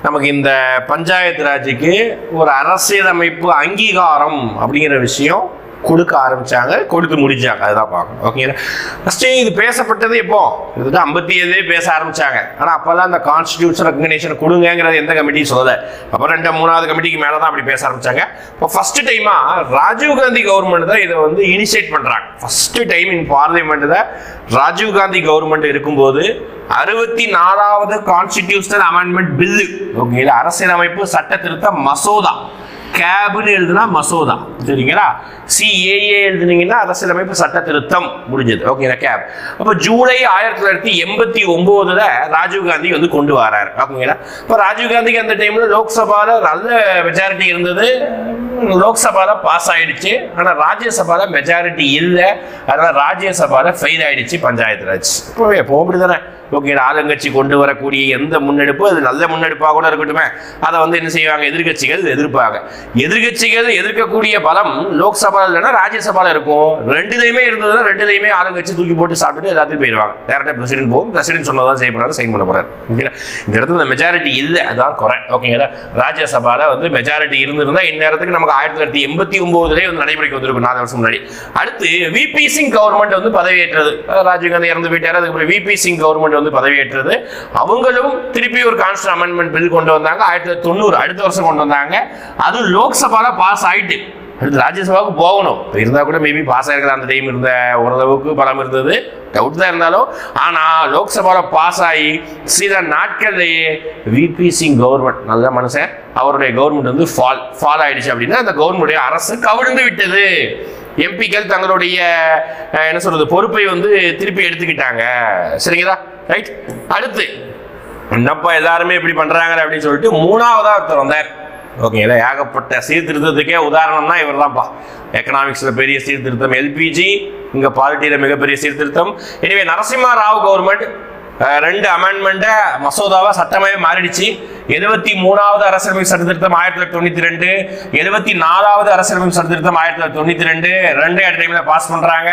நமக்கு இந்த பஞ்சாயத்து ராஜுக்கு ஒரு அரசியலமைப்பு அங்கீகாரம் அப்படிங்கிற விஷயம் கொடுக்க ஆரம்பிச்சாங்க, கொடுத்து முடிச்சாங்க. அதுதான் பார்க்கணும். ஓகேங்களா, ஃபர்ஸ்ட் இது பேசப்பட்டது எப்போ, இது 57 பேச ஆரம்பிச்சாங்க. ஆனால் அப்போதான் இந்த கான்ஸ்டிடியூஷன் ரெகக்னிஷன் கொடுங்கிறது எந்த கமிட்டி சொல்லலை. அப்புறம் 2-3வது கமிட்டிக்கு மேலே தான் அப்படி பேச ஆரம்பிச்சாங்க. இப்போ ஃபர்ஸ்ட் டைமா ராஜீவ் காந்தி கவர்மெண்ட் தான் இதை இனிஷியேட் பண்றாங்க. ஃபர்ஸ்ட் டைம் இன் பார்லிமெண்ட் தான் ராஜீவ் காந்தி கவர்மெண்ட் இருக்கும்போது 64வது கான்ஸ்டிடியூஷனல் அமெண்ட்மெண்ட் பில்லு, ஓகேங்களா, அரசியலமைப்பு சட்ட திருத்த மசோதா கேப்னு எழுதுனா மசோதா, சரிங்களா. CAA எழுதுனீங்கன்னா அரசியலமைப்பு சட்ட திருத்தம், முடிஞ்சது. ஓகேங்களா, கேப். அப்போ ஜூலை 1989 ராஜீவ்காந்தி வந்து கொண்டு வராரு. ஓகேங்களா. இப்போ ராஜீவ்காந்திக்கு அந்த டைம்ல லோக்சபால நல்ல மெஜாரிட்டி இருந்தது, லோக்சபால பாஸ் ஆயிடுச்சு. ஆனா ராஜ்யசபால மெஜாரிட்டி இல்லை, அதனால ராஜ்யசபால ஃபெயில் ஆயிடுச்சு பஞ்சாயத்து ராஜ். இப்போ அப்படிதானே. ஓகே, ஆளுங்கட்சி கொண்டு வரக்கூடிய எந்த முன்னெடுப்பு அது நல்ல முன்னெடுப்பாக கூட இருக்கட்டுமே, அதை வந்து என்ன செய்வாங்க, எதிர்கட்சிகள் எதிர்ப்பாங்க. எதிர்கட்சிகள் எதிர்க்கக்கூடிய பலம் லோக்சபா இல்லைன்னா ராஜ்யசபால இருக்கும். ரெண்டுலையுமே இருந்ததுன்னா ரெண்டுலையுமே ஆளுங்கட்சி தூக்கி போட்டு சாப்பிட்டு எல்லாத்தையும் போயிடுவாங்க. டேரக்டா பிரசிடென்ட் போகும், பிரசிடென்ட் சொன்னதான் செய்ய போறாரு, சைன் பண்ண போறாரு. ஓகேங்களா. இந்த இடத்துல மெஜாரிட்டி இல்லை, அதான் குறை. ஓகேங்களா. ராஜ்யசபால வந்து மெஜாரிட்டி இருந்திருந்தா இந்நேரத்துக்கு நமக்கு 1989 வந்து நடைமுறைக்கு வந்திருக்கும், 4 வருஷம் முன்னாடி. அடுத்து VP சிங் கவர்மெண்ட் வந்து பதவியேற்றது. ராஜீவ்காந்தி இறந்து போயிட்டாரு, அதுக்கப்புறம் VP சிங் கவர்மெண்ட் வந்து பதவியேற்றது. அவங்களும் திருப்பி ஒரு கான்ஸ்டியூஷன் அமெண்ட்மெண்ட் பில் கொண்டு வந்தாங்க 1990, அடுத்த வருஷம் கொண்டு வந்தாங்க. அது லோக்சபால பாஸ் ஆயிட்டு அடுத்து ராஜ்யசபாவுக்கு போகணும். இருந்தா கூட மேபி பாஸ் ஆகிருக்கிற அந்த டைம் இருந்த ஓரளவுக்கு பலம் இருந்தது, டவுட் தான் இருந்தாலும். ஆனா லோக்சபால பாஸ் ஆகி சில நாட்கள்லேயே VP சிங் கவர்மெண்ட், நல்ல மனுஷன், அவருடைய கவர்மெண்ட் வந்து ஃபால் ஆயிடுச்சு. அப்படின்னா அந்த கவர்மெண்ட் அரசு கவிழ்ந்து விட்டது. எம்பிக்கள் தங்களுடைய என்ன சொல்றது பொறுப்பை வந்து திருப்பி எடுத்துக்கிட்டாங்க. சரிங்களா, ரைட். அடுத்து என்னப்பா எல்லாருமே இப்படி பண்றாங்க அப்படின்னு சொல்லிட்டு மூணாவதா ஒருத்தர் வந்தார். ஓகேங்களா. ஏகப்பட்ட சீர்திருத்தத்துக்கே உதாரணம்னா இவர் தான்ப்பா. எக்கனாமிக்ஸ்ல பெரிய சீர்திருத்தம், LPG, இங்க பாலிட்டியில மிகப்பெரிய சீர்திருத்தம். எனவே நரசிம்ம ராவ் கவர்மெண்ட் 2 அமெண்ட்மெண்ட் மசோதாவா சட்டமாவே மாறிடுச்சு. 73வது அரசியலமைப்பு சட்டத்திருத்தம் 1992, 74வது அரசியலமைப்பு சட்டத்திருத்தம் 1992, ரெண்டே டைம்ல பாஸ் பண்றாங்க.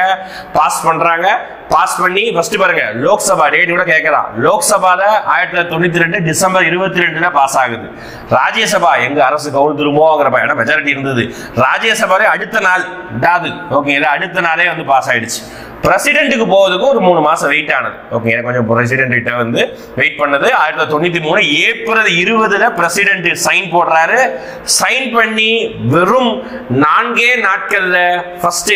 பாஸ் பண்ணி ஃபர்ஸ்ட் பாருங்க, லோக்சபா டேட் கூட கேட்கலாம். லோக்சபால 1992 டிசம்பர் 22 பாஸ் ஆகுது. ராஜ்யசபா எங்க அரசு கவுழ்ந்துருமோங்கிற பயம், மெஜாரிட்டி இருந்தது. ராஜ்யசபாலே அடுத்த நாள் விடாது. ஓகேங்களா, அடுத்த நாளே வந்து பாஸ் ஆயிடுச்சு. பிரசிடென்ட்டுக்கு போவதுக்கு ஒரு 3 மாசம் வெயிட் ஆனது. ஓகே, கொஞ்சம் பிரசிடென்ட் கிட்ட வந்து வெயிட் பண்ணது. 1993 ஏப்ரல் 20 பிரசிடென்ட் சைன் போடுறாரு. சைன் பண்ணி வெறும் 4 நாட்கள்ல ஃபர்ஸ்ட்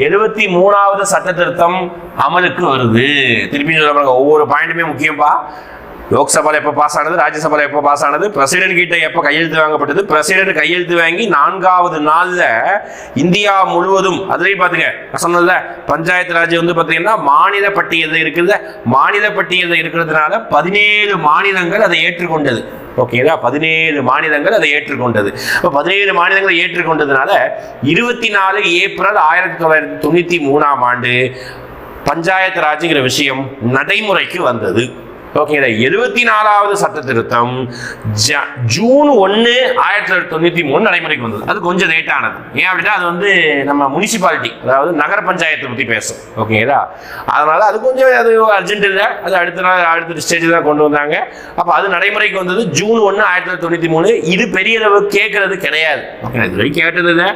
73வது சட்ட திருத்தம் அமலுக்கு வருது. திருப்பி ஒவ்வொரு பாயிண்ட்டுமே முக்கியம்பா. லோக்சபால எப்போ பாஸ் ஆனது, ராஜ்யசபால எப்போ பாஸ் ஆனது, பிரசிடென்ட் கிட்ட எப்போ கையெழுத்து வாங்கப்பட்டது, பிரசிடென்ட் கையெழுத்து வாங்கி 4வது நாள்ல இந்தியா முழுவதும், அதுலயும் பாத்துங்க சொன்னல பஞ்சாயத்து ராஜ் வந்து பாத்தீங்கன்னா மாநில பட்டியலில் இருக்குது. மாநில பட்டியலில் இருக்கிறதுனால 17 மாநிலங்கள் அதை ஏற்றுக்கொண்டது. ஓகேங்களா, 17 மாநிலங்கள் அதை ஏற்றுக்கொண்டது. 17 மாநிலங்களை ஏற்றுக்கொண்டதுனால 24 ஏப்ரல் 1993 பஞ்சாயத்து ராஜ்ங்கிற விஷயம் நடைமுறைக்கு வந்தது. ஓகேங்களா. 74வது சட்ட திருத்தம் ஜூன் 1, 1993 நடைமுறைக்கு வந்தது. அது கொஞ்சம் லேட் ஆனது. ஏன் அப்படின்னா அது வந்து நம்ம முனிசிபாலிட்டி, அதாவது நகர பஞ்சாயத்தை பத்தி பேசும். ஓகேங்களா, அதனால அது கொஞ்சம் அது அர்ஜென்ட் இல்லை, அது அடுத்த ஸ்டேஜ் தான் கொண்டு வந்தாங்க. அப்போ அது நடைமுறைக்கு வந்தது ஜூன் 1, 1993. இது பெரிய அளவு கேட்கறது கிடையாது. இது வரைக்கும் கேட்டது இல்லை,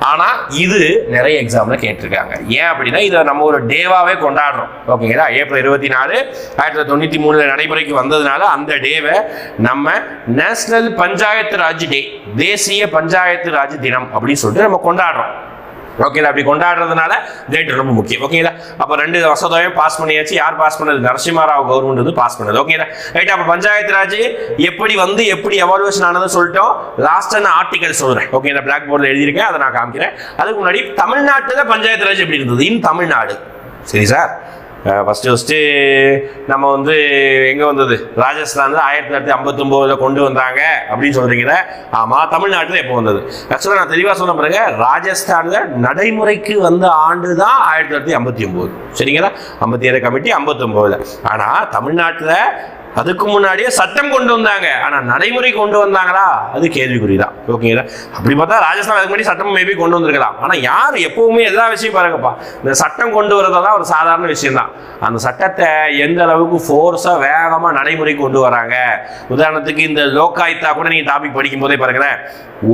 ஆனா இது நிறைய எக்ஸாம்ல கேட்டிருக்காங்க. ஏன் அப்படின்னா இதை நம்ம ஒரு டேவாவே கொண்டாடுறோம். ஓகேங்களா, ஏப்ரல் 24, 1993 நடைமுறைக்கு வந்ததுனால அந்த டேவை நம்ம நேஷனல் பஞ்சாயத்து ராஜ் டே, தேசிய பஞ்சாயத்து ராஜ் தினம் அப்படின்னு சொல்லிட்டு நம்ம கொண்டாடுறோம். ஓகேங்களா, அப்படி கொண்டாடுறதுனால டேட் ரொம்ப முக்கியம். ஓகேங்களா, அப்போ 2 மசோதாவையும் பாஸ் பண்ணியாச்சு. யார் பாஸ் பண்ணது? நரசிம்ம ராவ் கவர்மெண்ட் வந்து பாஸ் பண்ணது. ஓகேங்களா, ரைட். அப்போ பஞ்சாயத்து ராஜ் எப்படி எவாலுவேஷன் ஆனது சொல்லிட்டோம். லாஸ்ட் ஆர்டிகல் சொல்றேன். ஓகே, பிளாக் போர்டில் எழுதியிருக்கேன், அதை நான் காமிக்கிறேன். அதுக்கு முன்னாடி தமிழ்நாட்டில் பஞ்சாயத்து ராஜ் எப்படி இருந்தது இன் தமிழ்நாடு? சரி சார், ஃபர்ஸ்ட் நம்ம வந்து எங்க வந்தது? ராஜஸ்தான்ல 1959 கொண்டு வந்தாங்க அப்படின்னு சொல்றீங்க. ஆமா, தமிழ்நாட்டில் எப்போ வந்தது? ஆக்சுவலா நான் தெளிவா சொல்ல பாருங்க, ராஜஸ்தான்ல நடைமுறைக்கு வந்த ஆண்டு தான் 1959. சரிங்களா, 57 கமிட்டி 59. ஆனா தமிழ்நாட்டில் அதுக்கு முன்னாடியே சட்டம் கொண்டு வந்தாங்க. ஆனா நடைமுறை கொண்டு வந்தாங்களா? அது கேள்விக்குறிதான். ஓகேங்களா, அப்படி பார்த்தா ராஜஸ்தான் அதுக்கு முன்னாடி சட்டம் மேபி கொண்டு வந்திருக்கலாம். ஆனா யார் எப்பவுமே எல்லா விஷயம் பாருங்கப்பா, இந்த சட்டம் கொண்டு வரதெல்லாம் ஒரு சாதாரண விஷயம் தான். அந்த சட்டத்தை எந்த அளவுக்கு ஃபோர்ஸா வேகமா நடைமுறை கொண்டு வராங்க. உதாரணத்துக்கு இந்த லோக்காயுக்தா கூட நீங்க டாபிக் படிக்கும் போதே பாருங்களேன்,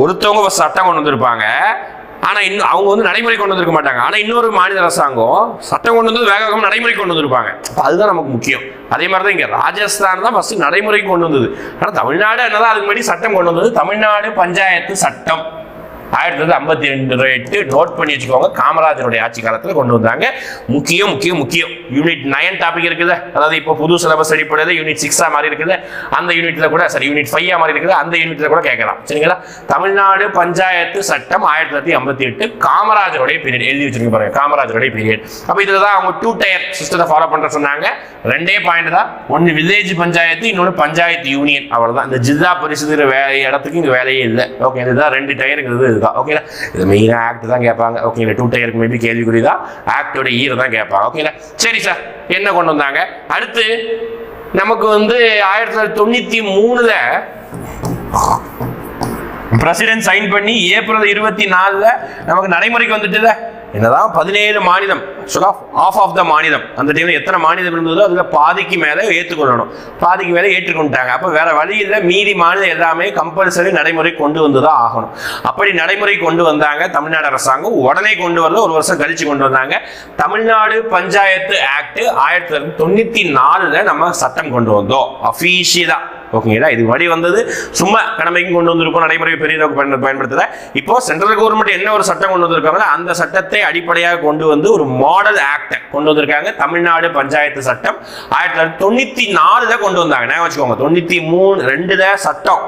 ஒருத்தவங்க சட்டம் கொண்டு வந்திருப்பாங்க, ஆனா இன்னும் அவங்க வந்து நடைமுறை கொண்டு வந்திருக்க மாட்டாங்க. ஆனா இன்னொரு மாநில அரசாங்கம் சட்டம் கொண்டு வந்து வேக வேகமாக நடைமுறை கொண்டு வந்திருப்பாங்க. அதுதான் நமக்கு முக்கியம். அதே மாதிரி தான் இங்க ராஜஸ்தான் தான் ஃபர்ஸ்ட் நடைமுறைக்கு கொண்டு வந்தது. ஆனா தமிழ்நாடு என்னதான் அதுக்கு முன்னாடி சட்டம் கொண்டு வந்தது, தமிழ்நாடு பஞ்சாயத்து சட்டம். 1958 நோட் பண்ணி வச்சுக்கோங்க. காமராஜருடைய ஆட்சி காலத்தில் கொண்டு வந்தாங்க. முக்கியம் முக்கியம் முக்கியம். யூனிட் 9 டாபிக் இருக்குது, அதாவது இப்போ புது சிலபஸ் அடிப்படையில் யூனிட் 6 மாதிரி இருக்குது, அந்த யூனிட்ல கூட சரி யூனிட் 5 மாதிரி இருக்குது, அந்த யூனிட்ல கூட கேட்கலாம். சரிங்களா? தமிழ்நாடு பஞ்சாயத்து சட்டம் 1958 காமராஜருடைய பீரியட் எழுதி வச்சிருக்க பாருங்க. காமராஜருடைய பீரியட். அப்ப இதுல தான் அவங்க 2 டயர் சிஸ்டத்தை ஃபாலோ பண்ற சொன்னாங்க. ரெண்டே பாயிண்ட் தான், ஒன்னு வில்லேஜ் பஞ்சாயத்து, இன்னொன்னு பஞ்சாயத்து யூனியன். அவ்வளவுதான். இந்த ஜில்லா பரிசுகிற இடத்துக்கு இங்க வேலையே இல்லை. ஓகே, இதுதான் 2 டயருக்கு இதுதான். ஓகேங்களா? இது மெயினா ஆக்ட் தான் கேட்பாங்க. ஓகேங்களா? 2 டயருக்கு மேபி கேள்விக்குறிதான். ஆக்டோட ஈர தான் கேட்பாங்க. ஓகேங்களா? சரி சார், என்ன கொண்டு வந்தாங்க அடுத்து? நமக்கு 1993 பிரசிடென்ட் சைன் பண்ணி ஏப்ரல் 24 நமக்கு நடைமுறைக்கு வந்துட்டு. என்னதான் 17 மாநிலம், ஆஃப் ஆஃப் த மாநிலம், அந்த டைம்ல எத்தனை மாநிலம் இருந்ததோ அதுல பாதிக்கு மேல ஏற்றுக்கொள்ளணும். பாதிக்கு மேல ஏற்றுக்கொண்டாங்க. அப்ப வேற வழி இல்லை, மீதி மாநிலம் எல்லாமே கம்பல்சரி நடைமுறை கொண்டு வந்துதான் ஆகணும். அப்படி நடைமுறை கொண்டு வந்தாங்க தமிழ்நாடு அரசாங்கம். உடனே கொண்டு வரல, ஒரு வருஷம் கழிச்சு கொண்டு வந்தாங்க. தமிழ்நாடு பஞ்சாயத்து ஆக்ட் 1994 நம்ம சட்டம் கொண்டு வந்தோம் அபிஷியலா. ஓகேங்களா? இது வழி வந்தது சும்மா கடமைக்கும் கொண்டு வந்திருப்போம், நடைமுறை பெரிய பயன்படுத்தல. இப்போ சென்ட்ரல் கவர்மெண்ட் என்ன ஒரு சட்டம் கொண்டு வந்திருக்காங்களோ அந்த சட்டத்தை அடிப்படையாக கொண்டு வந்து ஒரு மாடல் ஆக்ட் கொண்டு வந்திருக்காங்க. தமிழ்நாடு பஞ்சாயத்து சட்டம் 1994 கொண்டு வந்தாங்க. நான் வச்சுக்கோங்க, 93 சட்டம்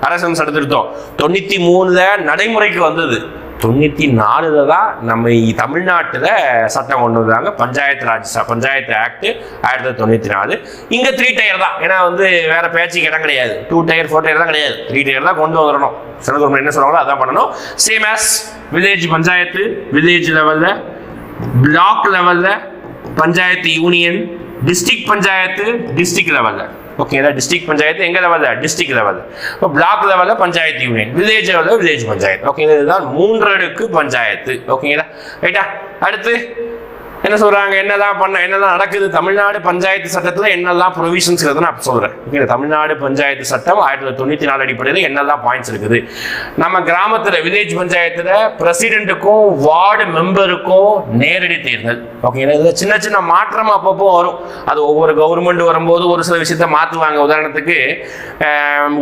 அரசு சட்ட திருத்தம், 93 நடைமுறைக்கு வந்தது. 94 தான் நம்ம தமிழ்நாட்டில் சட்டம் கொண்டு வந்தாங்க. பஞ்சாயத்து ராஜ் பஞ்சாயத்து ஆக்ட் 1994. இங்க 3 டயர் தான். ஏன்னா வேற பேச்சுக்கு இடம் கிடையாது. 2 டயர் 4 டயர் தான் கிடையாது. 3 டயர் தான் கொண்டு வந்துடணும். சென்ட்ரல் கவர்மெண்ட் என்ன சொல்றாங்களோ அதான் பண்ணணும். Same as village panchayat, village லெவல்ல, பிளாக் லெவல்ல panchayat union, district panchayat district லெவல்ல. ஓகேங்களா? டிஸ்ட்ரிக்ட் பஞ்சாயத்து எங்க லெவல்ல? டிஸ்ட்ரிக்ட் லெவல்ல. இப்போ பிளாக் லெவல்ல பஞ்சாயத்து யூனியன், வில்லேஜ் லெவல்ல வில்லேஜ் பஞ்சாயத்து. ஓகேங்களா? இதுதான் 3 அடுக்கு பஞ்சாயத்து. ஓகேங்களா? ரைட்டா? அடுத்து என்ன சொல்றாங்க? என்னதான் நடக்குது தமிழ்நாடு பஞ்சாயத்து சட்டத்தில், என்னெல்லாம் ப்ரொவிஷன்ஸ் நான் சொல்றேன். ஓகே, தமிழ்நாடு பஞ்சாயத்து சட்டம் 1994 அடிப்படையில் என்னெல்லாம் பாயிண்ட்ஸ் இருக்குது. நம்ம கிராமத்தில் வில்லேஜ் பஞ்சாயத்துல பிரசிடென்ட்டுக்கும் வார்டு மெம்பருக்கும் நேரடி தேர்தல். ஓகேங்களா? இதுல சின்ன சின்ன மாற்றம் அப்பப்போ வரும். அது ஒவ்வொரு கவர்மெண்ட் வரும்போது ஒரு சில விஷயத்த மாற்றுவாங்க.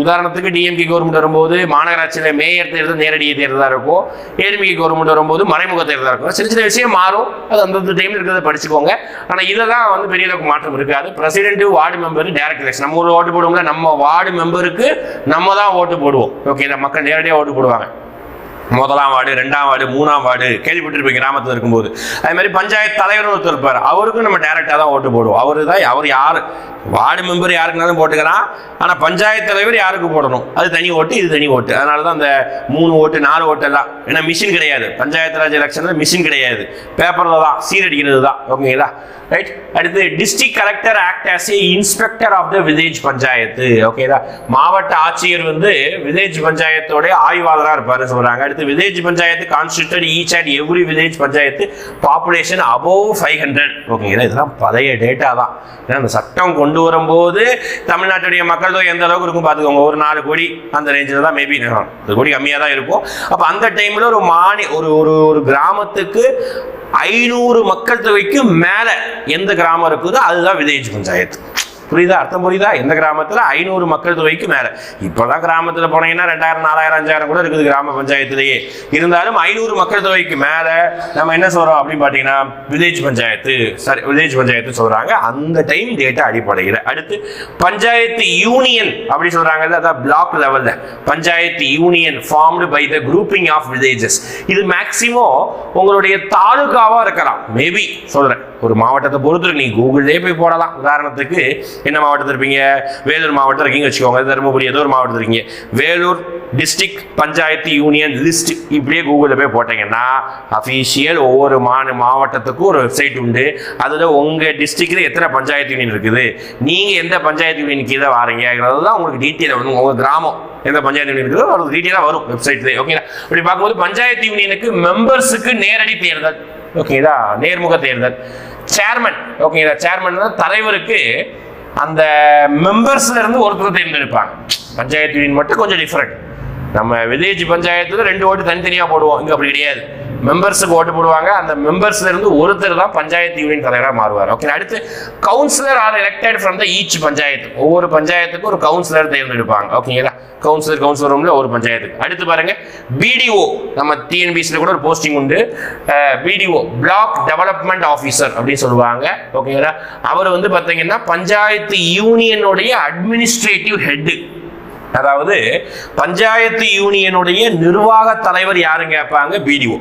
உதாரணத்துக்கு டிஎம்கே கவர்மெண்ட் வரும்போது மாநகராட்சியில் மேயர் தேர்தல் நேரடி தேர்தலாக இருக்கும். ஏடிஎம்கே கவர்மெண்ட் வரும்போது மறைமுக தேர்தலாக இருக்கும். சின்ன சின்ன விஷயம் மாறும். அது அந்த இருக்கிறத படிச்சுக்கோங்க. ஆனா இதெல்லாம் பெரிய அளவுக்கு மாற்றம் இருக்காது. President, ward member direct election. நம்ம ஒரு ஓட்டு போடுவோம்ல, நம்ம வார்டு மெம்பருக்கு நம்ம தான் ஓட்டு போடுவோம். ஓகே, மக்கள் நேரடியாக ஓட்டு போடுவாங்க. முதலாம் வார்டு, 2ஆம் வார்டு, 3ஆம் வார்டு கேள்விப்பட்டிருப்பீங்க கிராமத்தில் இருக்கும்போது. அதே மாதிரி பஞ்சாயத்து தலைவர் ஒருத்தர் இருப்பார், அவருக்கும் நம்ம டைரக்டா தான் ஓட்டு போடுவோம். அவர் யாரு வார்டு மெம்பர் யாருக்குனாலும் போட்டுக்கிறான். ஆனா பஞ்சாயத்து தலைவர் யாருக்கு போடணும், அது தனி ஓட்டு, இது தனி ஓட்டு. அதனாலதான் அந்த 3 ஓட்டு 4 ஓட்டு எல்லாம். ஏன்னா மிஷின் கிடையாது, பஞ்சாயத்து ராஜ் எலெக்ஷன்ல மிஷின் கிடையாது, பேப்பர்ல தான் சீரடிக்கிறது தான். ஓகேங்களா? ரைட். அடுத்து district collector act as a inspector of the village panchayat. ஓகேதா? மாவட்ட ஆட்சியர் வில்லேஜ் பஞ்சாயத்தோட ஆய்வாளராக இருப்பாரு சொல்றாங்க. அடுத்து village panchayat constituted each and every village panchayat population above 500. ஓகேங்களா? இதெல்லாம் பழைய டேட்டா தான். ஏன்னா அந்த சட்டம் கொண்டு வரும்போது தமிழ்நாட்டுடைய மக்கள் தொகை எந்த அளவுக்கு இருக்கும் பார்த்துக்கோங்க. ஒரு 4 கோடி அந்த ரேஞ்சில் தான், மேபி 1 கோடி கம்மியாக தான் இருக்கும். அப்போ அந்த டைம்ல ஒரு கிராமத்துக்கு 500 மக்கள் தொகைக்கு மேல எந்த கிராமம் இருக்குதோ அதுதான் வில்லேஜ் பஞ்சாயத்து. புரியுதா? அர்த்தம் புரியுதா? எந்த கிராமத்துல 500 மக்கள் தொகைக்கு மேல. இப்பதான் கிராமத்துல போனீங்கன்னா 2000, 4000, 5000 கூட இருக்குது கிராம பஞ்சாயத்திலேயே. இருந்தாலும் 500 மக்கள் தொகைக்கு மேல நம்ம என்ன சொல்றோம் அப்படின்னு பாத்தீங்கன்னா வில்லேஜ் பஞ்சாயத்து. சரி, வில்லேஜ் பஞ்சாயத்து சொல்றாங்க அந்த டைம் டேட்டா அடிப்படையில். அடுத்து பஞ்சாயத்து யூனியன் அப்படி சொல்றாங்க, அதான் பிளாக் லெவல்ல panchayat union formed by the grouping of villages. இது மேக்சிமம் உங்களுடைய தாலுகாவா இருக்கலாம். மேபி சொல்றேன், ஒரு மாவட்டத்தை பொறுத்து நீங்க கூகுள்லேயே போய் போடலாம். உதாரணத்துக்கு என்ன மாவட்டத்தில் இருப்பீங்க? வேலூர் மாவட்டம் இருக்கீங்க வச்சுக்கோங்க. தருமபுரி ஏதோ ஒரு மாவட்டத்தில் இருக்கீங்க, Vellore district panchayat union list இப்படியே கூகுளில் போய் போட்டீங்கன்னா அஃபீஷியல் ஒவ்வொரு மாவட்டத்துக்கும் ஒரு வெப்சைட் உண்டு. அதில் உங்கள் டிஸ்ட்ரிக்டில் எத்தனை பஞ்சாயத்து யூனியன் இருக்குது, நீங்கள் எந்த பஞ்சாயத்து யூனியன் கீழே வாரீங்கிறது தான் உங்களுக்கு டீட்டெயில் வரும். உங்கள் கிராமம் எந்த பஞ்சாயத்து யூனியன் இருக்குதோ அது டீட்டெயிலாக வரும் வெப்சைட்லேயே. ஓகேங்களா? இப்படி பார்க்கும்போது பஞ்சாயத்து யூனியனுக்கு மெம்பர்ஸுக்கு நேரடி தேர்தல். ஓகேதா? நேர்முக தேர்தல். சேர்மன். ஓகேங்களா? சேர்மன் தலைவருக்கு அந்த மெம்பர்ஸ்ல இருந்து ஒருத்தர் தேர்ந்தெடுப்பாங்க. பஞ்சாயத்து யூனியன் மட்டும் கொஞ்சம் டிஃபரெண்ட். நம்ம வில்லேஜ் பஞ்சாயத்துல 2 ஓட்டு தனித்தனியா போடுவோம். இங்க அப்படி கிடையாது, மெம்பர்ஸுக்கு ஓட்டு போடுவாங்க. அந்த மெம்பர்ஸ்ல இருந்து ஒருத்தர் தான் பஞ்சாயத்து யூனியன் தலைவராக மாறுவார். ஓகே. அடுத்து counsellor are elected from the each panchayat. ஒவ்வொரு பஞ்சாயத்துக்கும் ஒரு கவுன்சிலர் தேர்ந்தெடுப்பாங்க. ஓகேங்களா? கவுன்சிலர் ரூம்ல ஒரு பஞ்சாயத்துக்கு. அடுத்து பாருங்க பிடிஓ, நம்ம டிஎன்பிசில கூட ஒரு போஸ்டிங் உண்டு, பிடிஓ பிளாக் டெவலப்மெண்ட் ஆஃபீஸர் அப்படின்னு சொல்லுவாங்க. ஓகேங்களா, அவர் வந்து பார்த்தீங்கன்னா பஞ்சாயத்து யூனியனுடைய அட்மினிஸ்ட்ரேட்டிவ் ஹெட். அதாவது பஞ்சாயத்து யூனியனுடைய நிர்வாக தலைவர் யாருங்க கேட்பாங்க, பிடிஓ.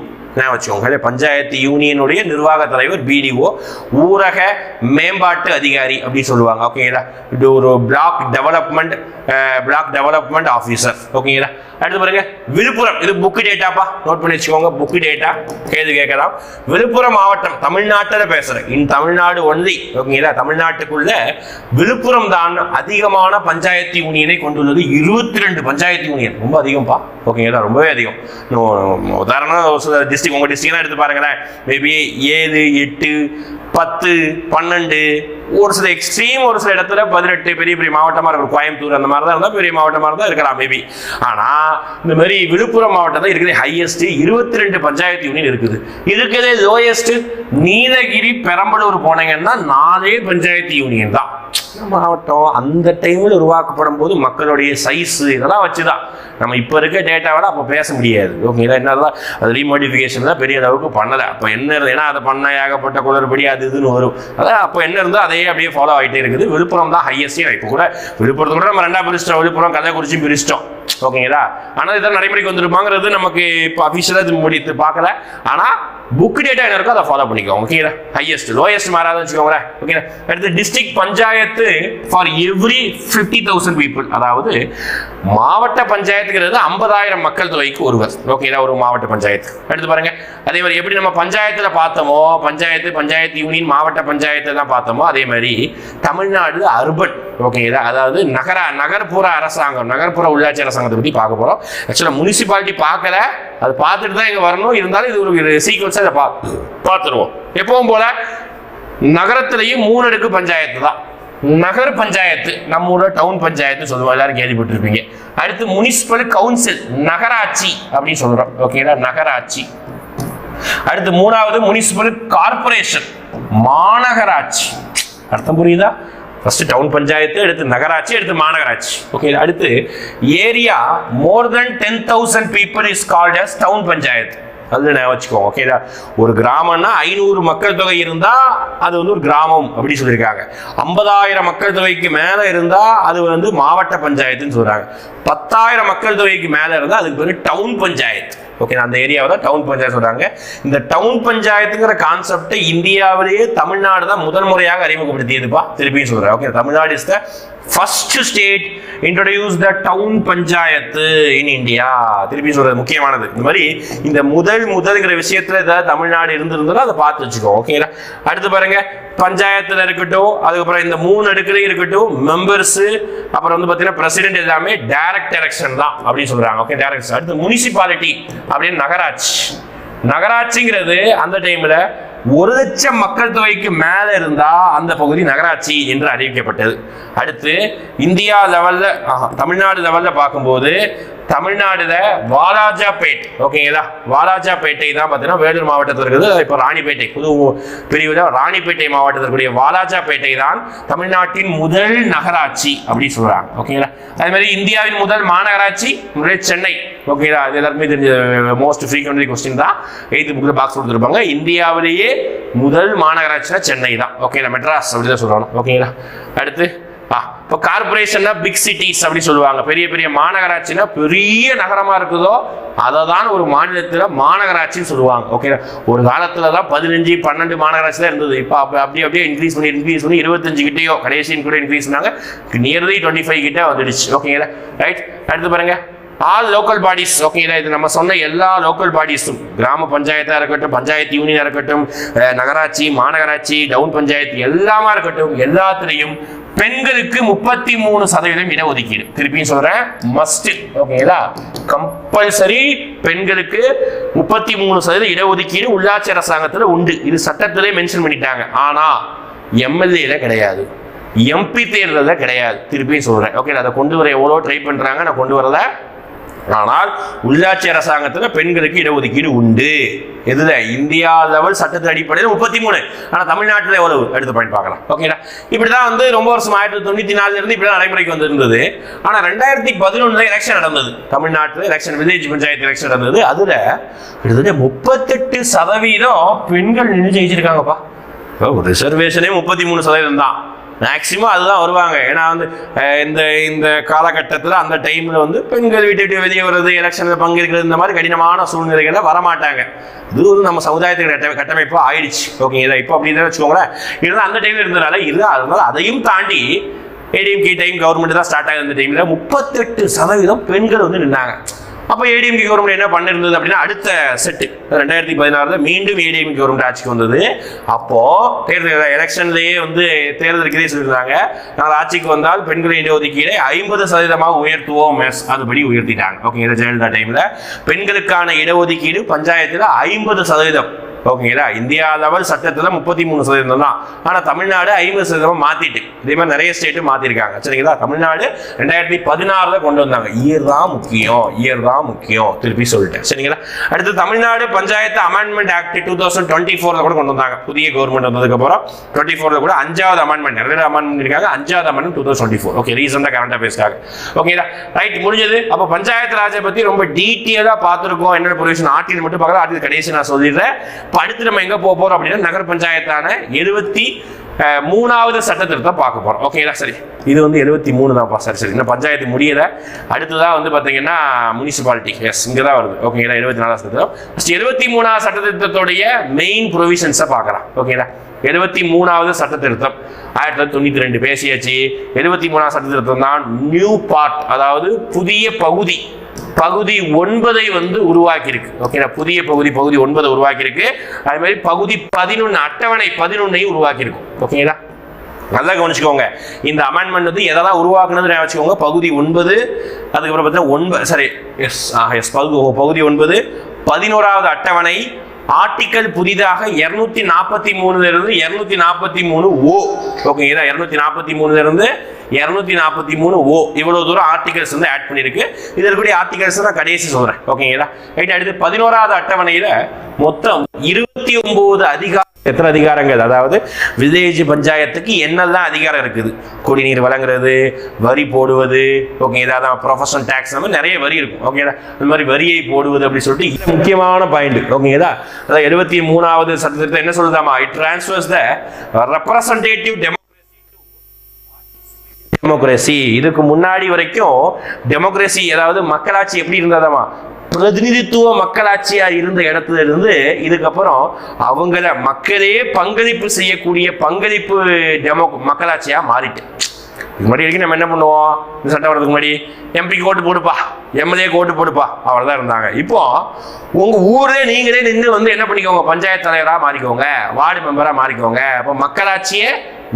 வச்சுக்கோங்க, பஞ்சாயத்து யூனியனுடைய நிர்வாக தலைவர் பிடிஓ, ஊரக மேம்பாட்டு அதிகாரி அப்படின்னு சொல்லுவாங்க. ஓகேங்களா, இது ஒரு பிளாக் டெவலப்மெண்ட் ஆஃபீஸர். ஓகேங்களா, அடுத்து பாருங்க விழுப்புரம், இது புக் டேட்டாப்பா, நோட் பண்ணி வச்சுக்கோங்க, புக் டேட்டா கேள்வி கேட்கலாம். விழுப்புரம் மாவட்டம், தமிழ்நாட்டில் பேசுறேன், இன் தமிழ்நாடு ஒன்லி. ஓகேங்களா, தமிழ்நாட்டுக்குள்ள விழுப்புரம் தான் அதிகமான பஞ்சாயத்து யூனியனை கொண்டுள்ளது. 22 பஞ்சாயத்து யூனியன், ரொம்ப அதிகம்ப்பா. ஓகேங்களா, ரொம்பவே அதிகம். உதாரணம் சில டிஸ்ட்ரிக்ட், உங்க டிஸ்ட்ரிக்ட்லாம் எடுத்து பாருங்களேன், மேபி 7, 8, 10, 12, ஒரு சில எக்ஸ்ட்ரீம், ஒரு சில இடத்துல 18 பெரிய பெரிய மாவட்டமா இருக்கும். கோயம்புத்தூர் அந்த மாதிரி தான் இருந்தால் பெரிய மாவட்டமா இருந்தால் இருக்கலாம் மேபி. ஆனா இந்த மாதிரி விழுப்புரம் மாவட்டம் தான் இருக்கிற ஹையஸ்ட், 22 பஞ்சாயத்து யூனியன் இருக்குது. இருக்கிறதே லோயஸ்ட் நீலகிரி பெரம்பலூர் போனீங்கன்னா 4 பஞ்சாயத்து யூனியன் தான் மாவட்டம். அந்த டைமில் உருவாக்கப்படும் போது மக்களுடைய சைஸ் இதெல்லாம் வச்சுதான் நம்ம இப்போ இருக்க டேட்டாவோட அப்போ பேச முடியாது. ஓகேங்களா, என்னதான் அது ரீமாடிஃபிகேஷன் தான் பெரிய அளவுக்கு பண்ணலை. அப்போ என்ன இருந்தது, ஏன்னா அதை பண்ண ஏகப்பட்ட குளறுபடி அது இதுன்னு வரும். அதான் அப்போ என்ன இருந்தோ அதையே அப்படியே ஃபாலோ ஆகிட்டே இருக்குது. விழுப்புரம் தான் ஹையஸ்டே. இப்போ கூட விழுப்புரத்தை கூட நம்ம 2ஆ பிரிச்சிட்டோம், விழுப்புரம் கள்ளக்குறிச்சி பிரிச்சிட்டோம். ஓகேங்களா, ஆனால் இதெல்லாம் நடைமுறைக்கு வந்துருப்பாங்கிறது நமக்கு இப்போ அஃபிஷியலாக முடித்து பார்க்கல. ஆனால் புக் டேட்டா என்ன இருக்கோ அதை ஃபாலோ பண்ணிக்கோங்க. ஓகேங்களா, ஹையஸ்ட் லோயஸ்ட் மாறாதுன்னு வச்சுக்கோங்களேன். ஓகேங்களா, அடுத்து district panchayat for every 50,000 people. அதாவது மாவட்ட பஞ்சாயத்துங்கிறது 50,000 மக்கள் தொகைக்கு ஒருவர். ஓகேங்களா, ஒரு மாவட்ட பஞ்சாயத்து. அடுத்து பாருங்க, அதே மாதிரி எப்படி நம்ம பஞ்சாயத்துல பார்த்தோமோ, பஞ்சாயத்து யூனியன், மாவட்ட பஞ்சாயத்து தான் பார்த்தோமோ, அதே மாதிரி தமிழ்நாடு அர்பன். ஓகேங்களா, அதாவது நகர்ப்புற அரசாங்கம், நகர்ப்புற உள்ளாட்சி அரசாங்கத்தை பற்றி பார்க்க போறோம். ஆக்சுவலா முனிசிபாலிட்டி பார்க்கல, அது பார்த்துட்டு தான் இங்க வரணும். இருந்தாலும் இது ஒரு சீக்வன்ஸா இதை பார்த்துருவோம். எப்பவும் போல நகரத்திலையும் 3 அடுக்கு பஞ்சாயத்து தான். நகர் பஞ்சாயத்து, நம்ம ஊர்ல டவுன் பஞ்சாயத்து சொல்லுவோம், எல்லாரும் கேள்விப்பட்டிருப்பீங்க. அடுத்து முனிசிபல் கவுன்சில், நகராட்சி அப்படின்னு சொல்றோம். ஓகேங்களா, நகராட்சி. அடுத்து 3வது முனிசிபல் கார்பரேஷன், மாநகராட்சி. அர்த்தம் புரியுதா? ஃபர்ஸ்ட் டவுன் பஞ்சாயத்து, அடுத்து நகராட்சி, அடுத்து மாநகராட்சி. ஓகே, அடுத்து area more than 10,000 people is called as town panchayat. அது நான் வச்சுக்கோங்க. ஓகேடா, ஒரு கிராமம்னா 500 மக்கள் தொகை இருந்தா அது வந்து ஒரு கிராமம் அப்படி சொல்லியிருக்காங்க. 50,000 மக்கள் தொகைக்கு மேல இருந்தா அது வந்து மாவட்ட பஞ்சாயத்துன்னு சொல்றாங்க. 10,000 மக்கள் தொகைக்கு மேல இருந்தா அதுக்கு பேரு டவுன் பஞ்சாயத்து. ஓகே, அந்த ஏரியாவை தான் டவுன் பஞ்சாயத்து சொல்றாங்க. இந்த டவுன் பஞ்சாயத்துங்கிற கான்செப்டை இந்தியாவிலேயே தமிழ்நாடு தான் முதல் முறையாக அறிமுகப்படுத்தியதுப்பா. திருப்பியும் சொல்றேன். Okay, Tamil Nadu is the first state introduce the down panchayat in India. திருப்பி சொல்றது முக்கியமானது. இந்த மாதிரி இந்த முதல்ங்கிற விஷயத்துல ஏதாவது தமிழ்நாடு இருந்திருந்தா அதை பார்த்து வச்சுக்கோ. ஓகேங்களா, அடுத்து பாருங்க, பஞ்சாயத்துல இருக்கட்டும், அதுக்கப்புறம் இந்த 3 அடுக்குலையும் இருக்கட்டும், மெம்பர்ஸ், அப்புறம் வந்து பாத்தீங்கன்னா பிரசிடென்ட், எல்லாமே டைரக்ட் எலெக்ஷன் தான் அப்படின்னு சொல்றாங்க. Okay, direct. அடுத்து முனிசிபாலிட்டி அப்படின்னு நகராட்சி. நகராட்சிங்கிறது அந்த டைம்ல 1,00,000 மக்கள் தொகைக்கு மேல இருந்தா அந்த பகுதி நகராட்சி என்று அறிவிக்கப்பட்டது. அடுத்து இந்தியா லெவல்ல, தமிழ்நாடு லெவல்ல பார்க்கும்போது தமிழ்நாடுல வாலாஜாபேட். ஓகேங்களா, வாலாஜாபேட்டை தான் பார்த்தீங்கன்னா வேலூர் மாவட்டத்தில் இருக்குது. இப்போ ராணிப்பேட்டை புது பிரிவில் ராணிப்பேட்டை மாவட்டத்தில் கூடிய வாலாஜாபேட்டை தான் தமிழ்நாட்டின் முதல் நகராட்சி அப்படி சொல்றாங்க. ஓகேங்களா, அதே மாதிரி இந்தியாவின் முதல் மாநகராட்சி சென்னை. ஓகேங்களா, அது எல்லாருக்குமே தெரிஞ்ச மோஸ்ட் ஃப்ரீக்வென்ட்லி கொஸ்டின் தான். 8th புக்கில் பாக்ஸ் கொடுத்துருப்பாங்க. இந்தியாவிலேயே முதல் மாநகராட்சினா சென்னை தான். ஓகேங்களா, மெட்ராஸ் அப்படிதான் சொல்றாங்க. ஓகேங்களா, அடுத்து இப்போ கார்பரேஷன்னா பிக் சிட்டிஸ் அப்படி சொல்லுவாங்க. பெரிய பெரிய மாநகராட்சினா பெரிய நகரமா இருக்குதோ அதை தான் ஒரு மாநிலத்தில் மாநகராட்சின்னு சொல்லுவாங்க. ஓகே, ஒரு காலத்துல தான் 15, 12 மாநகராட்சி தான் இருந்தது. இப்போ அப்படியே இன்க்ரீஸ் பண்ணி 25 கிட்டேயோ கடைசி கூட இன்க்ரீஸ் பண்ணாங்க. நியர்லி 25 கிட்ட வந்துடுச்சு. ஓகேங்களா, ரைட். அடுத்து பாருங்க, ஆல் லோக்கல் பாடிஸ். ஓகேங்களா, இது நம்ம சொன்ன எல்லா லோக்கல் பாடிஸும், கிராம பஞ்சாயத்தா இருக்கட்டும், பஞ்சாயத்து யூனியனா இருக்கட்டும், நகராட்சி, மாநகராட்சி, டவுன் பஞ்சாயத்து எல்லாமா இருக்கட்டும், எல்லாத்திலையும் பெண்களுக்கு 33% இடஒதுக்கீடு. திருப்பியும் சொல்றேன், மஸ்ட். ஓகேங்களா, கம்பல்சரி பெண்களுக்கு 33% இடஒதுக்கீடு உள்ளாட்சி அரசாங்கத்தில் உண்டு. இது சட்டத்திலே மென்ஷன் பண்ணிட்டாங்க. ஆனா எம்எல்ஏல கிடையாது, எம்பி தேர்தலில் கிடையாது. திருப்பியும் சொல்றேன். ஓகே, அதை கொண்டு வர எவ்வளோ ட்ரை பண்றாங்க, நான் கொண்டு வரல. ஆனால் உள்ளாட்சி அரசாங்கத்தில் பெண்களுக்கு இடஒதுக்கீடு உண்டு. எதுல? இந்தியா லெவல் சட்டத்தின் அடிப்படையில் 33. ஆனா தமிழ்நாட்டில் எவ்வளவு? அடுத்த பாயிண்ட் பார்க்கலாம். ஓகேங்களா? இப்படிதான் வந்து ரொம்ப வருஷம் 1994 இருந்து இப்படி நடைமுறைக்கு வந்திருந்தது. ஆனா 2011 எலெக்ஷன் நடந்தது. தமிழ்நாட்டில் எலெக்ஷன், வில்லேஜ் பஞ்சாயத்து எலெக்ஷன் நடந்தது. அதுல கிட்டத்தட்ட 38% பெண்கள் நின்று ஜெயிச்சிருக்காங்கப்பா. ரிசர்வேஷனே 33% தான். மேக்சிமம் அதுதான் வருவாங்க. ஏன்னா வந்து இந்த காலகட்டத்தில் அந்த டைமில் வந்து பெண்கள் வீட்டை விட்டு வெளியே வருது, எலெக்ஷனில் பங்கேற்கிறது, இந்த மாதிரி கடினமான சூழ்நிலைகளில் வரமாட்டாங்க. இது வந்து நம்ம சமுதாயத்துக்கு கட்டமைப்பாக ஆயிடுச்சு. ஓகேங்களா? இப்போ அப்படி தான் வச்சுக்கோங்களேன். இருந்தால் அந்த டைமில் இருந்ததுனால அதனால அதையும் தாண்டி ஏடிஎம்கே டைம் கவர்மெண்ட் தான் ஸ்டார்ட் ஆகுது. அந்த டைமில் 38% பெண்கள் வந்து நின்னாங்க. அப்போ ஏடிஎம்கே கவர்மெண்ட் என்ன பண்ணிருந்தது அப்படின்னா, அடுத்த செட்டு 2016 மீண்டும் ஏடிஎம்கே கவர்மெண்ட் ஆட்சிக்கு வந்தது. அப்போ தேர்தல் எலெக்ஷன்லேயே வந்து தேர்தலுக்கே சொல்லியிருந்தாங்க, நாங்கள் ஆட்சிக்கு வந்தால் பெண்களின் இடஒதுக்கீடை 50% உயர்த்துவோம். அதுபடி உயர்த்திட்டாங்க. ஓகேங்களா? ஜெயலலிதா டைம்ல பெண்களுக்கான இடஒதுக்கீடு பஞ்சாயத்தில் 50%. ஓகேங்களா? இந்தியா லெவல் சட்டத்தில் 33% தான். ஆனால் தமிழ்நாடு 50% மாத்திட்டு, இதே மாதிரி நிறைய ஸ்டேட்டு மாத்திருக்காங்க. சரிங்களா? தமிழ்நாடு 2016 கொண்டு வந்தாங்க. இயர் தான் முக்கியம், திருப்பி சொல்லிட்டேன். சரிங்களா? அடுத்து தமிழ்நாடு பஞ்சாயத்து அமெண்ட்மெண்ட் ஆக்ட் 2024 கூட கொண்டு வந்தாங்க. புதிய கவர்மெண்ட் வந்ததுக்கு அப்புறம் 24 கூட 5வது அமெண்ட்மெண்ட், நிறைய அமெண்ட்மெண்ட் இருக்காங்க. 5வது அமெண்ட்மெண்ட் 2024. ஓகே, ரீசெண்டா கரண்ட் அஃபேர்ஸ்க்காக. ஓகேங்களா? ரைட், முடிஞ்சது. அப்போ பஞ்சாயத்து ராஜை பத்தி ரொம்ப டீட்டெயிலா பார்த்துருக்கோம். என்னென்ன ப்ரொவிஷன் ஆர்டிகல் மட்டும் பார்க்கலாம். ஆர்டிகல் கடைசி நான் சொல்லிடுறேன். அடுத்து நம்ம எங்க போறோம் அப்படின்னா, நகர பஞ்சாயத்தான 73வது சட்ட திருத்தம் பார்க்க போறோம். ஓகேங்களா? சரி, இது வந்து 73 தான்ப்பா. சரி, இன்னும் பஞ்சாயத்து முடியல. அடுத்ததான் வந்து பாத்தீங்கன்னா முனிசிபாலிட்டி. எஸ், இங்க தான் வருது. ஓகேங்களா? 74வது சட்டம். 73வது சட்ட திருத்தத்துடைய மெயின் ப்ரொவிஷன்ஸை பார்க்கலாம். ஓகேங்களா? 73வது சட்ட திருத்தம் 1992 பேசியாச்சு. 73வது சட்ட திருத்தம் தான் நியூ பார்ட், அதாவது புதிய பகுதி 9 வந்து உருவாக்கி இருக்கு. ஓகேங்களா? புதிய பகுதி 9 உருவாக்கி இருக்கு. அதே மாதிரி பகுதி 11 அட்டவணை 11 உருவாக்கி இருக்கும். ஓகேங்களா? நல்லா கவனிச்சுக்கோங்க. இந்த அமெண்ட்மெண்ட் வந்து எதெல்லாம் உருவாக்குனது வச்சுக்கோங்க. பகுதி 9, அதுக்கப்புறம் பார்த்தீங்கன்னா பகுதி 9 11வது அட்டவணை ஆர்டிக்கல் புதிதாக 243 இருந்து 243 ஓ. ஓகேங்களா? 243 இருந்து 243 ஓ இவ்வளவு தூரம் ஆர்டிகல்ஸ் வந்து ஆட் பண்ணிருக்கு. இதுல கூடிய ஆர்டிகல்ஸ் நான் கடைசி சொல்றேன். ஓகேங்களா? ரைட், அடுத்து 11வது அட்டவணையில மொத்தம் 29 அதிகாரம். எத்தனை அதிகாரங்கள்? அதாவது வில்லேஜ் பஞ்சாயத்துக்கு என்னெல்லாம் அதிகாரம் இருக்குது? குடிநீர் வழங்குறது, வரி போடுவது, ஓகேங்களா? அதான் ப்ரொஃபஷனல் டாக்ஸ், அந்த மாதிரி நிறைய வரி இருக்கும். ஓகேங்களா? அந்த மாதிரி வரியை போடுவது அப்படின்னு சொல்லிட்டு இது முக்கியமான பாயிண்ட். ஓகேங்களா? அதாவது 73வது சட்டத்திட்டத்தை என்ன சொல்லுதாமா? It transfers the representative democracy. இதுக்கு முன்னாடி வரைக்கும் டெமோக்ரஸி, அதாவது மக்களாட்சி எப்படி இருந்ததாமா? பிரதிநிதித்துவ மக்களாட்சியா இருந்த இடத்துல இருந்து இதுக்கப்புறம் அவங்கள மக்களே பங்களிப்பு செய்யக்கூடிய பங்களிப்பு மக்களாட்சியா மாறிட்டு. இது மாதிரி வரைக்கும் நம்ம என்ன பண்ணுவோம்? இந்த சட்டம் வரதுக்கு முன்னாடி எம்பிக்கு ஓட்டு போடுப்பா, எம்எல்ஏ ஓட்டு போடுப்பா, அவ்வளவுதான் இருந்தாங்க. இப்போ உங்க ஊரே நீங்களே நின்று வந்து என்ன பண்ணிக்கோங்க? பஞ்சாயத்து தலைவரா மாறிக்கோங்க, வார்டு மெம்பரா மாறிக்கோங்க. அப்போ மக்களாட்சியை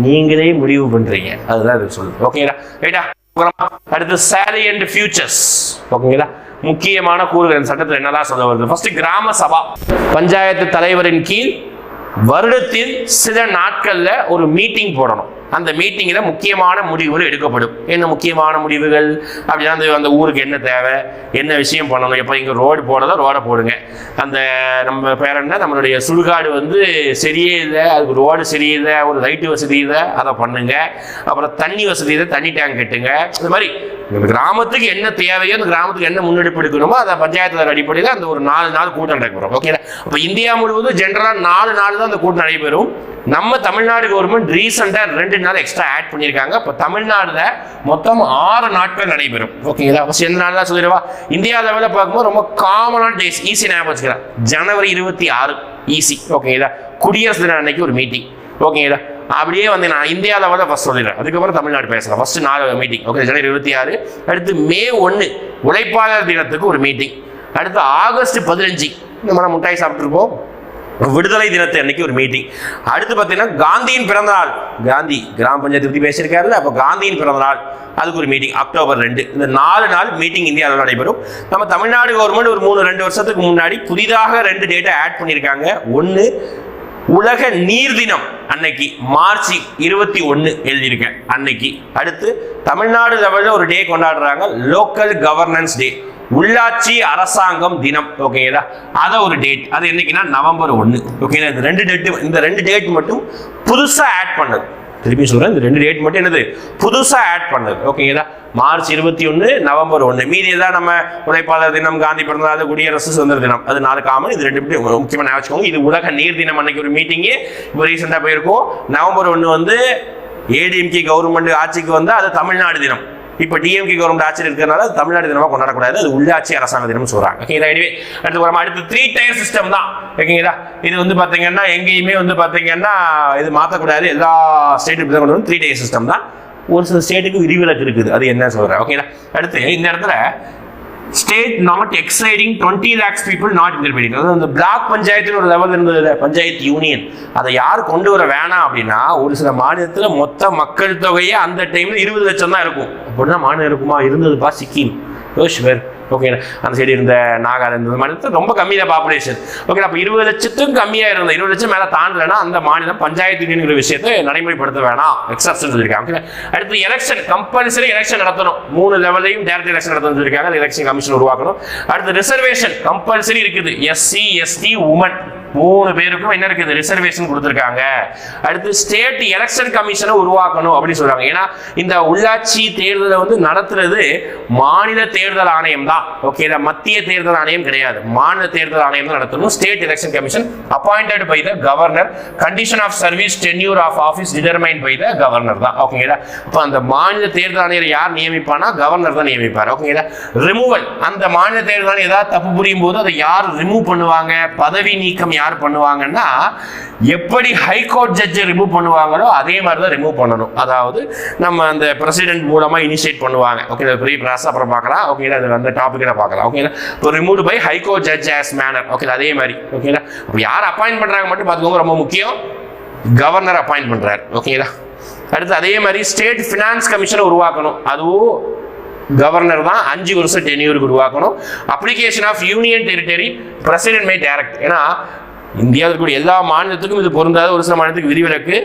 நீங்களே முடிவு பண்றீங்க. அதுதான் இது சொல்லுது. ஓகேங்களா? ரைட்டா? அடுத்து சேலரி அண்ட் ஃபியூச்சர்ஸ். ஓகேங்களா? முக்கியமான கூறுகள் சட்டத்தில் என்னதான் சொல்ல வருது? ஃபர்ஸ்ட், கிராம சபா பஞ்சாயத்து தலைவரின் கீழ் வருடத்தில் சில நாட்கள்ல ஒரு மீட்டிங் போடணும். அந்த மீட்டிங்கில் முக்கியமான முடிவுகள் எடுக்கப்படும். என்ன முக்கியமான முடிவுகள் அப்படின்னா, அந்த ஊருக்கு என்ன தேவை, என்ன விஷயம் பண்ணணும். எப்போ இங்கே ரோடு போடுறதோ ரோடை போடுங்க. அந்த நம்ம பேர் என்ன, நம்மளுடைய சுடுகாடு வந்து சரியே இல்லை, அதுக்கு ரோடு சரியில்லை, ஒரு லைட்டு வசதி இல்லை, அதை பண்ணுங்க. அப்புறம் தண்ணி வசதி இல்லை, தண்ணி டேங்க் கட்டுங்க. இந்த மாதிரி கிராமத்துக்கு என்ன தேவையோ, அந்த கிராமத்துக்கு என்ன முன்னெடுப்பு எடுக்கணுமோ அதை பஞ்சாயத்து அடிப்படையில் அந்த ஒரு 4 நாள் கூட்டம் நடைபெறும். ஓகேங்களா? அப்போ இந்தியா முழுவதும் ஜென்ரலாக 4 நாள் தான் அந்த கூட்டம் நடைபெறும். நம்ம தமிழ்நாடு கவர்மெண்ட் ரீசெண்டா 2 நாள் எக்ஸ்ட்ரா ஆட் பண்ணியிருக்காங்க. இப்போ தமிழ்நாடுல மொத்தம் 6 நாட்கள் நடைபெறும். ஓகேங்களா? ஃபர்ஸ்ட் எந்த நாள் தான் சொல்லிடுவா? இந்தியா லெவலில் பார்க்கும்போது ரொம்ப காமனான டேஸ், ஈஸி ஞாபகம் வச்சுக்கிறேன். ஜனவரி 26 ஈஸி. ஓகேங்களா? குடியரசு தின அன்னைக்கு ஒரு மீட்டிங். ஓகேங்களா? அப்படியே வந்து நான் இந்தியா லெவலில் ஃபர்ஸ்ட் சொல்லிடுறேன், அதுக்கப்புறம் தமிழ்நாடு பேசலாம். First 4 meeting. ஓகே, ஜனவரி 26. அடுத்து மே 1 உழைப்பாளர் தினத்துக்கு ஒரு மீட்டிங். அடுத்து ஆகஸ்ட் 15 நம்ம முட்டாய் சாப்பிட்டுருப்போம், விடுதலை தினத்தை அன்னைக்கு ஒரு மீட்டிங். அடுத்து பார்த்தீங்கன்னா காந்தியின் பிறந்த நாள், காந்தி கிராம பஞ்சாயத்து பற்றி பேசியிருக்காருல்ல, அப்போ காந்தியின் பிறந்த நாள், அதுக்கு ஒரு மீட்டிங் அக்டோபர் 2. இந்த 4 நாள் மீட்டிங் இந்தியாவில் நடைபெறும். நம்ம தமிழ்நாடு கவர்மெண்ட் ஒரு 2 வருஷத்துக்கு முன்னாடி புதிதாக 2 டேட்டை ஆட் பண்ணியிருக்காங்க. ஒன்று, உலக நீர் தினம் அன்னைக்கு மார்ச் 21 எழுதியிருக்கேன் அன்னைக்கு. அடுத்து தமிழ்நாடு லெவலில் ஒரு டே கொண்டாடுறாங்க, லோக்கல் கவர்னன்ஸ் டே. உள்ளாட்சி அரசாங்கம் தினம். ஓகேங்களா, அத ஒரு டேட், அது என்னைக்குன்னா நவம்பர் 1. ஓகேங்களா, இந்த ரெண்டு டேட் மட்டும் புதுசா ஆட் பண்ணது. திருப்பி சொல்றேன், இந்த 2 டேட் மட்டும் என்னது புதுசா ஆட் பண்ணது. ஓகேங்களா, மார்ச் 21, நவம்பர் 1. மீதி தான் நம்ம உழைப்பாளர் தினம், காந்தி பிறந்தநாள், குடியரசு சுதந்திர தினம், அது 4 காமன். இது 2 முக்கியமா ஞாபகம். இது உலக நீர் தினம் அன்னைக்கு ஒரு மீட்டிங்கு இப்போ ரீசெண்டா போயிருக்கும். நவம்பர் 1 வந்து ஏடிஎம்கே கவர்மெண்ட் ஆட்சிக்கு வந்து அது தமிழ்நாடு தினம். இப்போ டிஎம்கே கவர்மெண்ட் ஆட்சியில் இருக்கிறதுனால அது தமிழ்நாடு தினமா கொண்டாடக்கூடாது, அது உள்ளாட்சி அரசாங்க தினம் சொல்றாங்க. ஓகேங்களா, எனிவே அடுத்து 3 டயர் சிஸ்டம் தான். ஓகேங்களா, இது வந்து பாத்தீங்கன்னா எங்கேயுமே வந்து பாத்தீங்கன்னா இது மாற்றக்கூடாது, எல்லா ஸ்டேட்டுக்கு கொண்டு வந்து 3 டயர் சிஸ்டம் தான். ஒரு சில ஸ்டேட்டுக்கு விதிவிலக்கு இருக்குது, அது என்ன சொல்றேன். ஓகேங்களா, அடுத்து இந்த இடத்துல state not exciting 20 lakhs people not intermediate. அதாவது அந்த பிளாக் பஞ்சாயத்து ஒரு லெவல் இருந்தது, பஞ்சாயத்து யூனியன், அதை யார் கொண்டு வர வேணாம் அப்படின்னா ஒரு சில மாநிலத்தில் மொத்த மக்கள் தொகையே அந்த டைம்ல 20 லட்சம் தான் இருக்கும். அப்படின்னா மாநிலம் இருக்குமா? இருந்ததுப்பா சிக்கிம், யோசிச்சு. ஓகே, அந்த சைடு இருந்த நாகாலாந்து மாநிலத்தில் ரொம்ப கம்மியாக பாப்புலேஷன். ஓகே, அப்போ 20 லட்சத்துக்கும் கம்மியாக இருந்த 20 லட்சம் மேலே தாண்டலைன்னா அந்த மாநிலம் பஞ்சாயத்து யூனியன்கிற விஷயத்தை நடைமுறைப்படுத்த வேணாம், எக்ஸப்ஷன் சொல்லியிருக்காங்க. அடுத்து எலெக்ஷன், கம்பல்சரி எலெக்ஷன் நடத்தணும். 3 லெவலையும் டேரக்ட் எலெக்ஷன் நடத்தணும் சொல்லியிருக்காங்க, எலெக்ஷன் கமிஷன் உருவாக்கணும். அடுத்து ரிசர்வேஷன் கம்பல்சரி இருக்குது, எஸ்சி எஸ்டி உமன் 3 பேருக்கும் என்ன இருக்குது, ரிசர்வேஷன் கொடுத்துருக்காங்க. அடுத்து ஸ்டேட் எலெக்ஷன் கமிஷனை உருவாக்கணும் அப்படின்னு சொல்றாங்க. ஏன்னா இந்த உள்ளாட்சி தேர்தலை வந்து நடத்துறது மாநில தேர்தல் ஆணையம் தான். ஓகே, மத்திய தேர்தல் ஆணையம் கிடையாது, மாநில தேர்தல் ஆணையம் தான் நடத்தணும். State election commission appointed by the governor, condition of service, tenure of office determined by the governor தான். ஓகேங்களா, அப்போ அந்த மாநில தேர்தல் ஆணையர் யார் நியமிப்பானா, கவர்னர் தான் நியமிப்பார். ஓகேங்களா, ரிமூவல், அந்த மாநில தேர்தல் ஆணையம் ஏதாவது தப்பு புரியும் போது அதை யார் ரிமூவ் பண்ணுவாங்க, பதவி நீக்கம் யார் பண்ணுவாங்கன்னா, எப்படி ஹைகோர்ட் ஜட்ஜை ரிமூவ் பண்ணுவாங்களோ அதே மாதிரி தான் ரிமூவ் பண்ணணும். அதாவது நம்ம அந்த பிரசிடென்ட் மூலமா இனிஷியேட் பண்ணுவாங்க. ஓகே, பெரிய ப்ராசஸ் அப்புறம் பார்க்கலாம். ஓகே, அது அந்த டாபிக்ல பார்க்கலாம். ஓகே, இப்போ removed by high court judge as manner. Okay, அதே மாதிரி. ஓகேங்களா, அப்போ யார் அப்பாயின்ட் பண்றாங்க மட்டும் பார்த்துக்கோங்க, ரொம்ப முக்கியம். கவர்னர் அப்பாயின்ட் பண்றாரு. ஓகேங்களா, அடுத்து அதே மாதிரி ஸ்டேட் ஃபினான்ஸ் கமிஷனை உருவாக்கணும், அதுவும் கவர்னர் தான் 5 வருஷம் டென்யூருக்கு உருவாக்கணும். Application of union territory president my direct. ஏன்னா இந்தியாவில் இருக்கக்கூடிய எல்லா மாநிலத்துக்கும் இது பொருந்தாத, ஒரு சில மாநிலத்துக்கு விதிவிலக்கு.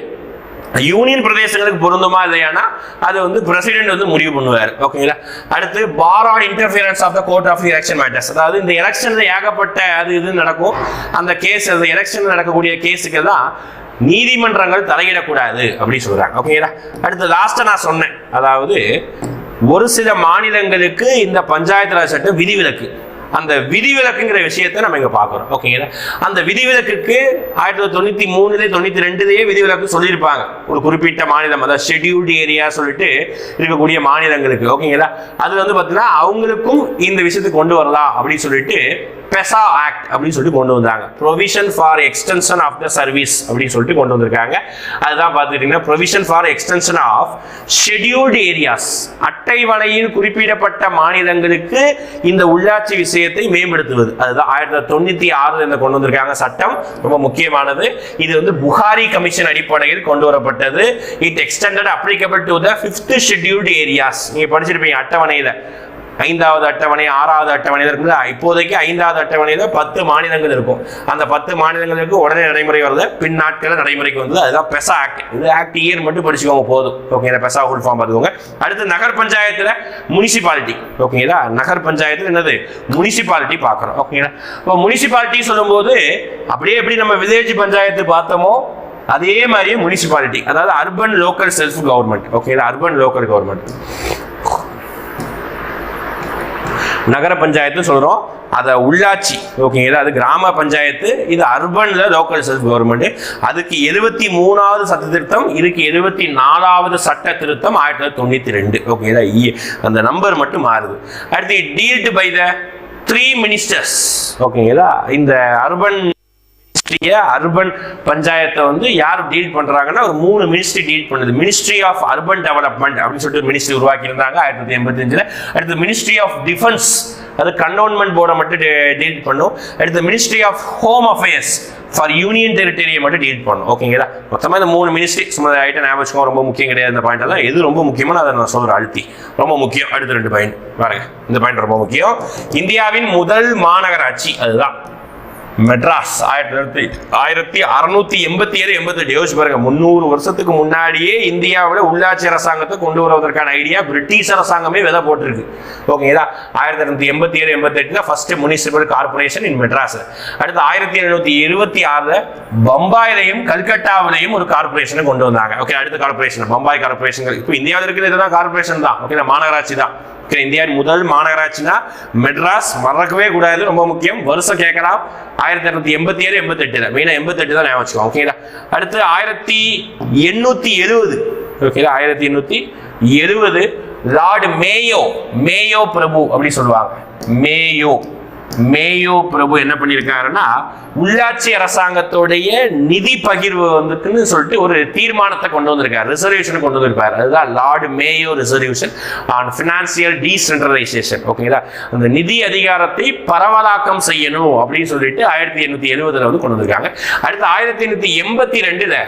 யூனியன் பிரதேசங்களுக்கு பொருந்துமா இல்லையானா அது வந்து பிரசிடென்ட் வந்து முடிவு பண்ணுவார். ஓகேங்களா, அடுத்து bar on interference of the court of election matters. அதாவது இந்த எலெக்ஷன்ல ஏகப்பட்ட அது இது நடக்கும், அந்த கேஸ், அந்த எலெக்ஷன் நடக்கக்கூடிய கேஸுக்கு தான் நீதிமன்றங்கள் தலையிடக்கூடாது அப்படின்னு சொல்றாங்க. ஓகேங்களா, அடுத்து லாஸ்டா நான் சொன்னேன், அதாவது ஒரு சில மாநிலங்களுக்கு இந்த பஞ்சாயத்து ராஜ் சட்டம் விதிவிலக்கு. அந்த விதிவிலக்குங்கிற விஷயத்தை நம்ம இங்க பார்க்கிறோம். ஓகேங்களா, அந்த விதிவிலக்குக்கு 1993 92 விதிவிலக்கு சொல்லியிருப்பாங்க. ஒரு குறிப்பிட்ட மாநிலம், அதாவது ஷெட்யூல்டு ஏரியா சொல்லிட்டு இருக்கக்கூடிய மாநிலங்களுக்கு. ஓகேங்களா, அது வந்து பார்த்தீங்கன்னா அவங்களுக்கும் இந்த விஷயத்தை கொண்டு வரலாம் அப்படின்னு சொல்லிட்டு பெசா ஆக்ட் அப்படின்னு சொல்லிட்டு கொண்டு வந்தாங்க. Provision for extension of the service அப்படின்னு சொல்லிட்டு கொண்டு வந்திருக்காங்க. அதுதான் பார்த்துக்கிட்டீங்கன்னா provision for extension of scheduled areas. அட்டைவணையில் குறிப்பிடப்பட்ட மாநிலங்களுக்கு இந்த உள்ளாட்சி விஷயத்தை மேம்படுத்துவது. அதுதான் 1996 கொண்டு வந்திருக்காங்க சட்டம், ரொம்ப முக்கியமானது. இது வந்து புகாரி கமிஷன் அடிப்படையில் கொண்டு வரப்பட்டது. It extended applicable to the 5th scheduled areas. நீங்க படிச்சிருப்பீங்க அட்டவணையில 5வது அட்டவணை, 6வது அட்டவணை இருக்குது. இப்போதைக்கு 5வது அட்டவணையில 10 மாநிலங்கள் இருக்கும். அந்த 10 மாநிலங்களுக்கு உடனே நடைமுறை வருது, பின் நாட்களில் நடைமுறைக்கு வந்தது. அதுதான் பெசா ஆக்ட். இது ஆக்ட் இயர் மட்டும் படிச்சுக்கோங்க போதும். ஓகேங்களா, பெசா ஃபுல் ஃபார்ம் பார்த்துக்கோங்க. அடுத்து நகர் பஞ்சாயத்துல முனிசிபாலிட்டி. ஓகேங்களா, நகர் பஞ்சாயத்துல என்னது, முனிசிபாலிட்டி பார்க்கறோம். ஓகேங்களா, இப்போ முனிசிபாலிட்டி சொல்லும்போது அப்படியே எப்படி நம்ம வில்லேஜ் பஞ்சாயத்து பார்த்தோமோ அதே மாதிரியே முனிசிபாலிட்டி, அதாவது அர்பன் லோக்கல் செல்ஃப் கவர்மெண்ட். ஓகேங்களா, அர்பன் லோக்கல் கவர்மெண்ட். நகர பஞ்சாயத்து சொல்றோம், அத உள்ளாட்சி. ஓகேங்களா, அது கிராம பஞ்சாயத்து, இது அர்பன்ல லோக்கல் செல்ஃப் கவர்மெண்ட். அதுக்கு 73வது சட்ட திருத்தம், இதுக்கு 74வது சட்ட திருத்தம் 1992. ஓகேங்களா, அந்த நம்பர் மட்டும் மாறுது. அடுத்து டீல்டு பை த 3 மினிஸ்டர்ஸ். ஓகேங்களா, இந்த அர்பன் பஞ்சாயத்தை வந்து யார் டீல் பண்றாங்கன்னா ஒரு 3 மினிஸ்ட்ரி டீல் பண்ணுது. மினிஸ்ட்ரி ஆஃப் அர்பன் டெவலப்மெண்ட் அப்படின்னு சொல்லிட்டு மினிஸ்ட்ரி உருவாக்கி இருந்தாங்க 1985. அடுத்து மினிஸ்ட்ரி ஆஃப் டிஃபென்ஸ், அது கண்டோன்மெண்ட் போர்டை மட்டும் டீல் பண்ணும். அடுத்து ministry of home affairs for union டெரிட்டரியை மட்டும் டீல் பண்ணும். ஓகேங்களா, மொத்தமாக இந்த 3 மினிஸ்ட்ரி சும்மா ஐட்டம் ஞாபகம், ரொம்ப முக்கியம் கிடையாது இந்த பாயிண்ட் எல்லாம். எது ரொம்ப முக்கியமான அதை நான் சொல்றேன், அழுத்தி ரொம்ப முக்கியம். அடுத்த 2 பாயிண்ட் பாருங்க, இந்த பாயிண்ட் ரொம்ப முக்கியம். இந்தியாவின் முதல் மாநகராட்சி, அதுதான் மெட்ராஸ் 1687-88 யோசிச்சு பாருங்க. 300 வருஷத்துக்கு முன்னாடியே இந்தியாவில் உள்ளாட்சி அரசாங்கத்தை கொண்டு வருவதற்கான ஐடியா பிரிட்டிஷ் அரசாங்கமே விதை போட்டிருக்கு. ஓகேங்களா? 1887-88 ஃபர்ஸ்ட் முனிசிபல் கார்பரேஷன் இன் மெட்ராஸ். அடுத்து 1726 பம்பாயிலையும் கல்கட்டாவிலையும் ஒரு கார்பரேஷனை கொண்டு வந்தாங்க. ஓகே, அடுத்த கார்பரேஷன் பம்பாய் கார்பரேஷன். இப்போ இந்தியாவில் இருக்கிறது இதுதான் கார்பரேஷன் தான். ஓகே, மாநகராட்சி தான். இந்தியாவின் முதல் மாநகராட்சினா மெட்ராஸ், மறக்கவே கூடாது, ரொம்ப முக்கியம். வருஷம் கேட்கலாம், 1887-88 மெயினா 88 தான் ஞாபகம் வச்சுக்கோங்க. ஓகேங்களா? அடுத்து 1870. ஓகேங்களா? 1870 லார்ட் மேயோ பிரபு அப்படி சொல்லுவாங்க. மேயோ பிரபு என்ன பண்ணியிருக்காருன்னா, உள்ளாட்சி அரசாங்கத்தோடைய நிதி பகிர்வு வந்துக்குன்னு சொல்லிட்டு ஒரு தீர்மானத்தை கொண்டு வந்திருக்காரு, ரிசர்வேஷன் கொண்டு வந்திருப்பாரு. அதுதான் Lord Mayo reservation on financial decentralisation. ஓகேங்களா? அந்த நிதி அதிகாரத்தை பரவலாக்கம் செய்யணும் அப்படின்னு சொல்லிட்டு 1870 வந்து கொண்டு வந்திருக்காங்க. அடுத்து 1882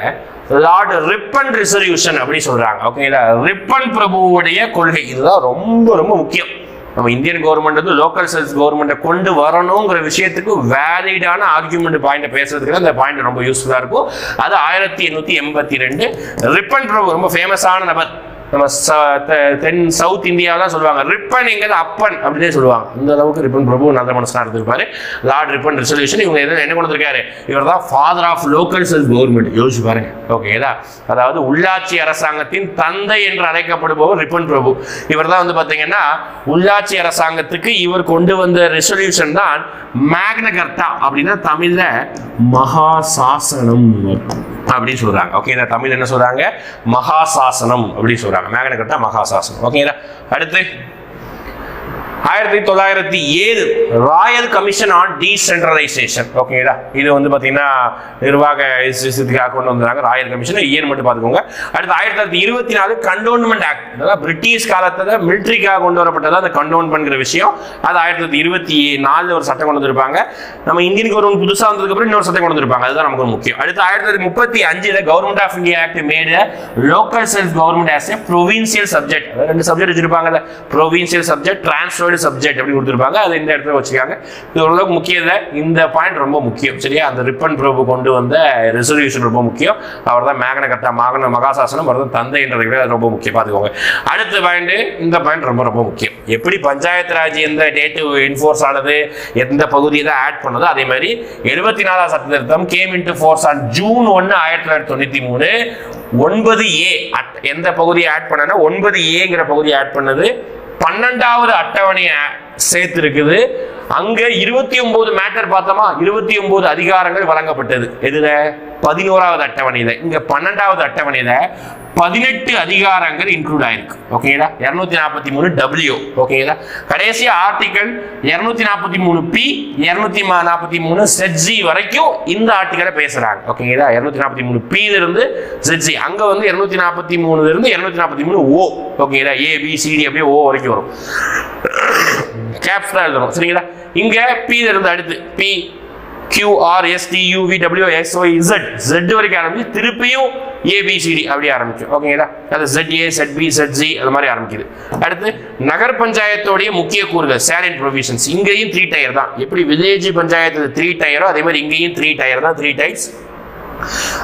லார்ட் ரிப்பன் ரிசர்வேஷன் அப்படி சொல்றாங்க. ஓகேங்களா? ரிப்பன் பிரபுவுடைய கொள்கை இதுதான் ரொம்ப ரொம்ப முக்கியம். நம்ம இந்தியன் கவர்மெண்ட் வந்து லோக்கல் செல்ஸ் கவர்மெண்ட்டை கொண்டு வரணுங்கிற விஷயத்துக்கு வேலிடான ஆர்குமெண்ட் பாயிண்ட் பேசுறதுக்கு அந்த பாயிண்ட் ரொம்ப யூஸ்ஃபுல்லா இருக்கும். அது 1882 ரிப்பன் பிரபு ரொம்ப ஃபேமஸான நபர். நம்ம தென் சவுத் இந்தியாவெல்லாம் சொல்லுவாங்க ரிப்பன் எங்கிறது அப்பன் அப்படின்னே சொல்லுவாங்க. இந்த அளவுக்கு ரிப்பன் பிரபு நல்ல மனசனா இருந்திருப்பாரு. லார்ட் ரிப்பன் ரிசல்யூஷன் இவங்க என்ன கொண்டு வந்திருக்காரு? இவர் தான் father of local self government. யோசிச்சு பாருங்க. ஓகேதா? அதாவது உள்ளாட்சி அரசாங்கத்தின் தந்தை என்று அழைக்கப்படுபவர் ரிப்பன் பிரபு. இவர் தான் வந்து பாத்தீங்கன்னா உள்ளாட்சி அரசாங்கத்துக்கு இவர் கொண்டு வந்த ரெசல்யூஷன் தான் மேக்னா கார்ட்டா, அப்படின்னா தமிழ்ல மகாசாசனம் அப்படின்னு சொல்றாங்க. ஓகே, இந்த தமிழ் என்ன சொல்றாங்க? மகாசாசனம் அப்படின்னு சொல்றாங்க. மேக்னா கார்ட்டா மகாசாசனம். ஓகேங்களா? அடுத்து 1907 ராயல் கமிஷன் ஆன் டீசென்ட்ரலைசேஷன். ஓகேங்களா? இது வந்து பாத்தீங்கன்னா நிர்வாக விஷயத்துக்காக கொண்டு வந்தாங்க. ராயல் கமிஷன் இயர் மட்டும் பார்த்துக்கோங்க. அடுத்து 1924 கண்டோன்மெண்ட் ஆக்ட். அதாவது பிரிட்டிஷ் காலத்துல மிலிட்டரிக்காக கொண்டு வரப்பட்டது அந்த கண்டோன்மெண்ட் விஷயம். அது 1924 ஒரு சட்டம் கொண்டு வந்திருப்பாங்க. நம்ம இந்தியன் கவர்மெண்ட் புதுசா வந்ததுக்கு அப்புறம் இன்னொரு சட்டம் கொண்டு வந்திருப்பாங்க. அதுதான் நமக்கு முக்கியம். அடுத்து 1935 government of India act made local self government as a provincial subject. ரெண்டு சப்ஜெக்ட் வச்சிருப்பாங்க, ப்ரொவின்சியல் சப்ஜெக்ட், டிரான்ஸ்ஃபர்டு சப்ஜெக்ட் அப்படி கொடுத்திருப்பாங்க. அது இந்த இடத்துல வச்சிருக்காங்க. இது ஓரளவுக்கு முக்கியம் இல்லை. இந்த பாயிண்ட் ரொம்ப முக்கியம். சரியா? அந்த ரிப்பன் பிரபு கொண்டு வந்த ரெசல்யூஷன் ரொம்ப முக்கியம். அவர் தான் மேக்னா கார்ட்டா மகாசாசனம், அவர் தான் தந்தை என்றது ரொம்ப முக்கியம். பார்த்துக்கோங்க. அடுத்த பாயிண்ட், இந்த பாயிண்ட் ரொம்ப ரொம்ப முக்கியம். எப்படி பஞ்சாயத்து ராஜ் எந்த டேட் என்ஃபோர்ஸ் ஆனது, எந்த பகுதியை தான் ஆட் பண்ணதோ அதே மாதிரி 74ஆம் சட்ட திருத்தம் game into force on June 1, 1993. 9A எந்த பகுதியை ஆட் பண்ணனா 9Aங்கிற பகுதியை ஆட் பண்ணது 12வது அட்டவணையை சேர்த்து இருக்குது. அங்க 29 மேட்டர் பார்த்தோமா, 29 அதிகாரங்கள் வழங்கப்பட்டது. எதுல? 11வது அட்டவணையில. இங்க 12வது அட்டவணையில 18 அதிகாரங்கள் இன்க்ளூட் ஆயிருக்கு. ஓகேங்களா? 243W. ஓகேங்களா? கடைசி ஆர்டிகல் 243P 243ZG வரைக்கும் இந்த ஆர்டிகலை பேசுறாங்க. ஓகேங்களா? 243P இருந்து ZG, அங்க வந்து 243 இருந்து 243O. ஓகேங்களா? ABCD அப்படியே O வரைக்கும் வரும். கேப்ஸ் தான் எழுதணும். சரிங்களா? இங்க P இருந்து அடுத்து P QRSTUVWXYZ Z வரைக்கும் ஆரம்பிச்சு திருப்பியும் ABCD அப்படி ஆரம்பிக்கும். ஓகேங்களா? அது ZA ZB ZG அது மாதிரி ஆரம்பிக்குது. அடுத்து நகர் பஞ்சாயத்தோடைய முக்கிய கூறுகள் சேலண்ட் ப்ரொவிஷன்ஸ். இங்கேயும் 3 டயர் தான். எப்படி வில்லேஜ் பஞ்சாயத்து 3 டயரோ அதே மாதிரி இங்கேயும் 3 டயர் தான், 3 டைப்ஸ்.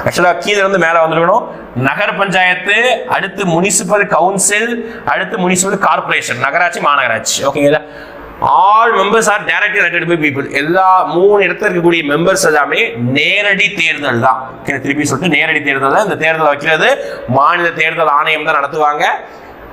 ஆக்சுவலா கீழே இருந்து மேல வந்துருக்கணும். நகர் பஞ்சாயத்து, அடுத்து முனிசிபல் கவுன்சில், அடுத்து முனிசிபல் கார்பரேஷன், நகராட்சி மாநகராட்சி. ஓகேங்களா? all members are directly elected by people. எல்லா 3 இடத்துல இருக்கக்கூடிய மெம்பர்ஸ் எல்லாமே நேரடி தேர்தல் தான். திருப்பி சொல்லிட்டு நேரடி தேர்தல் தான். இந்த தேர்தல் வைக்கிறது மாநில தேர்தல் ஆணையம் தான் நடத்துவாங்க.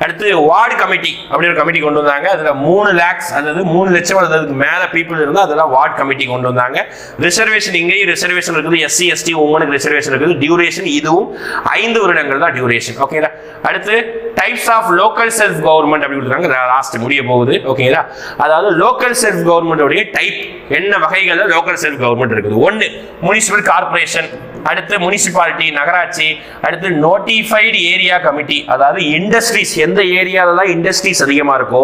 அடுத்து வார்டு கமிட்டி அப்படி ஒரு கமிட்டி கொண்டு வந்தாங்க. அதுல 3 lakhs அதாவது 3 லட்சம் அதுக்கு மேல பீப்புள் இருந்தா அதெல்லாம் வார்டு கமிட்டி கொண்டு வந்தாங்க. ரிசர்வேஷன் இங்கேயும் ரிசர்வேஷன் இருக்குது. SC ST உமனுக்கு ரிசர்வேஷன் இருக்குது. டியூரேஷன் இதுவும் 5 வருடங்கள் தான் டியூரேஷன். ஓகேங்களா? அடுத்து types of local self government அப்படி கொடுத்தாங்க. லாஸ்ட் முடிய போகுது. ஓகேங்களா? அதாவது லோக்கல் செல்ஃப் கவர்மெண்ட் உடைய டைப் என்ன வகைகள்ல லோக்கல் செல்ஃப் கவர்மெண்ட் இருக்குது. 1 முனிசிபல் கார்பரேஷன், அடுத்து முனிசிபாலிட்டி நகராட்சி, அடுத்து நோட்டிஃபைடு ஏரியா கமிட்டி. அதாவது இண்டஸ்ட்ரீஸ் எந்த ஏரியால இண்டஸ்ட்ரீஸ் அதிகமா இருக்கோ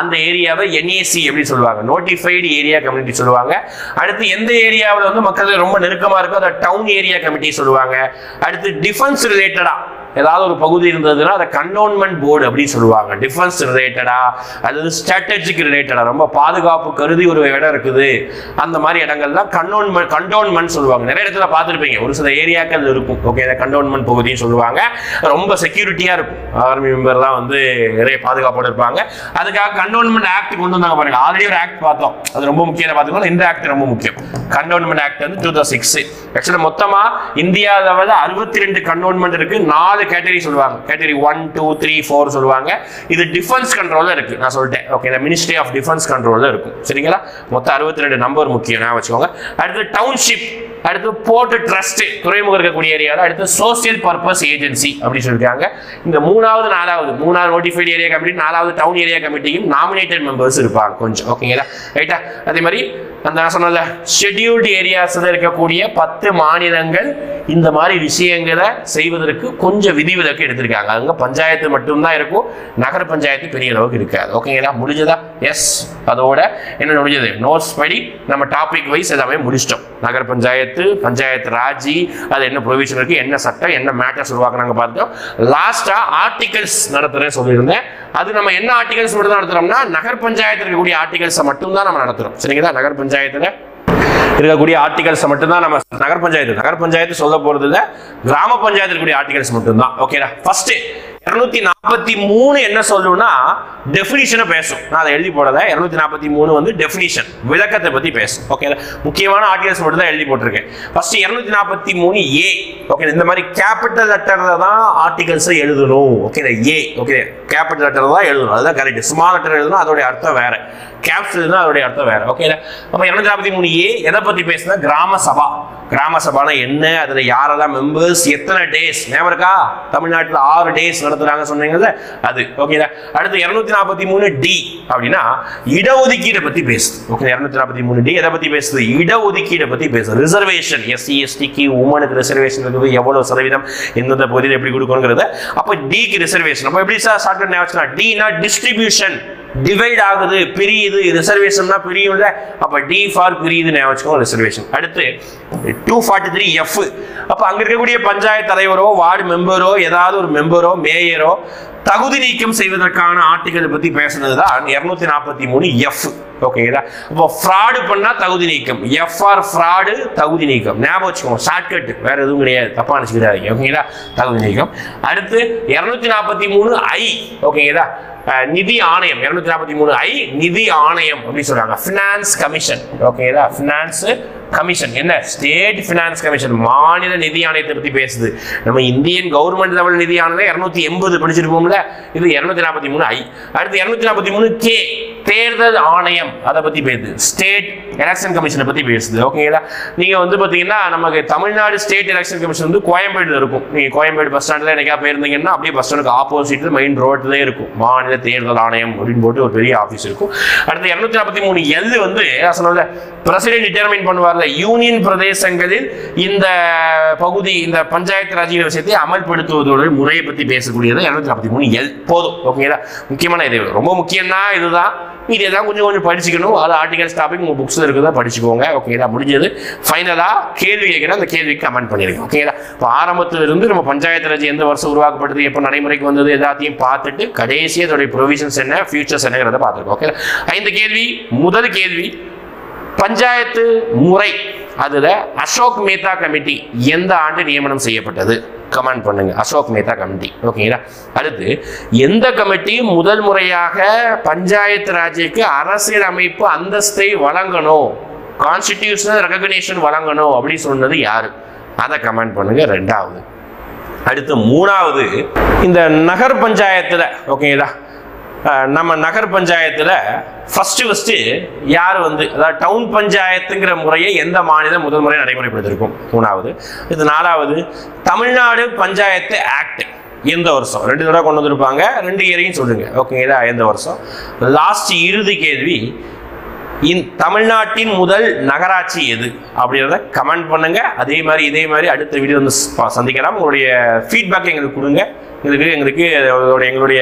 அந்த ஏரியாவை NAC எப்படி சொல்லுவாங்க, நோட்டிஃபைடு ஏரியா கமிட்டி சொல்லுவாங்க. அடுத்து எந்த ஏரியாவில் வந்து மக்கள் ரொம்ப நெருக்கமா இருக்கோ அதை டவுன் ஏரியா கமிட்டி சொல்லுவாங்க. அடுத்து டிஃபென்ஸ் ரிலேட்டடா ஏதாவது ஒரு பகுதி இருந்ததுன்னா அதை கண்டோன்மெண்ட் போர்டு அப்படின்னு சொல்லுவாங்க. டிஃபென்ஸ் ரிலேட்டடா அல்லது ஸ்ட்ராட்டஜிக் ரிலேட்டடா ரொம்ப பாதுகாப்பு கருதி ஒரு இடம் இருக்குது, அந்த மாதிரி இடங்கள்லாம் கண்டோன்மெண்ட் சொல்லுவாங்க. நிறைய இடத்துல பார்த்துருப்பீங்க, ஒரு சில ஏரியாக்கள் இருக்கும். ஓகே, கண்டோன்மெண்ட் பகுதின்னு சொல்லுவாங்க. ரொம்ப செக்யூரிட்டியா இருக்கும், ஆர்மி மெம்பர்லாம் வந்து நிறைய பாதுகாப்போடு இருப்பாங்க. அதுக்காக கண்டோன்மெண்ட் ஆக்ட் கொண்டு வந்தாங்க பாருங்க. ஆல்ரெடி ஒரு ஆக்ட் பார்த்தோம், அது ரொம்ப முக்கியம் பார்த்துக்கணும். இந்த ஆக்ட் ரொம்ப முக்கியம். கண்டோன்மெண்ட் ஆக்ட் வந்து 2006. ஆக்சுவலா மொத்தமா இந்தியா லெவலில் 62 கண்டோன்மெண்ட் இருக்கு. 4 கேட்டகரி சொல்லுவாங்க. கேட்டகரி 1, 2, 3, 4 சொல்லுவாங்க. இது டிஃபென்ஸ் கண்ட்ரோல்ல இருக்கு, நான் சொல்லிட்டேன். ஓகே, இந்த மினிஸ்ட்ரி ஆஃப் டிஃபென்ஸ் கண்ட்ரோல்ல இருக்கும். சரிங்களா? மொத்தம் 62 நம்பர் முக்கியம், நான் வச்சுக்கோங்க. அடுத்து டவுன்ஷிப், அடுத்து போர்ட் ட்ரஸ்ட், துறைமுகம் இருக்கக்கூடிய ஏரியாவில். அடுத்து சோசியல் பர்பஸ் ஏஜென்சி அப்படி சொல்லிருக்காங்க. இந்த மூணாவது நோட்டிஃபைட் ஏரியா கமிட்டி, 4வது டவுன் ஏரியா கமிட்டியும் நாமினேட்டட் மெம்பர்ஸ் இருப்பாங்க கொஞ்சம். ஓகேங்களா? ரைட்டா? அதே மாதிரி அந்த நான் சொன்னல ஷெட்யூல்டு ஏரியாஸ்ல இருக்கக்கூடிய 10 மாநிலங்கள் இந்த மாதிரி விஷயங்களை செய்வதற்கு கொஞ்சம் விதிவிலக்கு எடுத்திருக்காங்க. அங்க பஞ்சாயத்து மட்டும்தான் இருக்கும், நகர பஞ்சாயத்து பெரிய அளவுக்கு இருக்காது. ஓகேங்களா? முடிஞ்சதா? எஸ். அதோட என்ன முடிஞ்சது? நோட்ஸ் படி நம்ம டாபிக் வைஸ் எல்லாமே முடிச்சிட்டோம். நகர பஞ்சாயத்து, பஞ்சாயத்து ராஜி, அது என்ன ப்ரொவிஷன் இருக்கு, என்ன சட்டம், என்ன மேட்டர்ஸ் உருவாக்குறாங்க பார்த்துட்டோம். லாஸ்டா ஆர்டிகல்ஸ் நடத்துறேன்னு சொல்லியிருந்தேன். அது நம்ம என்ன ஆர்டிகல்ஸ் மட்டும் தான் நடத்துறோம்னா நகர் பஞ்சாயத்து இருக்கக்கூடிய ஆர்டிகல்ஸை மட்டும்தான் நம்ம நடத்துறோம். சரிங்களா? நகர் பஞ்சாயத்துல இருக்கக்கூடிய ஆர்டிகல்ஸ் மட்டும்தான் நம்ம நகர் பஞ்சாயத்து சொல்ல போறது இல்ல, கிராம பஞ்சாயத்து இருக்கக்கூடிய ஆர்டிகல்ஸ் மட்டும்தான். ஓகேடா? ஃபர்ஸ்ட் 243 என்ன சொல்லும்னா டெஃபினிஷனை பேசும். நான் அதை எழுதி போடல. 243 வந்து டெஃபினிஷன், விளக்கத்தை பத்தி பேசும். ஓகே, முக்கியமான ஆர்டிகல்ஸ் மட்டும் தான் எழுதி போட்டிருக்கேன். First 243A. ஓகே, இந்த மாதிரி கேபிட்டல் லெட்டர்ல தான் ஆர்டிகல்ஸ் எழுதணும். ஓகே, ஏ. ஓகே, கேபிட்டல் லெட்டர் தான் எழுதணும், அதுதான் கரெக்ட். ஸ்மால் லெட்டர் எழுதணும், அதோட அர்த்தம் வேற. கேப்ஸ் எழுதணும், அதோட அர்த்தம் வேற. ஓகே, அப்ப 243A எதை பத்தி பேசுனா கிராம சபா. கிராம சபானா என்ன, அதுல யாரெல்லாம் மெம்பர்ஸ், எத்தனை டேஸ், ஞாபகம் இருக்கா? தமிழ்நாட்டில் 6 டேஸ் நடத்துறாங்க சொன்னீங்கல்ல, அது. ஓகேடா? அடுத்து 243D அப்படின்னா இடஒதுக்கீடை பத்தி பேசுது. ஓகே, 243D எதை பத்தி பேசுது? இடஒதுக்கீடை பத்தி பேசுது. ரிசர்வேஷன், எஸ்சி எஸ்டிக்கு உமனுக்கு ரிசர்வேஷன் இருக்குது, எவ்வளவு சதவீதம் எந்தெந்த பகுதியில் எப்படி கொடுக்கணுங்கிறத. அப்ப டிக்கு ரிசர்வேஷன். அப்ப எப்படி சார் ஷார்ட்கட் ஞாபகம்? டினா டிஸ்ட்ரிபியூஷன், டிவைட் ஆகுது, பிரியுது. ரிசர்வேஷன்னா பிரியும்ல, அப்ப டி ஃபார் பிரியுது ஞாபகம், ரிசர்வேஷன். அடுத்து 243F. அப்ப அங்க இருக்கக்கூடிய பஞ்சாயத்து தலைவரோ வார்டு மெம்பரோ ஏதாவது ஒரு மெம்பரோ மேயரோ தகுதி நீக்கம் செய்வதற்கான ஆர்டிகல் பத்தி பேசுனதுதான் 243F. ஓகேங்களா? அப்போ ஃப்ராடு பண்ணா தகுதி நீக்கம், F ஆர் ஃப்ராடு, தகுதி நீக்கம். ஞாபகம் வச்சுக்கோங்க, ஷார்ட்கட், வேற எதுவும் கிடையாது, தப்பா நினைச்சுக்கிறாங்க. ஓகேங்களா? தகுதி நீக்கம். அடுத்து 243I. ஓகேங்களா? நிதி ஆணையம். 243I நிதி ஆணையம் அப்படி சொல்றாங்க. Finance commission. ஓகேங்களா? பினான்ஸ் கமிஷன் என்ன? ஸ்டேட் பினான்ஸ் கமிஷன், மாநில நிதி ஆணையத்தை பத்தி பேசுது. நம்ம இந்தியன் கவர்மெண்ட் லெவல் நிதி ஆணையம் 280 படிச்சிருப்போம்ல, இது 243I. அடுத்து 243K தேர்தல் ஆணையம், அதை பத்தி பேசுது. ஸ்டேட் எலெக்ஷன் கமிஷனை பத்தி பேசுது. ஓகேங்களா? நீங்க வந்து பாத்தீங்கன்னா நமக்கு தமிழ்நாடு ஸ்டேட் எலெக்ஷன் கமிஷன் வந்து கோயம்பேடுல இருக்கும். நீங்க கோயம்பேடு பஸ் ஸ்டாண்ட்ல என்னைக்கா போயிருந்தீங்கன்னா அப்படியே பஸ் ஸ்டாண்டுக்கு ஆப்போசிட்ல மெயின் ரோட்ல இருக்கும் மாநில தேர்தல் ஆணையம் அப்படின்னு போட்டு ஒரு பெரிய ஆபீஸ் இருக்கும். அடுத்து 243L வந்து சொன்னல பிரசிடென்ட் டிட்டர்மைன் பண்ணுவார்ல, யூனியன் பிரதேசங்களில் இந்த பகுதி இந்த பஞ்சாயத்து ராஜ் விஷயத்தை அமல்படுத்துவதோட முறையை பத்தி பேசக்கூடியது 243L. போதும். ஓகேங்களா? முக்கியமான இது, ரொம்ப முக்கியம்னா இதுதான். இதெல்லாம் கொஞ்சம் படிச்சுக்கணும். அது ஆர்டிகல்ஸ் டாபிக் உங்க புக்ஸ்ல இருக்குதா படிச்சுக்கோங்க. ஓகேங்களா? முடிஞ்சது. ஃபைனலா கேள்வி கேட்கிறேன், அந்த கேள்விக்கு கமெண்ட் பண்ணிருக்கேன். ஓகேங்களா? இப்போ ஆரம்பத்துல இருந்து நம்ம பஞ்சாயத்து ராஜ் எந்த வருஷம் உருவாக்கப்பட்டது, எப்போ நடைமுறைக்கு வந்தது, எல்லாத்தையும் பார்த்துட்டு கடைசி அதோடைய ப்ரொவிஷன்ஸ் என்ன, ஃபியூச்சர்ஸ் என்னங்கிறத பார்த்துருக்கோம். ஓகே, 5 கேள்வி. முதல் கேள்வி, பஞ்சாயத்து முறை அதுல அசோக் மேத்தா கமிட்டி எந்த ஆண்டு நியமனம் செய்யப்பட்டது? கமெண்ட் பண்ணுங்க. அசோக் மேத்தா கமிட்டி. ஓகேங்களா? அடுத்து எந்த கமிட்டி முதல் முறையாக பஞ்சாயத்து ராஜுக்கு அரசியல் அமைப்பு அந்தஸ்தை வழங்கணும், கான்ஸ்டிடியூஷனல் ரெகக்னிஷன் வழங்கணும் அப்படி சொன்னது யாரு? அதை கமெண்ட் பண்ணுங்க. 2வது. அடுத்து 3வது, இந்த நகர் பஞ்சாயத்துல, ஓகேங்களா, நம்ம நகர் பஞ்சாயத்துல ஃபர்ஸ்ட் யார் வந்து, அதாவது டவுன் பஞ்சாயத்துங்கிற முறையை எந்த மாநிலம் முதல் முறை நடைமுறைப்படுத்திருக்கும்? 3வது. இது 4வது, தமிழ்நாடு பஞ்சாயத்து ஆக்ட் எந்த வருஷம்? 2 தடவை கொண்டு வந்திருப்பாங்க, 2 இயரையும் சொல்லுங்க. ஓகேங்களா? எந்த வருஷம்? லாஸ்ட் இறுதி கேள்வி, தமிழ்நாட்டின் முதல் நகராட்சி எது அப்படின்றத கமெண்ட் பண்ணுங்க. அதே மாதிரி அடுத்த வீடியோ வந்து சந்திக்கலாம். உங்களுடைய ஃபீட்பேக் எங்களுக்கு கொடுங்க. எங்களுக்கு எங்களுடைய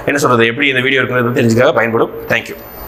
என்ன சொல்றது, எப்படி இந்த வீடியோ இருக்குன்னு தெரிஞ்சுக்காக பயன்படும். தேங்க்யூ.